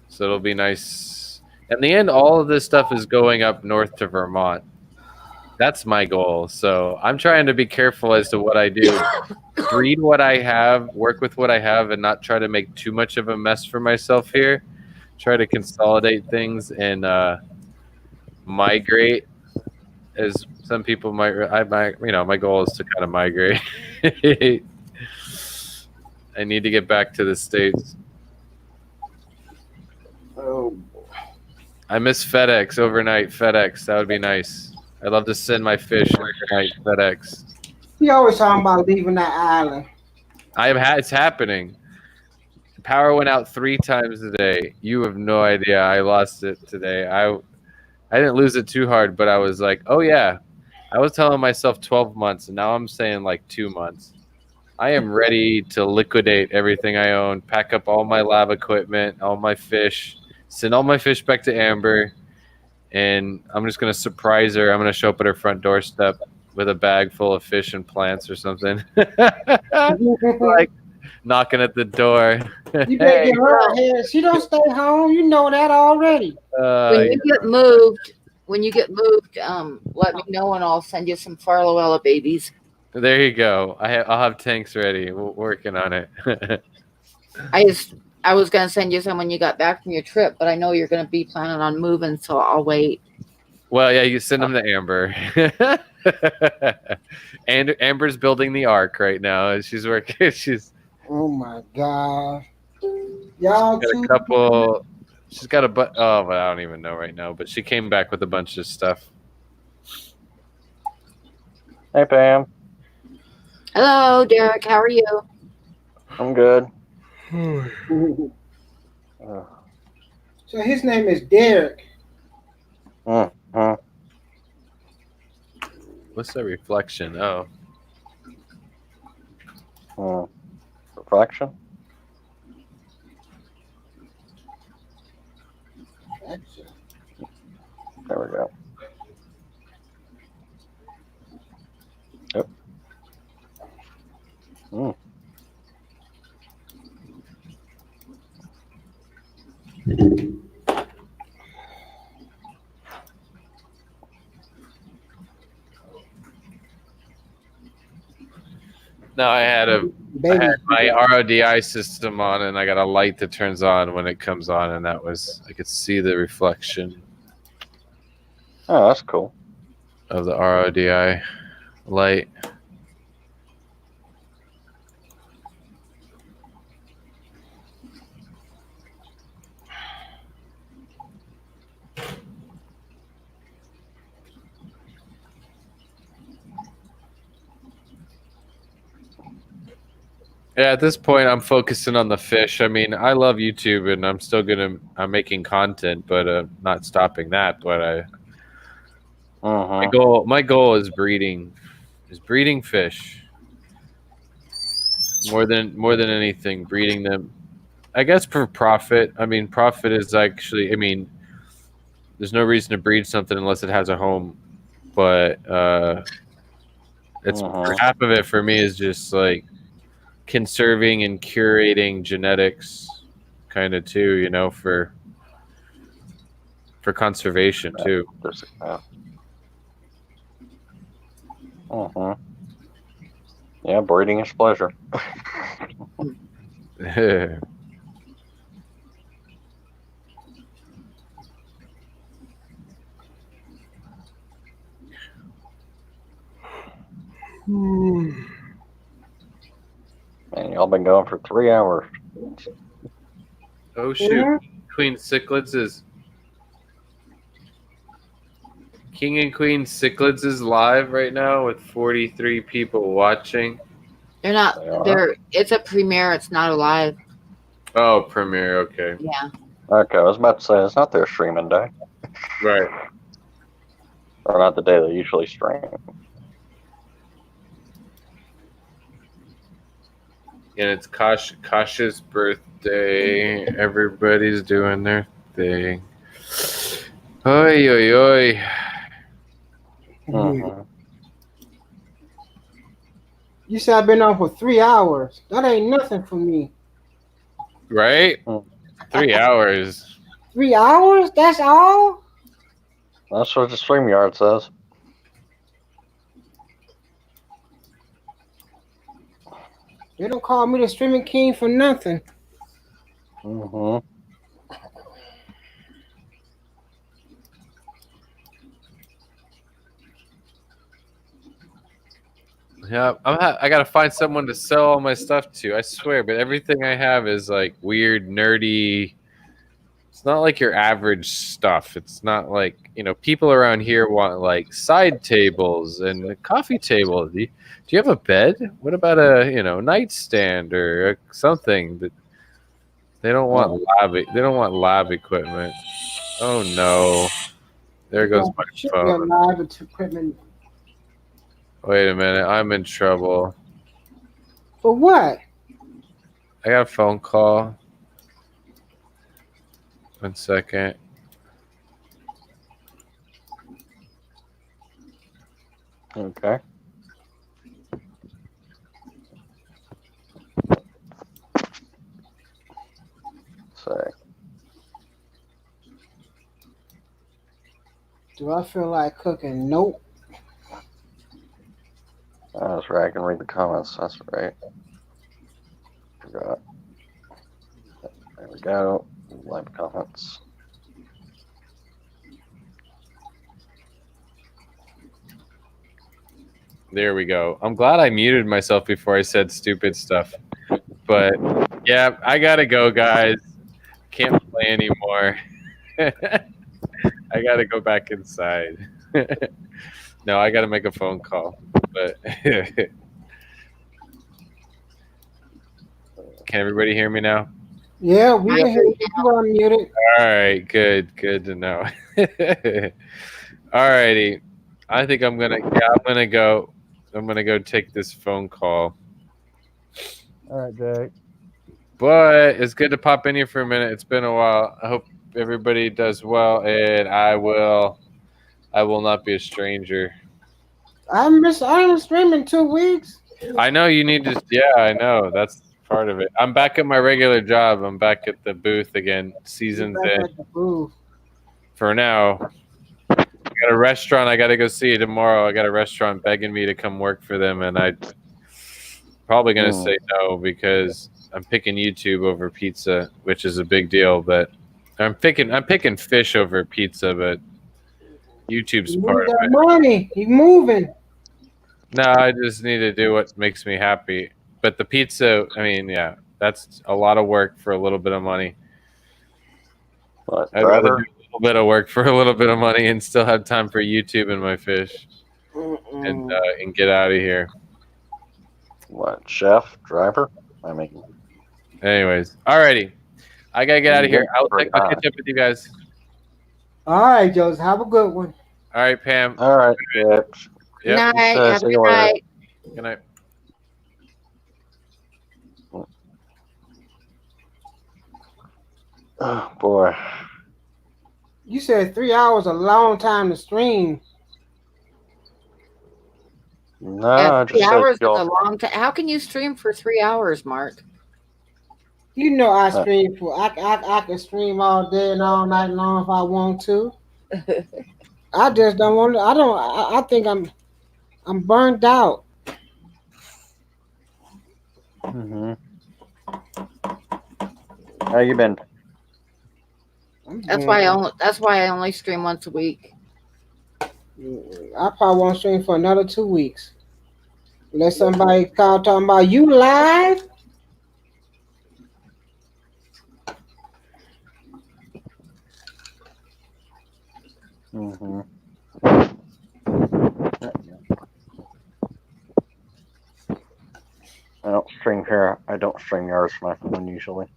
so it'll be nice. In the end, all of this stuff is going up north to Vermont. That's my goal. So I'm trying to be careful as to what I do. Breed what I have, work with what I have, and not try to make too much of a mess for myself here. Try to consolidate things and migrate. As some people might, my goal is to kind of migrate. I need to get back to the States. Oh, I miss FedEx, overnight FedEx. That would be nice. I'd love to send my fish overnight FedEx. you always talking about leaving that island. It's happening. Power went out 3 times today. You have no idea. I lost it today. I didn't lose it too hard, but I was like, oh yeah. I was telling myself 12 months, and now I'm saying like 2 months. I am ready to liquidate everything I own, pack up all my lab equipment, all my fish, send all my fish back to Amber, and I'm just going to surprise her. I'm going to show up at her front doorstep with a bag full of fish and plants or something. Like knocking at the door. You better get her here. She don't stay home. You know that already. When you get moved, let me know and I'll send you some Farlowella babies. There you go. I'll have tanks ready. We're working on it. I was gonna send you some when you got back from your trip, but I know you're gonna be planning on moving, so I'll wait. Well, yeah, you send them to Amber. And Amber's building the ark right now. She's working. Oh my God. Y'all got a couple. She's got a but. Oh, but I don't even know right now. But she came back with a bunch of stuff. Hey, Pam. Hello, Derek. How are you? I'm good. So his name is Derek. What's the reflection? Oh. Reflection? There we go. Yep. No, I had my RODI system on, and I got a light that turns on when it comes on, and I could see the reflection. Oh, that's cool. Of the RODI light. Yeah, at this point, I'm focusing on the fish. I mean, I love YouTube, and I'm making content, but not stopping that. But my goal is breeding fish more than anything. Breeding them, I guess, for profit. I mean, profit is actually. I mean, there's no reason to breed something unless it has a home. But it's half of it for me is just like conserving and curating genetics, kind of too. You know, for conservation too. Yeah, breeding is pleasure. Man, y'all been going for 3 hours. Oh shoot! Yeah. Queen Cichlids is King and Queen Cichlids is live right now with 43 people watching. They're not. They're. It's a premiere. It's not a live. Oh, premiere. Okay. Yeah. Okay, I was about to say it's not their streaming day, Right. or not the day they usually stream. And it's Kasha's birthday. Everybody's doing their thing. Oi, oi, oi. You said I've been on for 3 hours. That ain't nothing for me. Right? 3 hours. 3 hours? That's all? That's what the StreamYard says. They don't call me the streaming king for nothing. Yeah, I gotta find someone to sell all my stuff to. I swear, but everything I have is like weird, nerdy. It's not like your average stuff. It's not like, you know, people around here want like side tables and a coffee table. Do you have a bed? What about a, you know, nightstand or something? But they don't want lab equipment. Oh no! There goes my phone. Live equipment. Wait a minute, I'm in trouble. For what? I got a phone call. 1 second. Okay. Say. Do I feel like cooking? Nope. That's right. I can read the comments. That's right. Forgot. There we go. Live comments. There we go. I'm glad I muted myself before I said stupid stuff. But yeah, I gotta go, guys. Can't play anymore. I gotta go back inside. No, I gotta make a phone call. But can everybody hear me now? Yeah, we can hear you. You are muted. All right, good to know. All righty, I think I'm gonna go take this phone call. All right, Jake. But it's good to pop in here for a minute. It's been a while. I hope everybody does well, and I will not be a stranger. I'm streaming 2 weeks. I know you need to. Yeah, I know. That's part of it. I'm back at my regular job. I'm back at the booth again. Season's in. For now. I got a restaurant I got to go see tomorrow. I got a restaurant begging me to come work for them, and I probably going to say no because I'm picking YouTube over pizza, which is a big deal. But I'm picking fish over pizza, but YouTube's part of it. Money, he's moving. No, I just need to do what makes me happy. But the pizza, I mean, yeah, that's a lot of work for a little bit of money. I'd rather do a little bit of work for a little bit of money and still have time for YouTube and my fish, and get out of here. What, chef, driver? I mean, Anyways, alrighty. I gotta get out of here. I'll Pretty catch high. up with you guys. All right, Joseph. Have a good one. All right, Pam. All right. Yeah. Yep. Night. Have a See you good later. night. Good night. Oh boy. You said 3 hours a long time to stream. No, I 3 just said hours is a y'all. long time. How can you stream for 3 hours, Mark? You know I stream for I can stream all day and all night long if I want to. I just don't want to. I think I'm burned out. Mm-hmm. How you been? That's why I only stream once a week. I probably won't stream for another 2 weeks. Unless somebody call talking about you live. Mm-hmm. I don't stream here. I don't stream yours from my phone usually.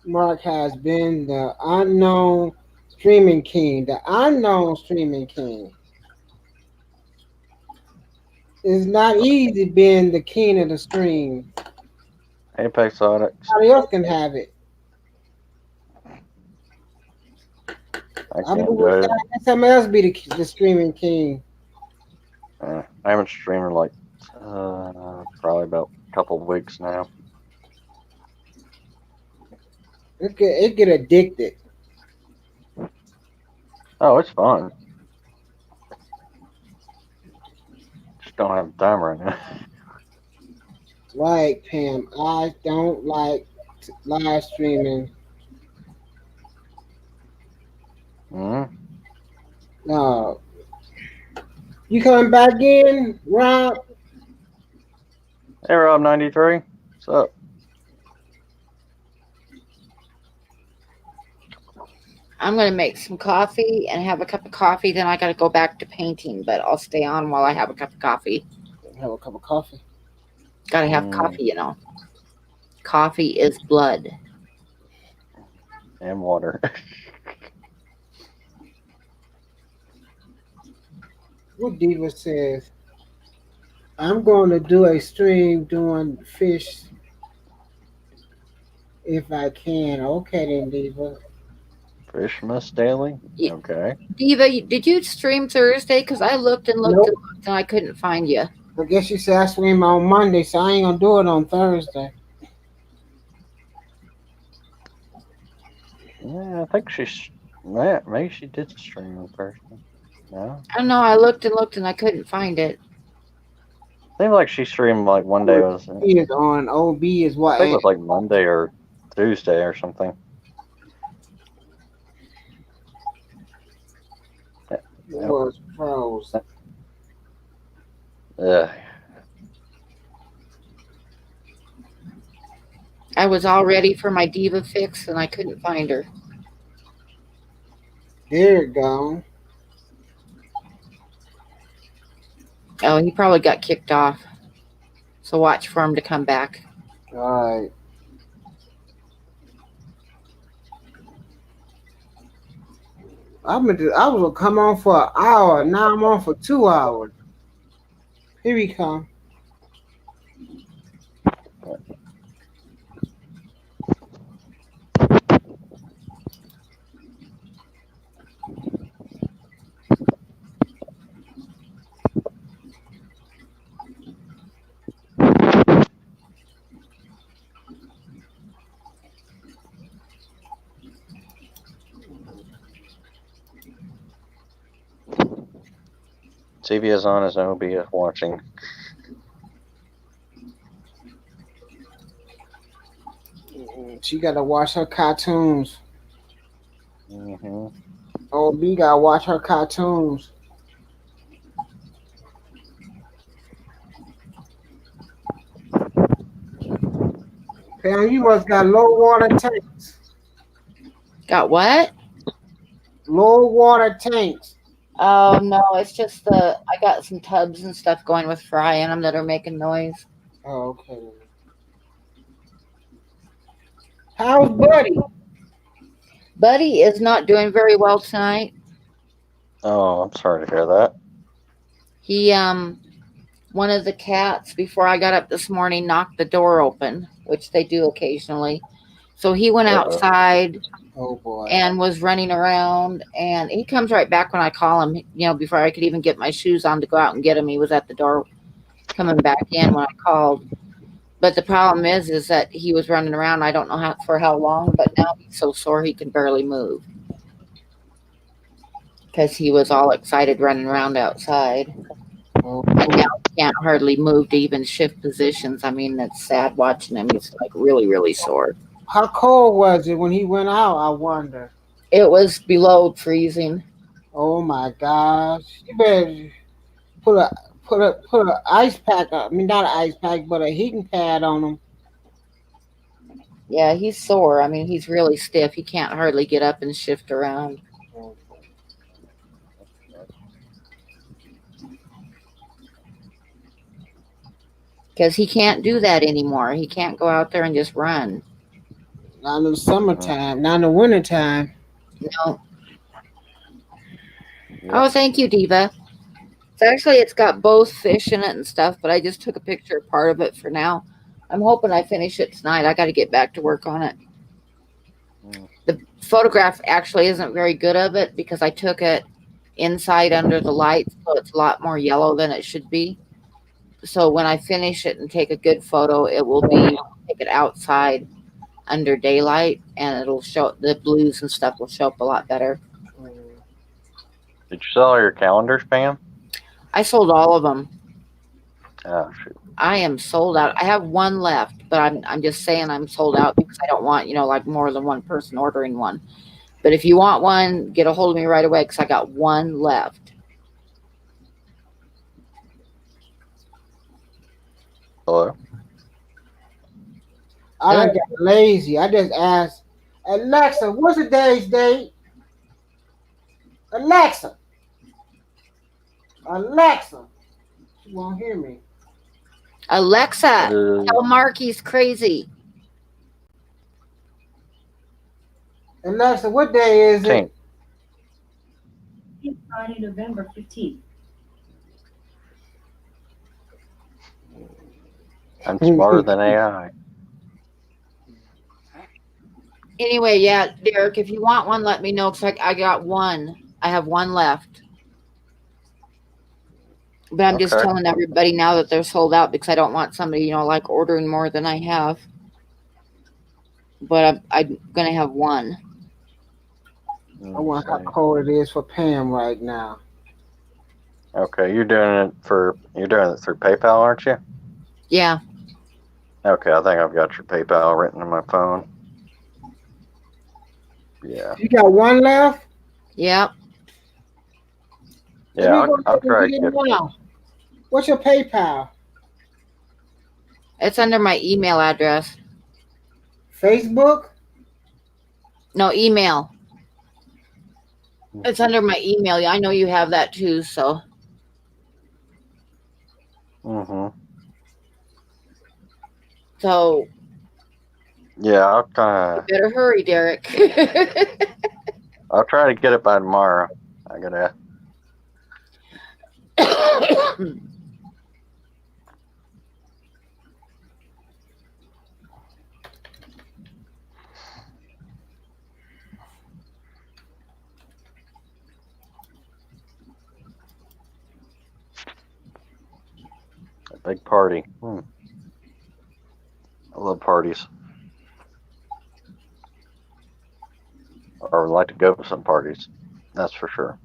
Mark has been the unknown streaming king. The unknown streaming king. It's not easy being the king of the stream. Apex Audits. Somebody else can have it. I can't do it. Let somebody else be the streaming king. I haven't streamed in like probably about a couple of weeks now. It get addicted. Oh, it's fun. Just don't have time right now. Right, Pam. I don't like live streaming. Mm-hmm. No. You coming back in, Rob? Hey, Rob 93. What's up? I'm gonna make some coffee and have a cup of coffee. Then I gotta go back to painting, but I'll stay on while I have a cup of coffee. Have a cup of coffee. Gotta have coffee, you know. Coffee is blood. And water. What Diva says, I'm going to do a stream doing fish if I can. Okay then, Diva. Fishmas Daily? Yeah. Okay. Diva, did you stream Thursday? Because I looked and looked and looked and I couldn't find you. I guess you said I stream on Monday, so I ain't going to do it on Thursday. Yeah, I think maybe she did stream in person. No? I don't know. I looked and I couldn't find it. Seems like she streamed like one day was. He is on OB is what? I think it was like Monday or Tuesday or something. Was pros. Yeah. I was all ready for my Diva fix and I couldn't find her. There it go. Oh, he probably got kicked off. So watch for him to come back. All right. I was gonna come on for an hour. Now I'm on for 2 hours. Here we come. TV is on his OBS watching. She gotta watch her cartoons. Mm-hmm. OB gotta watch her cartoons. Pam, you must got low water tanks. Got what? Low water tanks. Oh no, it's just I got some tubs and stuff going with fry in them that are making noise. Oh, okay. How's Buddy? Buddy is not doing very well tonight. Oh, I'm sorry to hear that. He one of the cats before I got up this morning knocked the door open, which they do occasionally. So he went outside Oh boy. and was running around, and he comes right back when I call him. Before I could even get my shoes on to go out and get him, he was at the door coming back in when I called. But the problem is that he was running around. I don't know for how long, but now he's so sore he can barely move because he was all excited running around outside. Oh, And now he can't hardly move to even shift positions. I mean, it's sad watching him. He's like really, really sore. how cold was it when he went out? I wonder. It was below freezing. Oh my gosh! You better put a ice pack. I mean, not an ice pack, but a heating pad on him. Yeah, he's sore. I mean, he's really stiff. He can't hardly get up and shift around. Because he can't do that anymore. He can't go out there and just run. Not in the summertime, not in the wintertime. No. Oh, thank you, Diva. It's got both fish in it and stuff, but I just took a picture of part of it for now. I'm hoping I finish it tonight. I got to get back to work on it. The photograph actually isn't very good of it because I took it inside under the lights, so it's a lot more yellow than it should be. So when I finish it and take a good photo, it will be take it outside under daylight, and it'll show the blues and stuff will show up a lot better. Did you sell your calendars, Pam? I sold all of them. Oh, shoot. I am sold out. I have one left, but I'm just saying I'm sold out because I don't want, like more than one person ordering one. But if you want one, get a hold of me right away because I got one left. Hello? I done got lazy. I just asked Alexa, what's today's date? Alexa. She won't hear me. Alexa, tell Mark he's crazy. Alexa, what day is it? Friday, November 15th. I'm smarter than AI. Anyway, yeah, Derek, if you want one, let me know because I got one. I have one left. But I'm just telling everybody now that they're sold out because I don't want somebody, like ordering more than I have. But I'm going to have one. I wonder how cold it is for Pam right now. Okay, you're doing it through PayPal, aren't you? Yeah. Okay, I think I've got your PayPal written in my phone. Yeah. You got one left? Yep. Yeah, I'll try to get it. What's your PayPal? It's under my email address. Facebook? No, email. It's under my email. I know you have that too, so. Mm-hmm. So. Yeah, I'll kind of. Better hurry, Derek. I'll try to get it by tomorrow. I gotta. A big party. I love parties. Or would like to go to some parties. That's for sure.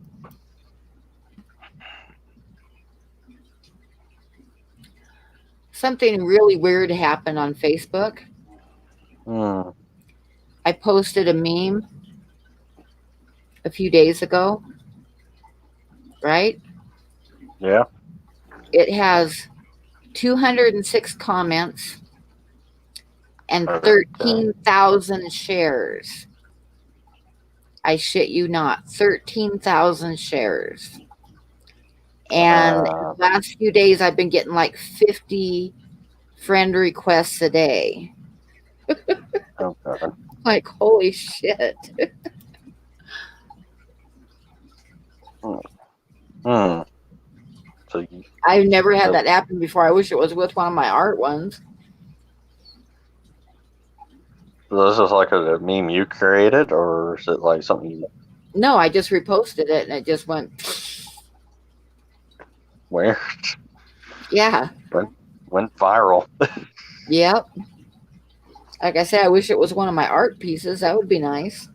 Something really weird happened on Facebook. I posted a meme a few days ago. Right? Yeah. It has 206 comments and 13,000 shares. I shit you not, 13,000 shares. And the last few days, I've been getting like 50 friend requests a day. Oh God. Like, holy shit. Hmm. So you, I've never had so, that happen before. I wish it was with one of my art ones. this is like a meme you created, or is it like something you No, I just reposted it and it just went, where yeah. went viral? Yep. Like I said, I wish it was one of my art pieces. That would be nice.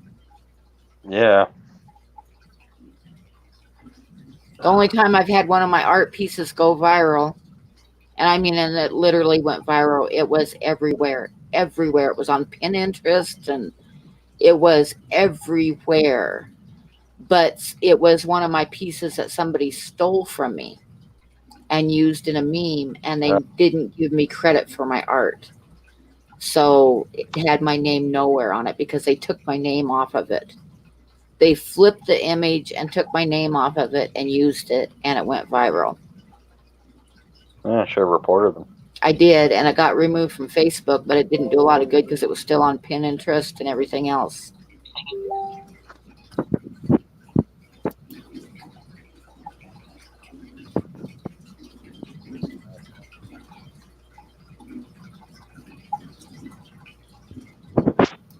Yeah. The only time I've had one of my art pieces go viral, and I mean, and it literally went viral, it was everywhere. Everywhere. It was on Pinterest and it was everywhere. But it was one of my pieces that somebody stole from me and used in a meme, and they didn't give me credit for my art. So it had my name nowhere on it because they took my name off of it. They flipped the image and took my name off of it and used it, and it went viral. Yeah, I should have reported them. I did, and it got removed from Facebook, but it didn't do a lot of good because it was still on Pinterest and everything else.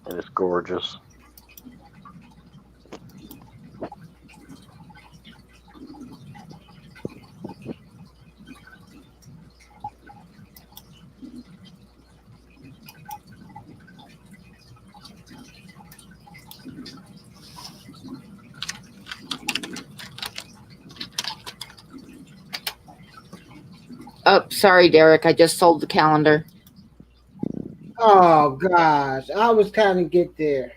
It is gorgeous. Oh, sorry, Derek. I just sold the calendar. Oh gosh, I was trying to get there.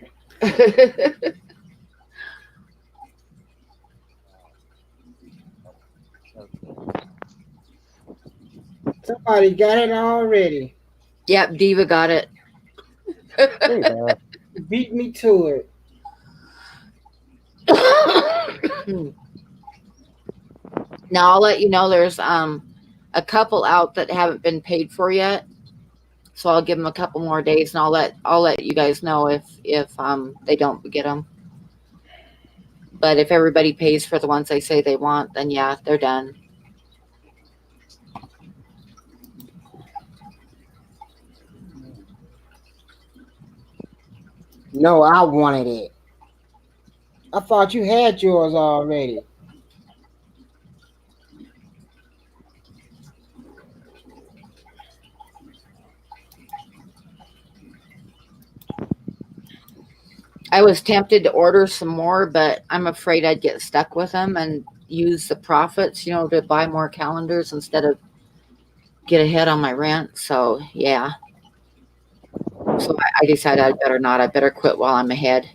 Somebody got it already. Yep, Diva got it. There you go. Beat me to it. Now I'll let you know there's a couple out that haven't been paid for yet. So I'll give them a couple more days, and I'll let you guys know if they don't get them. But if everybody pays for the ones they say they want, then yeah, they're done. No, I wanted it. I thought you had yours already. I was tempted to order some more, but I'm afraid I'd get stuck with them and use the profits, to buy more calendars instead of get ahead on my rent. So yeah. So I decided I'd better not. I better quit while I'm ahead.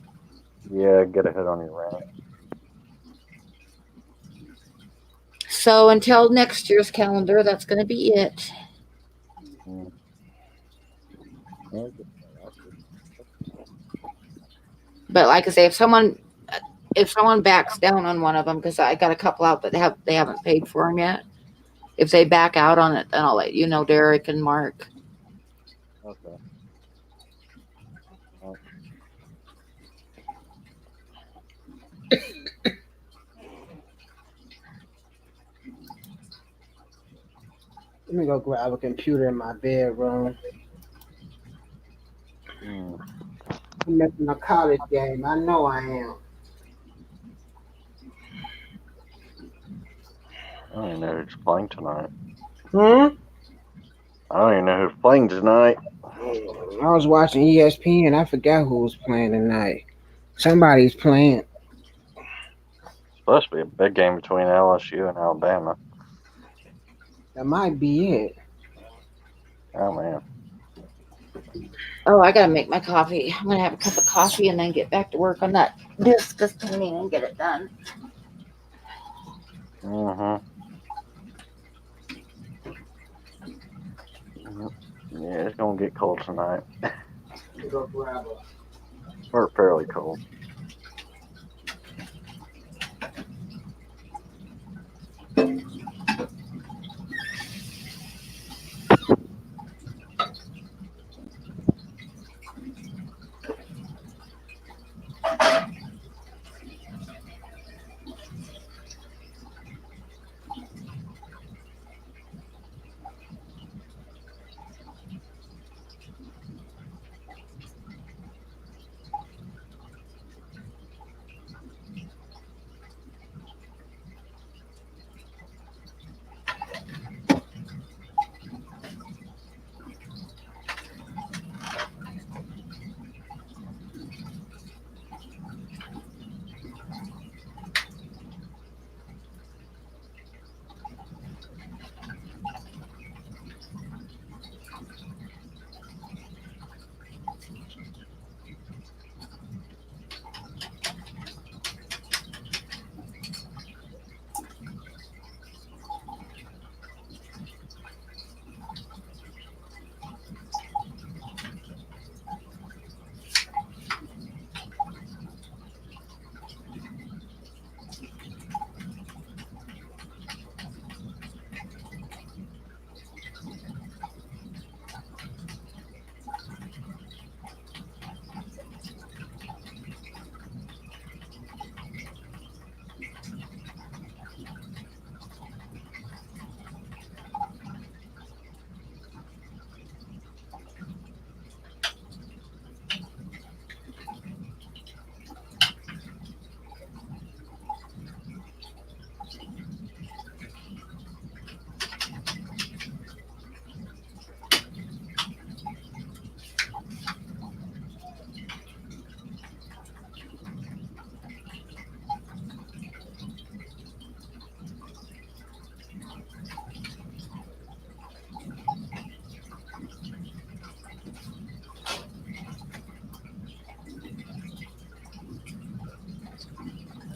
Yeah, get ahead on your rent. So until next year's calendar, that's going to be it. But like I say, if someone backs down on one of them, because I got a couple out that they haven't paid for them yet. If they back out on it, then I'll let you know, Derek and Mark. Okay. Let me go grab a computer in my bedroom. I'm missing a college game. I know I am. I don't even know who's playing tonight. I don't even know who's playing tonight. I was watching ESPN. I forgot who was playing tonight. Somebody's playing. It's supposed to be a big game between LSU and Alabama. That might be it. Oh man. Oh, I gotta make my coffee. I'm gonna have a cup of coffee and then get back to work on that discus painting and get it done. Yeah, it's gonna get cold tonight. Go grab Or fairly cold.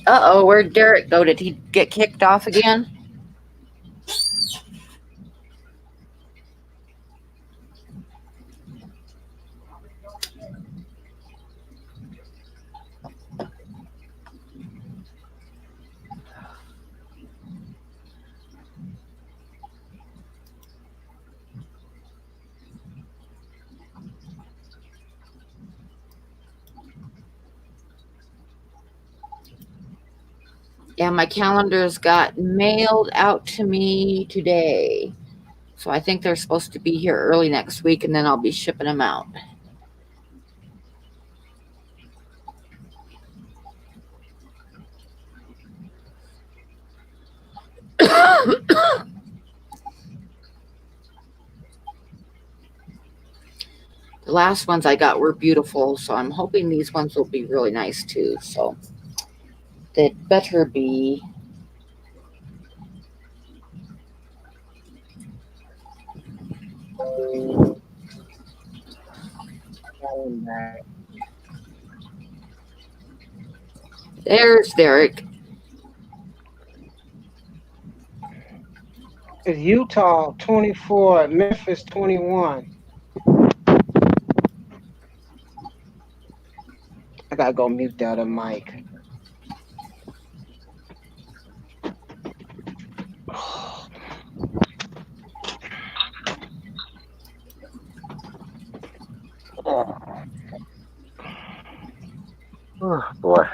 Uh-oh, where'd Derek go? Did he get kicked off again? Yeah, my calendars got mailed out to me today. So I think they're supposed to be here early next week, and then I'll be shipping them out. The last ones I got were beautiful, so I'm hoping these ones will be really nice too. So they better be. There's Derek. It's Utah 24, Memphis 21. I gotta go mute the other mic. Oh boy.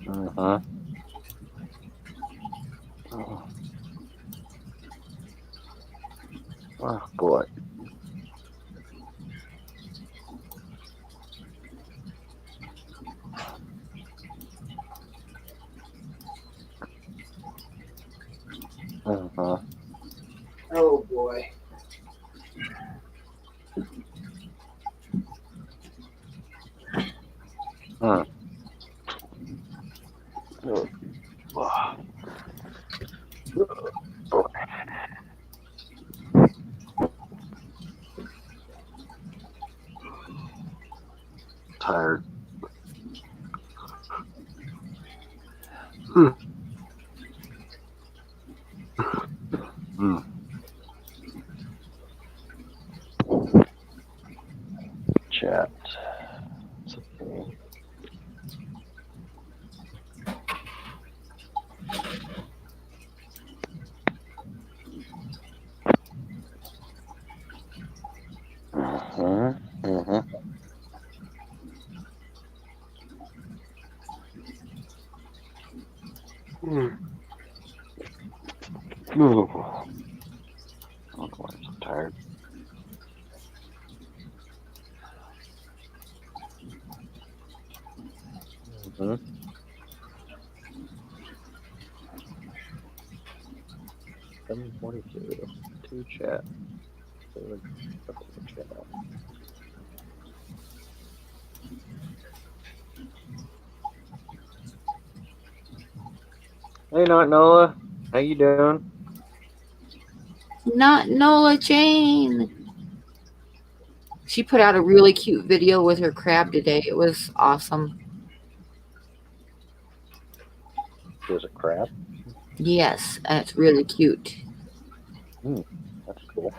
Uh-huh. Oh boy. Uh-huh. Oh boy. Hmm. Oh, boy. Tired. Hmm. Chat. Uh-huh. Uh-huh. Ooh. Oh boy, I'm so tired. Mm-hmm. 7:42. Two chat. Chat. Hey, not Noah. How you doing? Not Nola Jane. She put out a really cute video with her crab today. It was awesome. There's a crab. Yes, and it's really cute. That's cool.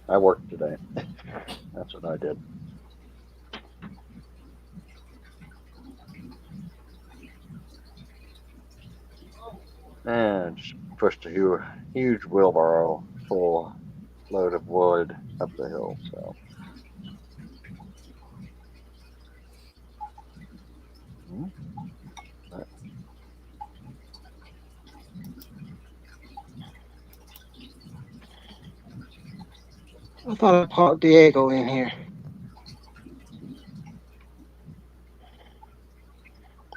I worked today. That's what I did. And just pushed a huge wheelbarrow full load of wood up the hill. So. I thought I brought Diego in here.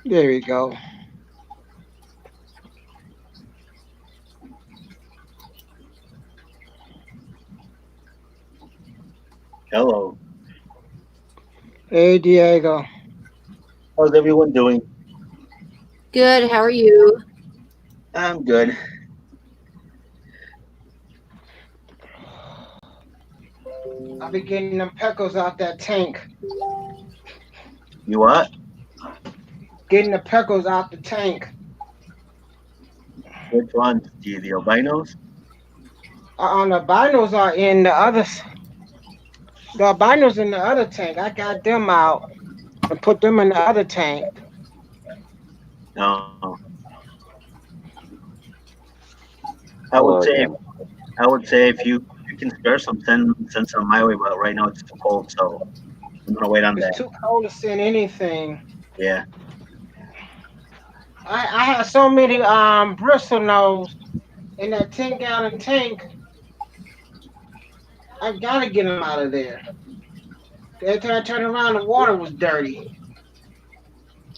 There we go. Hello. Hey, Diego. How's everyone doing? Good. How are you? I'm good. I be getting them peckles out that tank. You what? Getting the peckles out the tank. Which ones? The albinos? On the binos are in the others. The albinos in the other tank. I got them out and put them in the other tank. No. I would Hello say again. if you can spare some, send some my way. But right now it's too cold, so I'm gonna wait on It's that. too cold to send anything. Yeah. I had so many bristle nose in that 10-gallon tank. I gotta get them out of there. Every time I turned around, the water was dirty.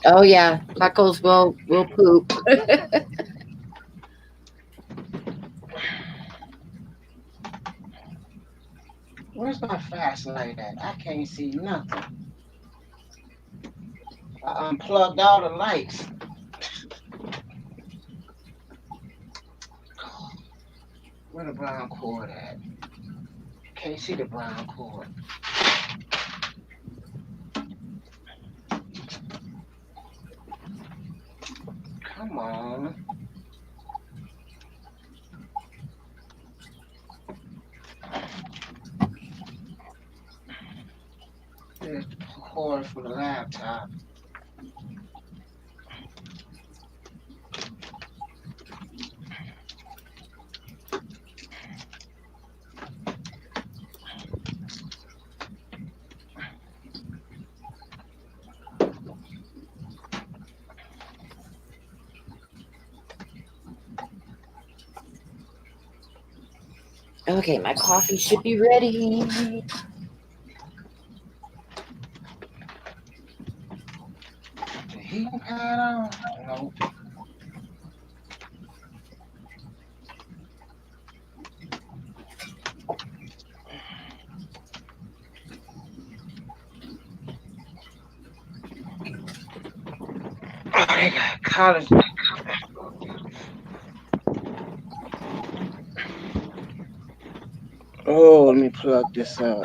Oh yeah, Puckles will poop. Where's my flash light at? I can't see nothing. I unplugged all the lights. Where the brown cord at? Can't see the brown cord. Come on. There's the cord for the laptop. Okay, my coffee should be ready. The heating pad on? Nope. Oh, they got college. Oh, let me plug this up.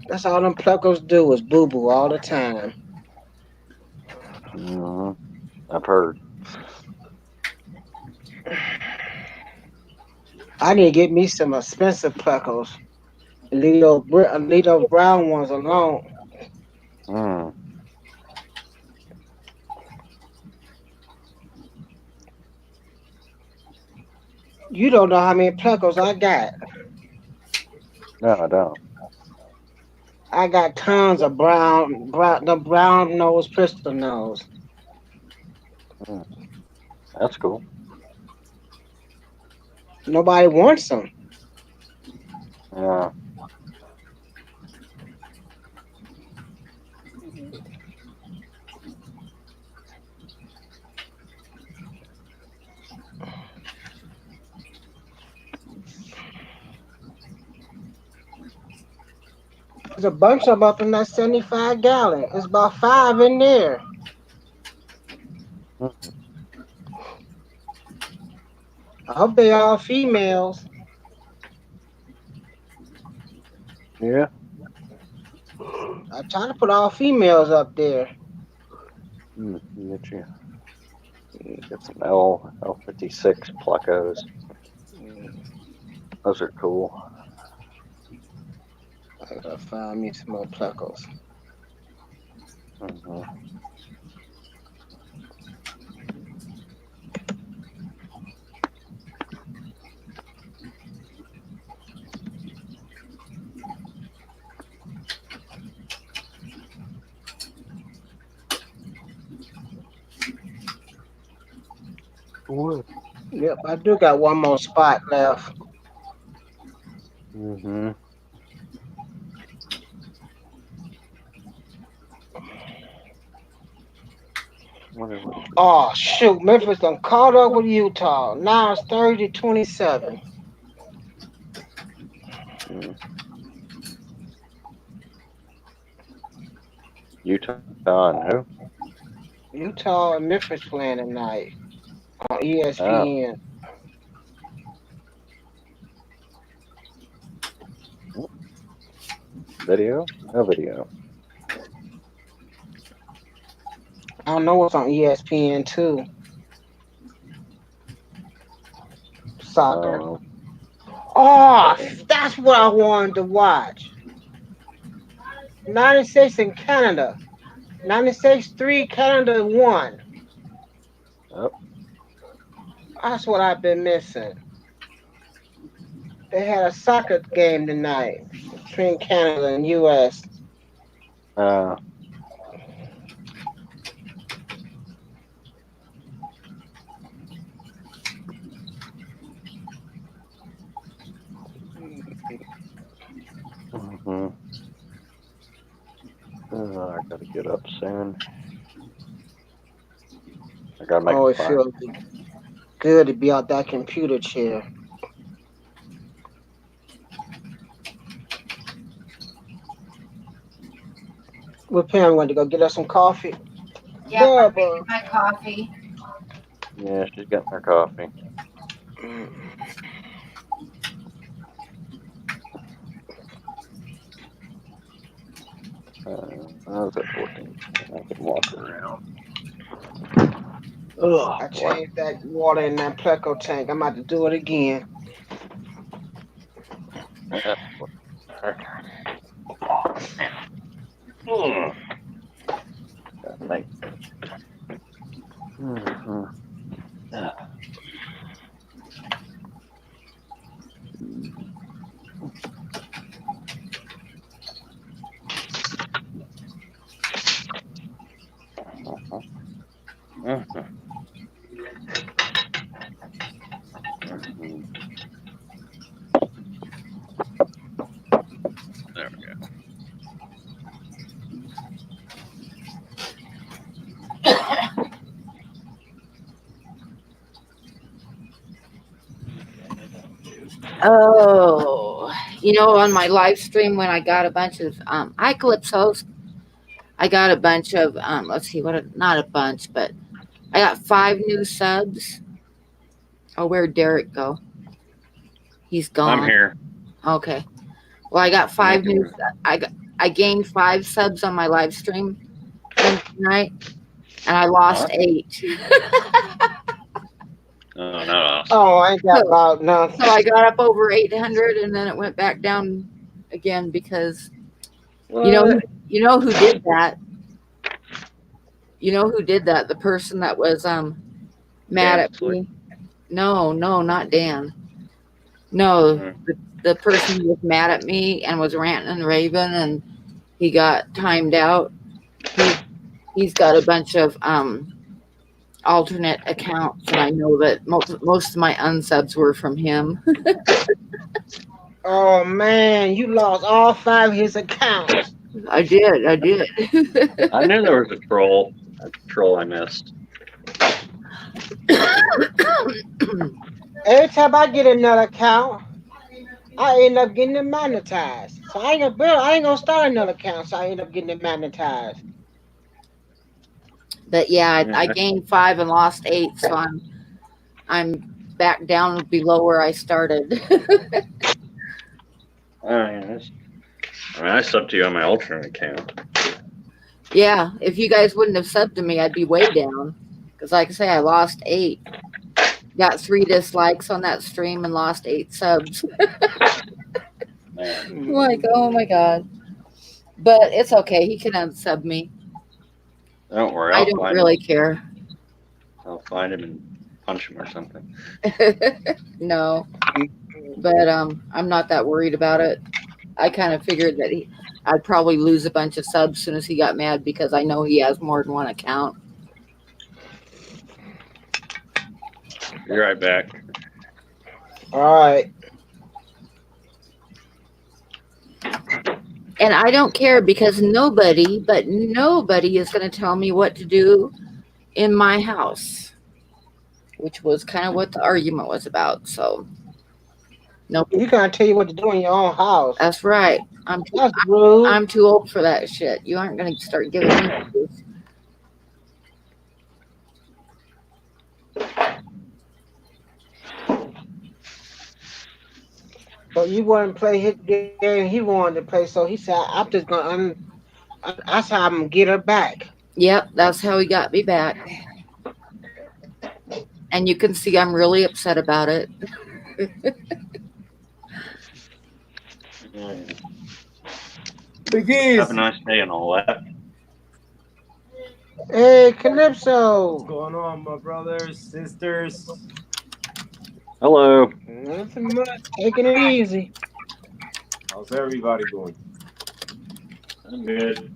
That's all them pluckers do is boo boo all the time. Hmm. I've heard. I need to get me some expensive pluckers. Leave those brown ones alone. Hmm. You don't know how many pluckers I got. No, I don't. I got tons of the brown nose pistol nose. Hmm. That's cool. Nobody wants them. Yeah. There's a bunch of them up in that 75-gallon. There's about 5 in there. Hmm. I hope they all females. Yeah. I try to put all females up there. Get you. Get some L56 Pluckos. Those are cool. I gotta find me some more pluckles. Hmm. What? Yep, I do got one more spot left. Hmm. Wonder what. Oh shoot, Memphis done caught up with Utah. Now it's 30-27. Hmm. Utah and who? Utah and Memphis playing tonight on Oh, ESPN. video? No video. I don't know what's on ESPN too. Soccer. Oh, Oh, that's what I wanted to watch. 96 in Canada. 96-3, Canada won. oh, That's what I've been missing. They had a soccer game tonight between Canada and US. uh, hmm. I gotta get up soon. I gotta make Oh, a it fire. feels good to be out that computer chair. With Pam went to go get us some coffee. Yeah, I'm Bubba. making my coffee. Yeah, she's getting her coffee. I was at 14. I can walk around. Oh, I boy. changed that water in that Pleco tank. I'm about to do it again. Thank you. Mhm. Mhm. Mhm. There we go. Oh, on my live stream when I got a bunch of hi Calypsos, I got a bunch of let's see not a bunch, but I got 5 new subs. Oh, where'd Derek go? He's I'm gone. here. Okay. Well, I got I'm 5 new. making. I gained 5 subs on my live stream Wednesday night, and I lost 8. Oh no. Oh, I ain't got So, about nothing. so I got up over 800, and then it went back down again because you know What? you know who did that. You know who did that? The person that was mad Dan at Slick. me. No, not Dan. No, Mhm. the person who was mad at me and was ranting and raving, and he got timed out. He's got a bunch of alternate accounts, and I know that most of my unsubs were from him. Oh man, you lost all 5 of his accounts. I did. I knew there was a troll. A troll I missed. Every time I get another account, I end up getting it monetized. So I ain't gonna start another account. So I end up getting it monetized. But yeah, I gained 5 and lost 8, so I'm back down below where I started. I subbed to you on my alternate account. Yeah, if you guys wouldn't have subbed to me, I'd be way down. Because, like I say, I lost 8. Got 3 dislikes on that stream and lost 8 subs. Like, oh my god. But it's okay. He can unsub me. Don't worry. I don't really care. I'll find him and punch him or something. No. But I'm not that worried about it. I kind of figured that I'd probably lose a bunch of subs as soon as he got mad because I know he has more than one account. Be right back. All right. And I don't care because nobody is going to tell me what to do in my house, which was kind of what the argument was about. So, no, You can't tell you what to do in your own house. that's right. That's rude. I'm too old for that shit. You aren't going to start giving me abuse. So you wouldn't play his game he wanted to play. So he said, "I'm just gonna. That's how I'm gonna get her back." Yep, that's how he got me back. And you can see I'm really upset about it. Bigeiz. Have a nice day and all that. Hey, Calypso. What's going on, my brothers, sisters? Hello. Nothing much. Taking it easy. How's everybody doing? I'm good.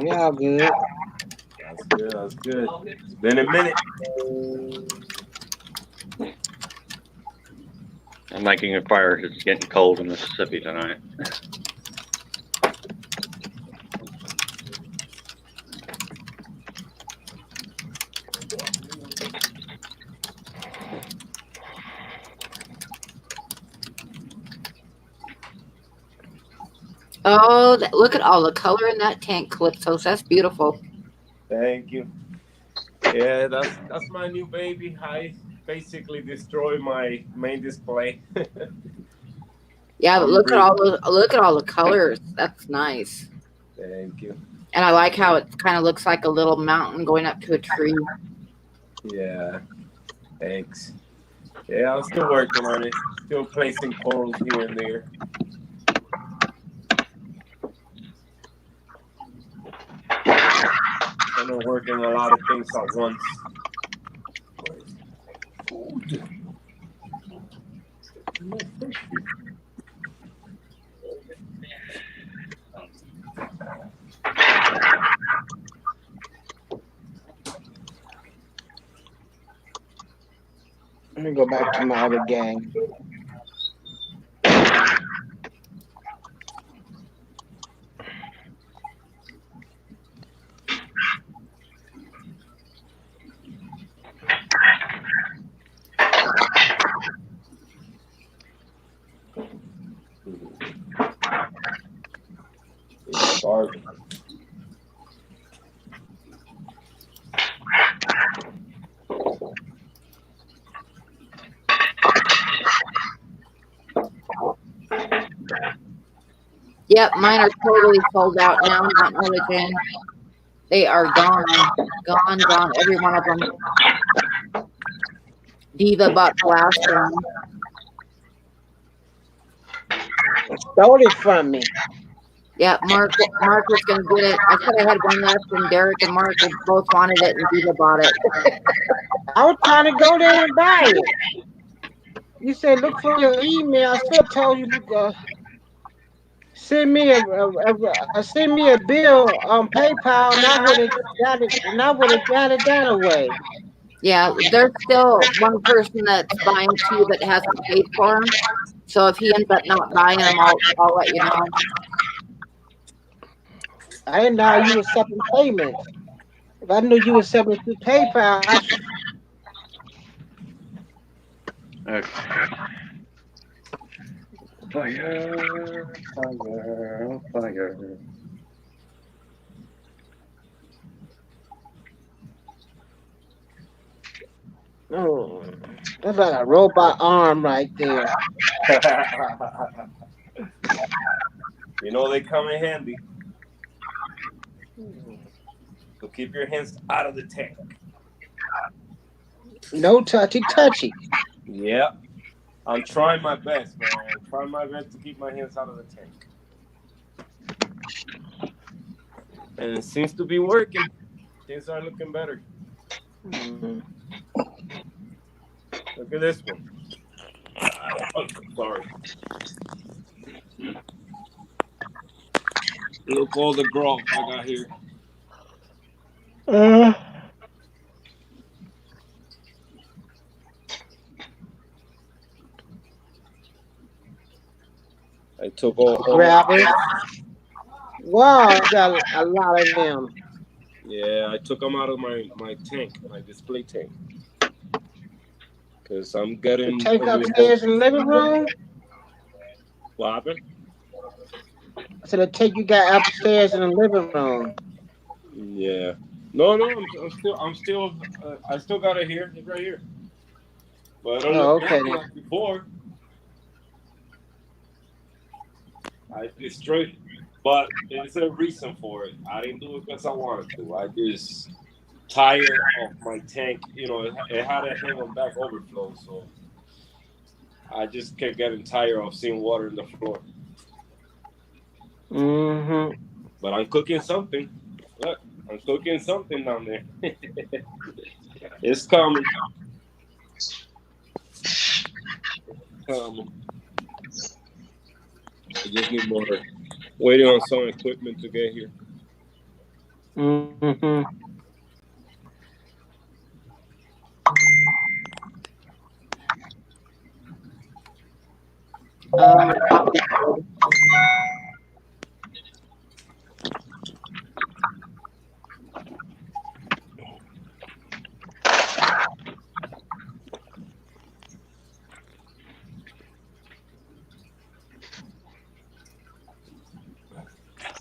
Yeah, good. That's good. That's good. It's been a minute. I'm making a fire because it's getting cold in Mississippi tonight. Oh, look at all the color in that tank, Calypso. That's beautiful. Thank you. Yeah, that's my new baby. I basically destroyed my main display. Yeah, but look at all the colors. That's nice. Thank you. And I like how it kind of looks like a little mountain going up to a tree. Yeah. Thanks. Yeah, I'm still working on it. Still placing corals here and there. I'm working a lot of things at once. Let me go back to my other gang. Starving. Yep, mine are totally sold out now. Not really again. They are gone. Gone. Every one of them. Diva bought the last one. Stole it from me. Yeah, Mark was going to get it. I said I had one left, and Derek and Mark both wanted it, and Diva bought it. I was trying to go there and buy it. You said look for your email. I still told you look. Send me a bill on PayPal, and I would have got it. And I would have got it that away. Yeah, there's still one person that's buying two that hasn't paid for them. So if he ends up not buying them, I'll let you know. I didn't know you were accepting payments. If I knew you were accepting through PayPal, Okay. Fire. oh, that's like a robot arm right there. You know they come in handy. So keep your hands out of the tank. No touchy. Yeah. I'm trying my best, man. I'm trying my best to keep my hands out of the tank. And it seems to be working. Things are looking better. Mm-hmm. Look at this one. Oh, sorry. Look all the growth I got here. I took all grabbers. Wow, I got a lot of them. Yeah, I took them out of my tank, my display tank, because I'm getting The tank a new upstairs in the living room. What happened? I said the tank you got upstairs in the living room. Yeah. No, I still got it here. It's right here. But I don't Oh, look okay anything then. like before. I destroyed it. But there's a reason for it. I didn't do it because I wanted to. I just tired of my tank. It had a hang on back overflow, so I just kept getting tired of seeing water in the floor. Mm-hmm. But I'm cooking something. Look, I'm cooking something down there. It's coming. I just need more. Waiting on some equipment to get here. Mm-hmm.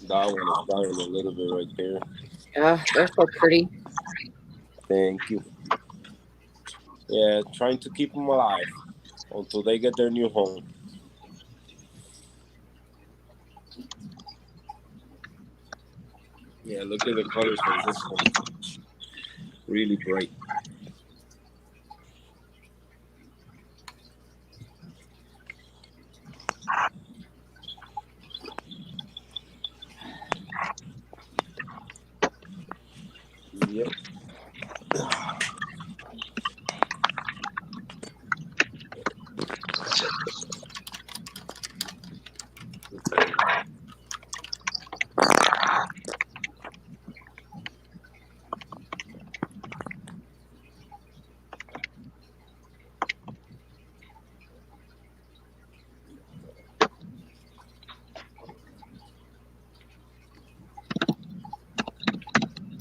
That one is dying a little bit right there. Yeah, they're so pretty. Thank you. Yeah, trying to keep them alive until they get their new home. Yeah, look at the colors on this one. Really bright. Yep.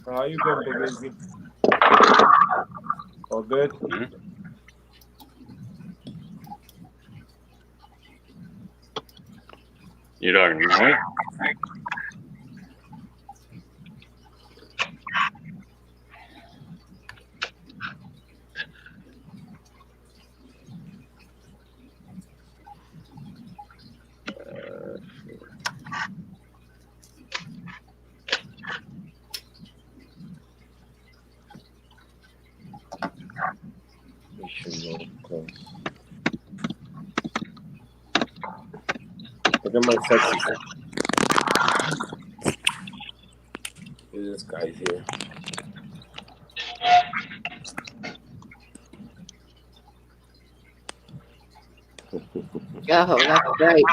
How you been, Bigeiz? All good? Mm-hmm. You talking to me? We should go close. Look at my sexy. Look at this guy here. Oh, that's great.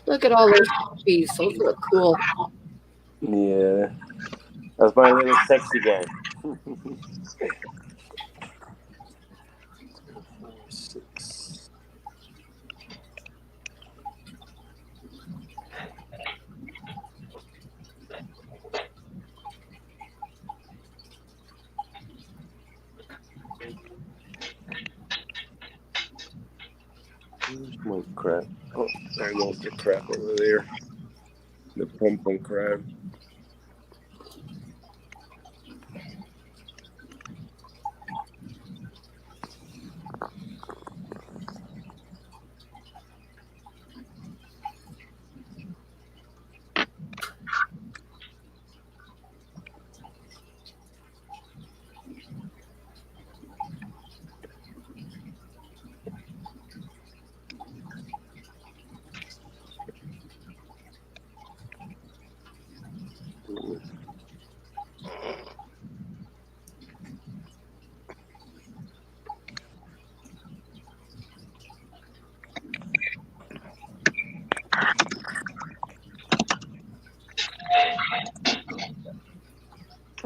Look at all those puppies. Those look cool. Yeah. That's my little sexy guy. 6. Where's my crab? Oh, there goes the crab over there. The pumpkin crab.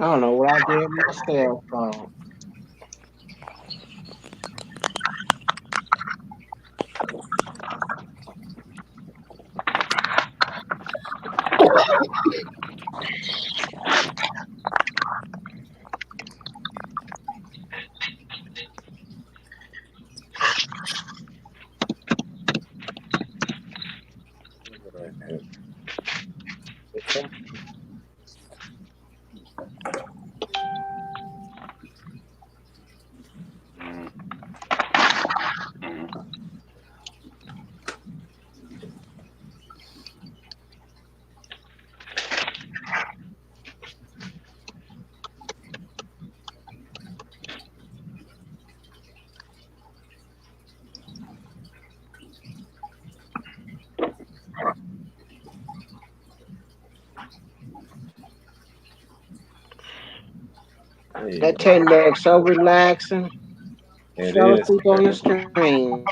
I don't know what I did with my cell phone. There you That go. tank looks so relaxing. It Fell is. asleep on the stream.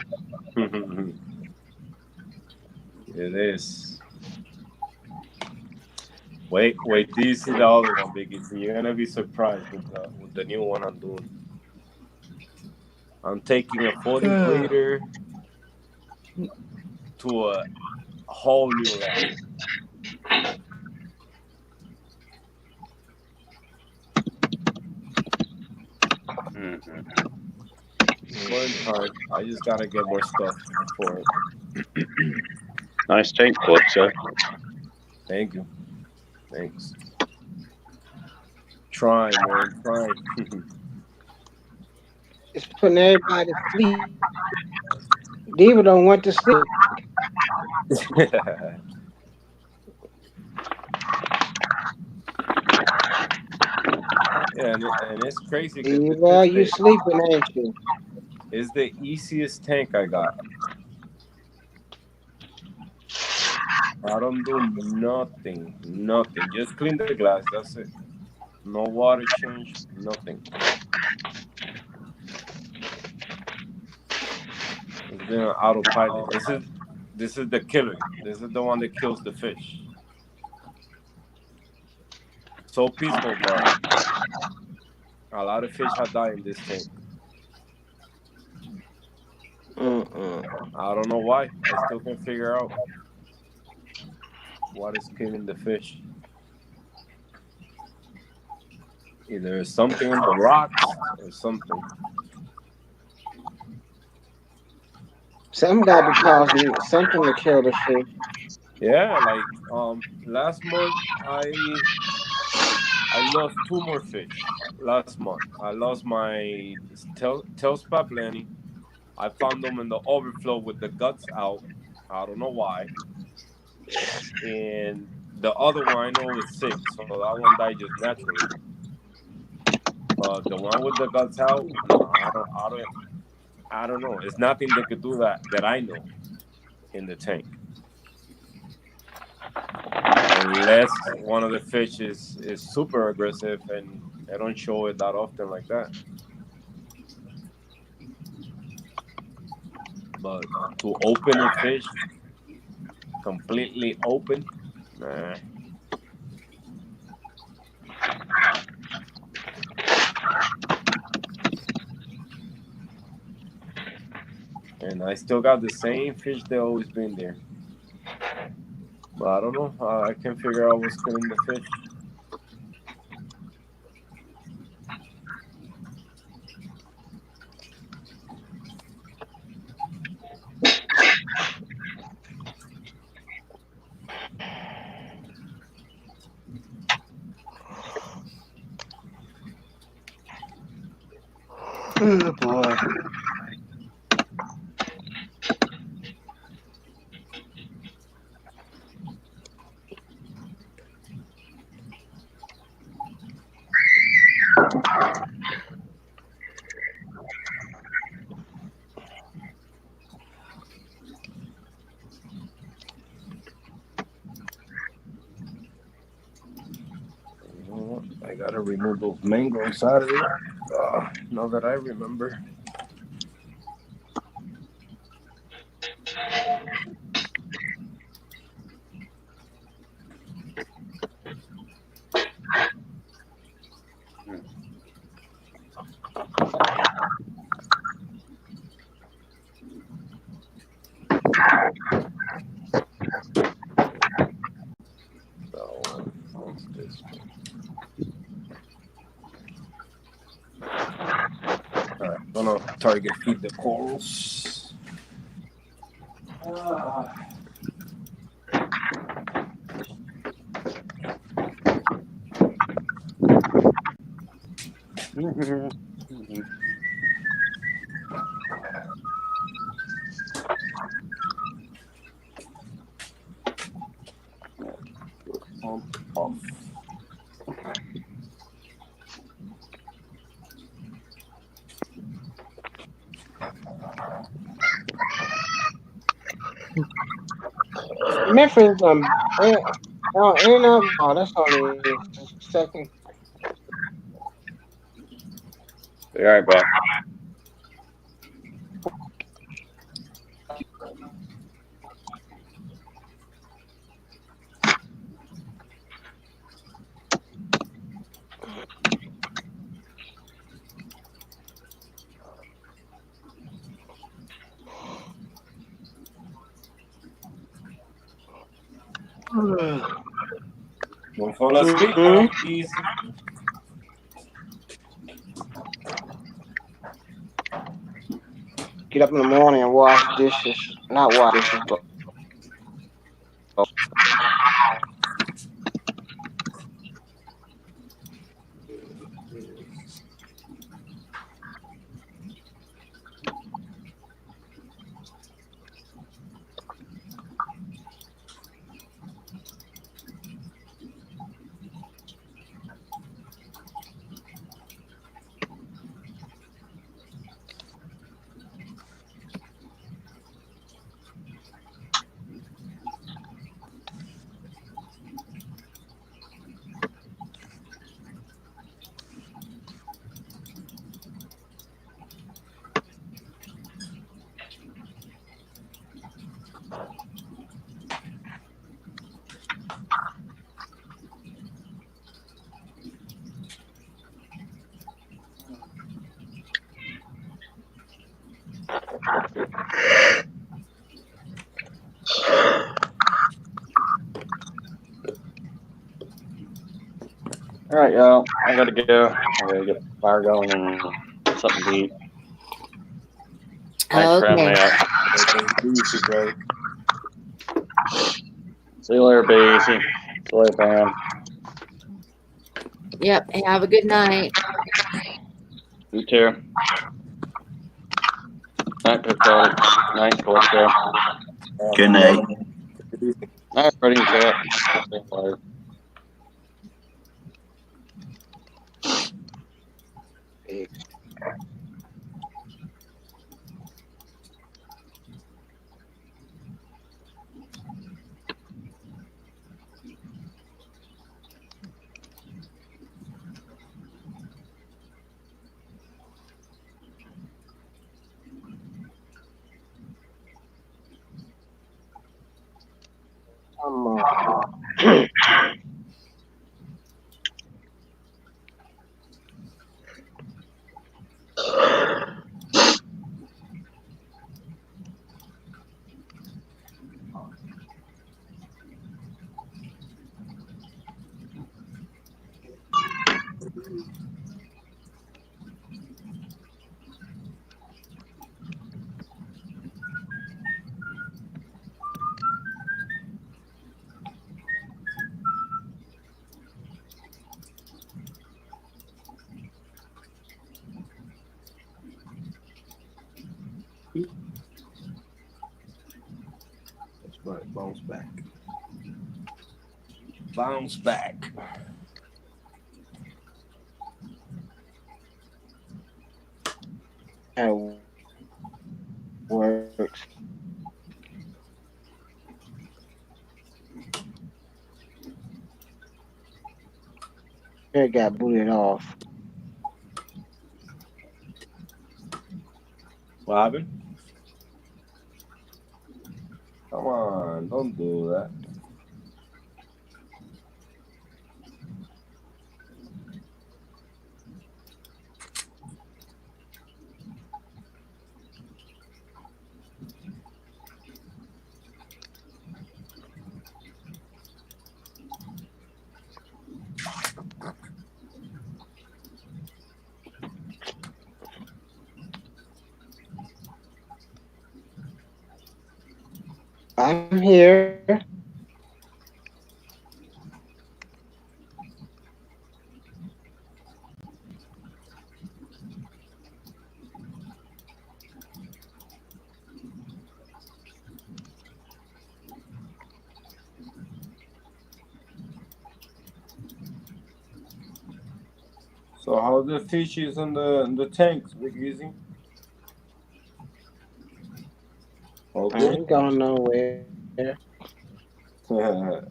It is. Wait till you see the other one, Biggie. So you're gonna be surprised with the new one I'm doing. I'm taking a 40 grader to a whole new level. Mm-hmm. More in time. I just gotta get more stuff for it. Nice tank flip, sir. Thank you. Thanks. Try, man. Try. It's putting everybody to sleep. Diva don't want to sleep. Yeah, and it's crazy because Diva, you sleeping, ain't you? it's the easiest tank I got. I don't do nothing. Nothing. Just clean the glass. That's it. No water change. Nothing. It's been an autopilot. This is the killer. This is the one that kills the fish. So peaceful, but a lot of fish have died in this tank. I don't know why. I still can't figure out what is killing the fish. Either something in the rocks or something. Something got to be causing something to kill the fish. Yeah, like last month I lost two more fish. Last month I lost my tailspot blenny. I found them in the overflow with the guts out. I don't know why. And the other one I know was sick, so that one died just naturally. But the one with the guts out, no, I don't know. It's nothing they could do that I know in the tank. Unless one of the fish is super aggressive and I don't show it that often like that. But to open a fish completely open, nah. And I still got the same fish that always been there. But I don't know. I can't figure out what's killing the fish. Oh boy. I gotta remove those mangoes out of there. Now that I remember. So, what's this? Alright, I'm gonna target feed the corals. Off. Memphis, oh, that's only second. Be right back. Don't fall asleep Mm-hmm. now, easy. Get up in the morning and wash dishes. Not wash dishes, but All right, y'all. I gotta go. I gotta get the fire going and get something to eat. Thanks for having Okay. me up. Easy, brother. See you later, Basie. See you later, Pam. Yep. Have a good night. You too. Night, Piccolo. Night, Calypso. Good night. Night, Freddie and Chat. See you later. I'm That's right. Bounce back. Bounce back. at work. It got booted off. What happened? Come on, don't do that. I'm here. So how the fishes in the tanks, Big Easy? All I good. ain't going nowhere. That's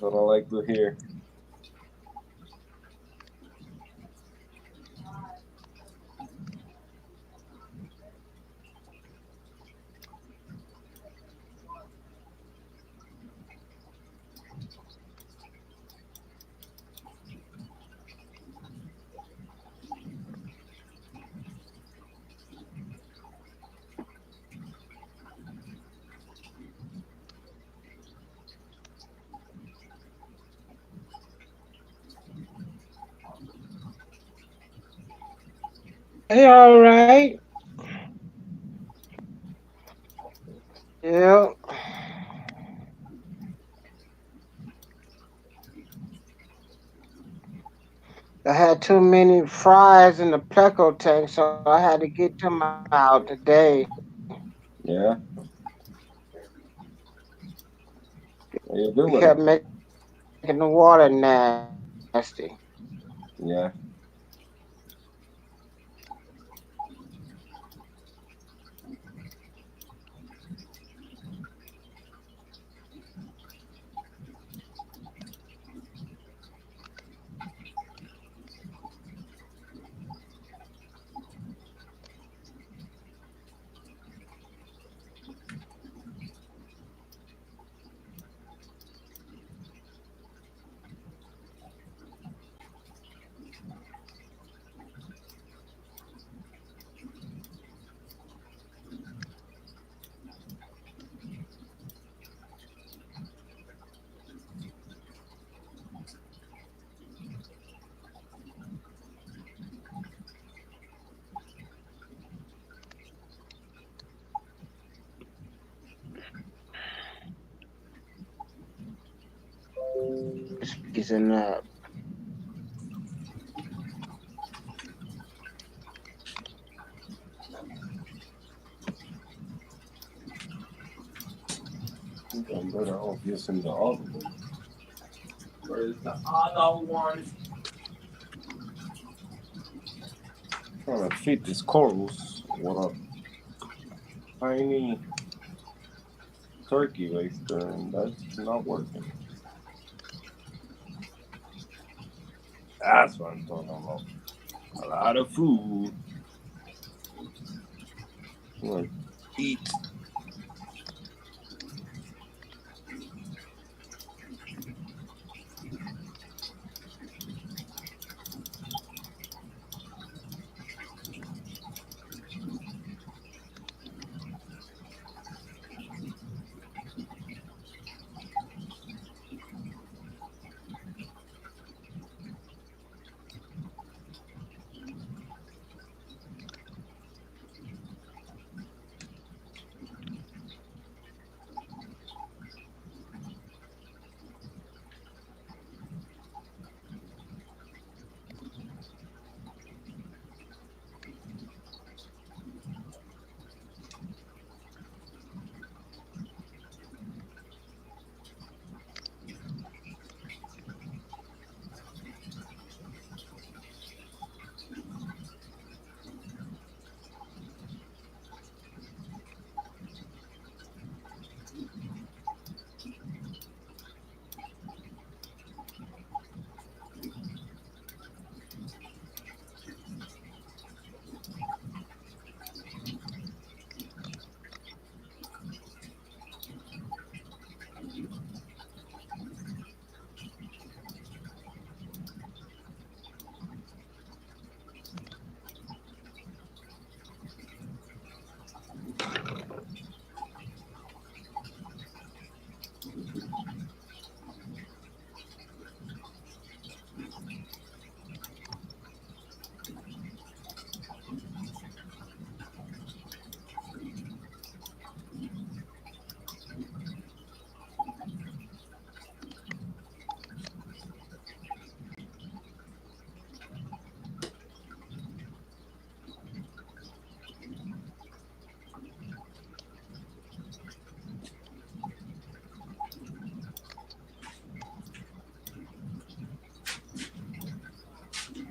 what I like to hear. He all right. Yeah. I had too many fries in the pleco tank, so I had to get them out today. Yeah, you He do with kept them. making the water nasty. Yeah. Season up. I'm better off using the other one. Where's the other one? Trying to feed these corals. What a tiny turkey baster, and that's not working. That's what I'm talking about. A lot of food. Like, eat.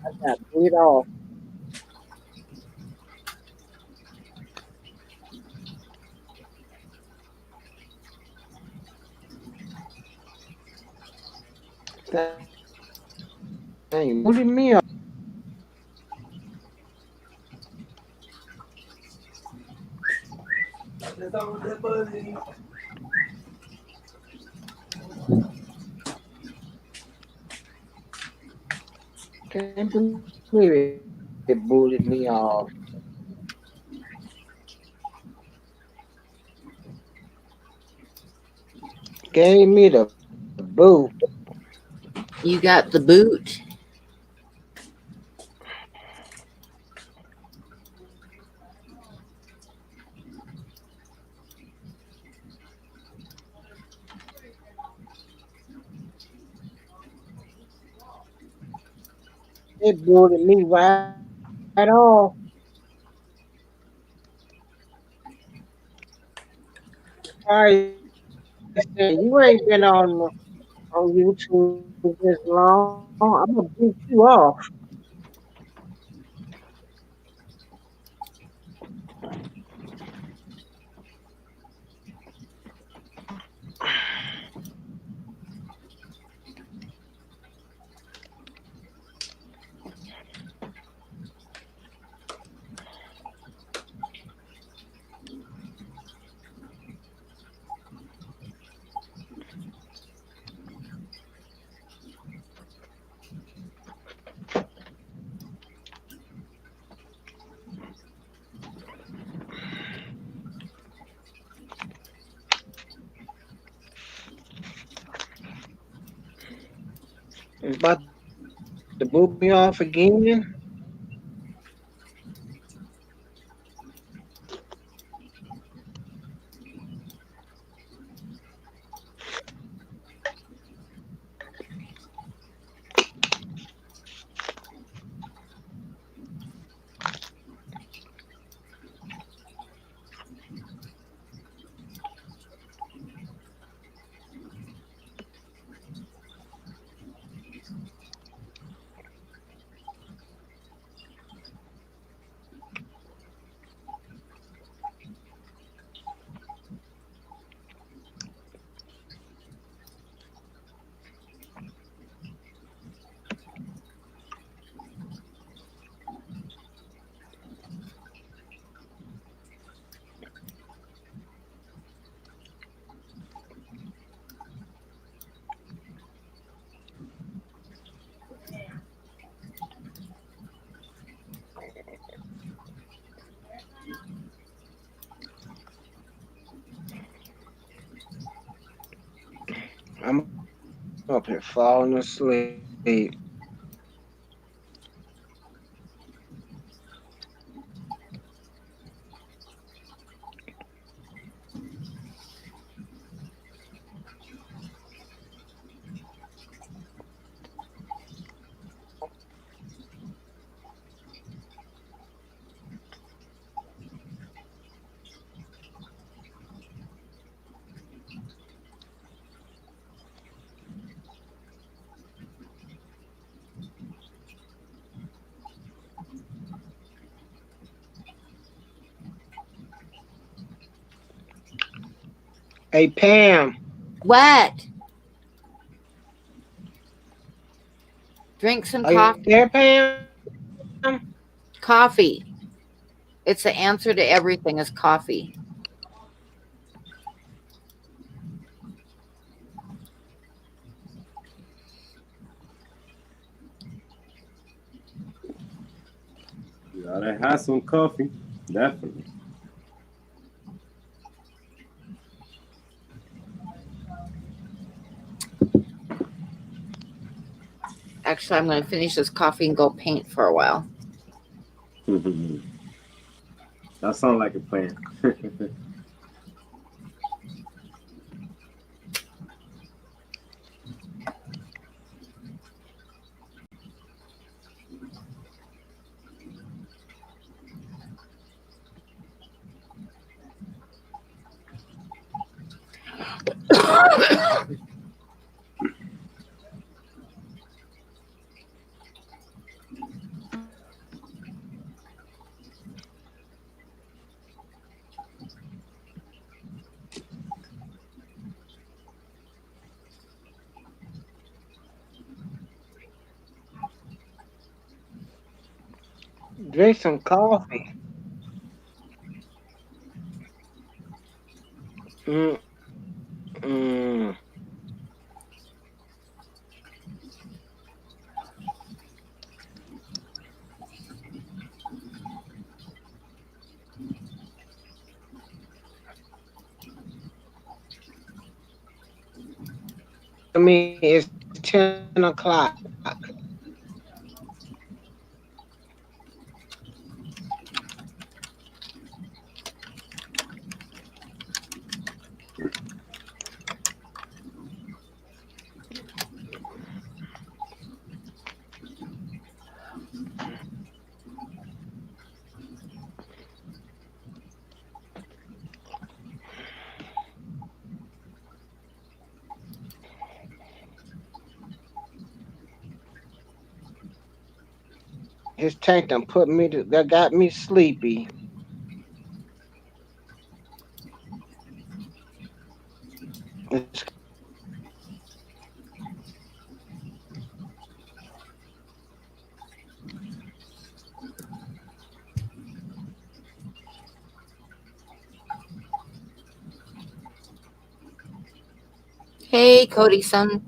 I got beat off. Dang, booted me off. Can't believe it booted me off. Gave me the boot. You got the boot. It booted me right off. Sorry, said you ain't been on YouTube this long. I'm gonna boot you off. It's about to boot me off again. I'm up here falling asleep. Hey Pam, What? Drink some are you coffee. there, Pam? Coffee. It's the answer to everything is coffee. You gotta have some coffee, definitely. Actually, I'm going to finish this coffee and go paint for a while. That sounds like a plan. Drink some coffee. Mm-mm. I mean, it's 10 o'clock. His tank done put me to, that got me sleepy. It's Hey, Cody son.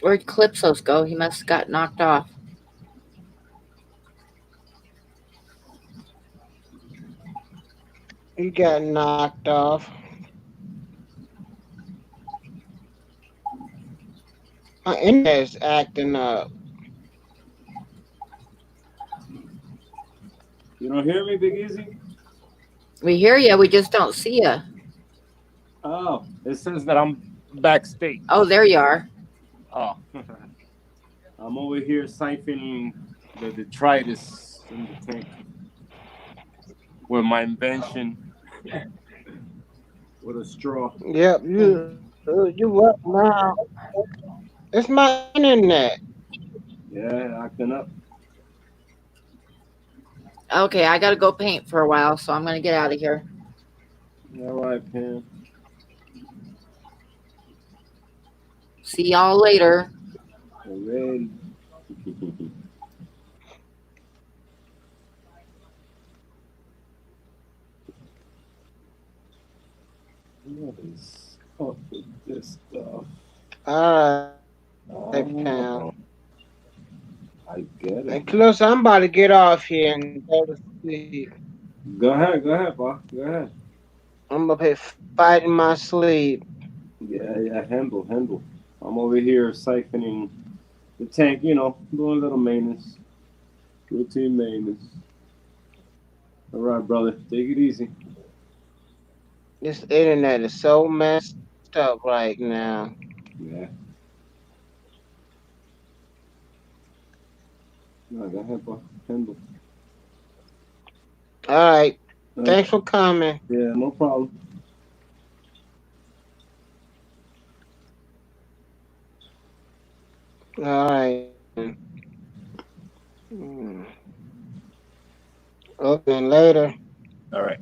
Where'd Calypso's go? He must have got knocked off. he got knocked off. My internet's acting up. You don't hear me, Big Easy? We hear you. We just don't see you. Oh, it says that I'm backstage. Oh, there you are. Oh, I'm over here siphoning the detritus in the tank with my invention with a straw. Yep, you up now? It's my internet. Yeah, acting up. Okay, I gotta go paint for a while, so I'm gonna get out of here. All right, Pam. See y'all later. Already. What is up with this stuff? All right, Pam. Oh, I get And it. close, I'm about to get off here and go to sleep. Go ahead, boss. Go ahead. I'm up here fighting my sleep. Yeah, handle. I'm over here siphoning the tank, doing a little maintenance, routine maintenance. All right, brother, take it easy. This internet is so messed up right now. Yeah. No, go ahead, bro. Handle. All right. Thanks for coming. Yeah, no problem. All right. Hmm. Okay, later. All right.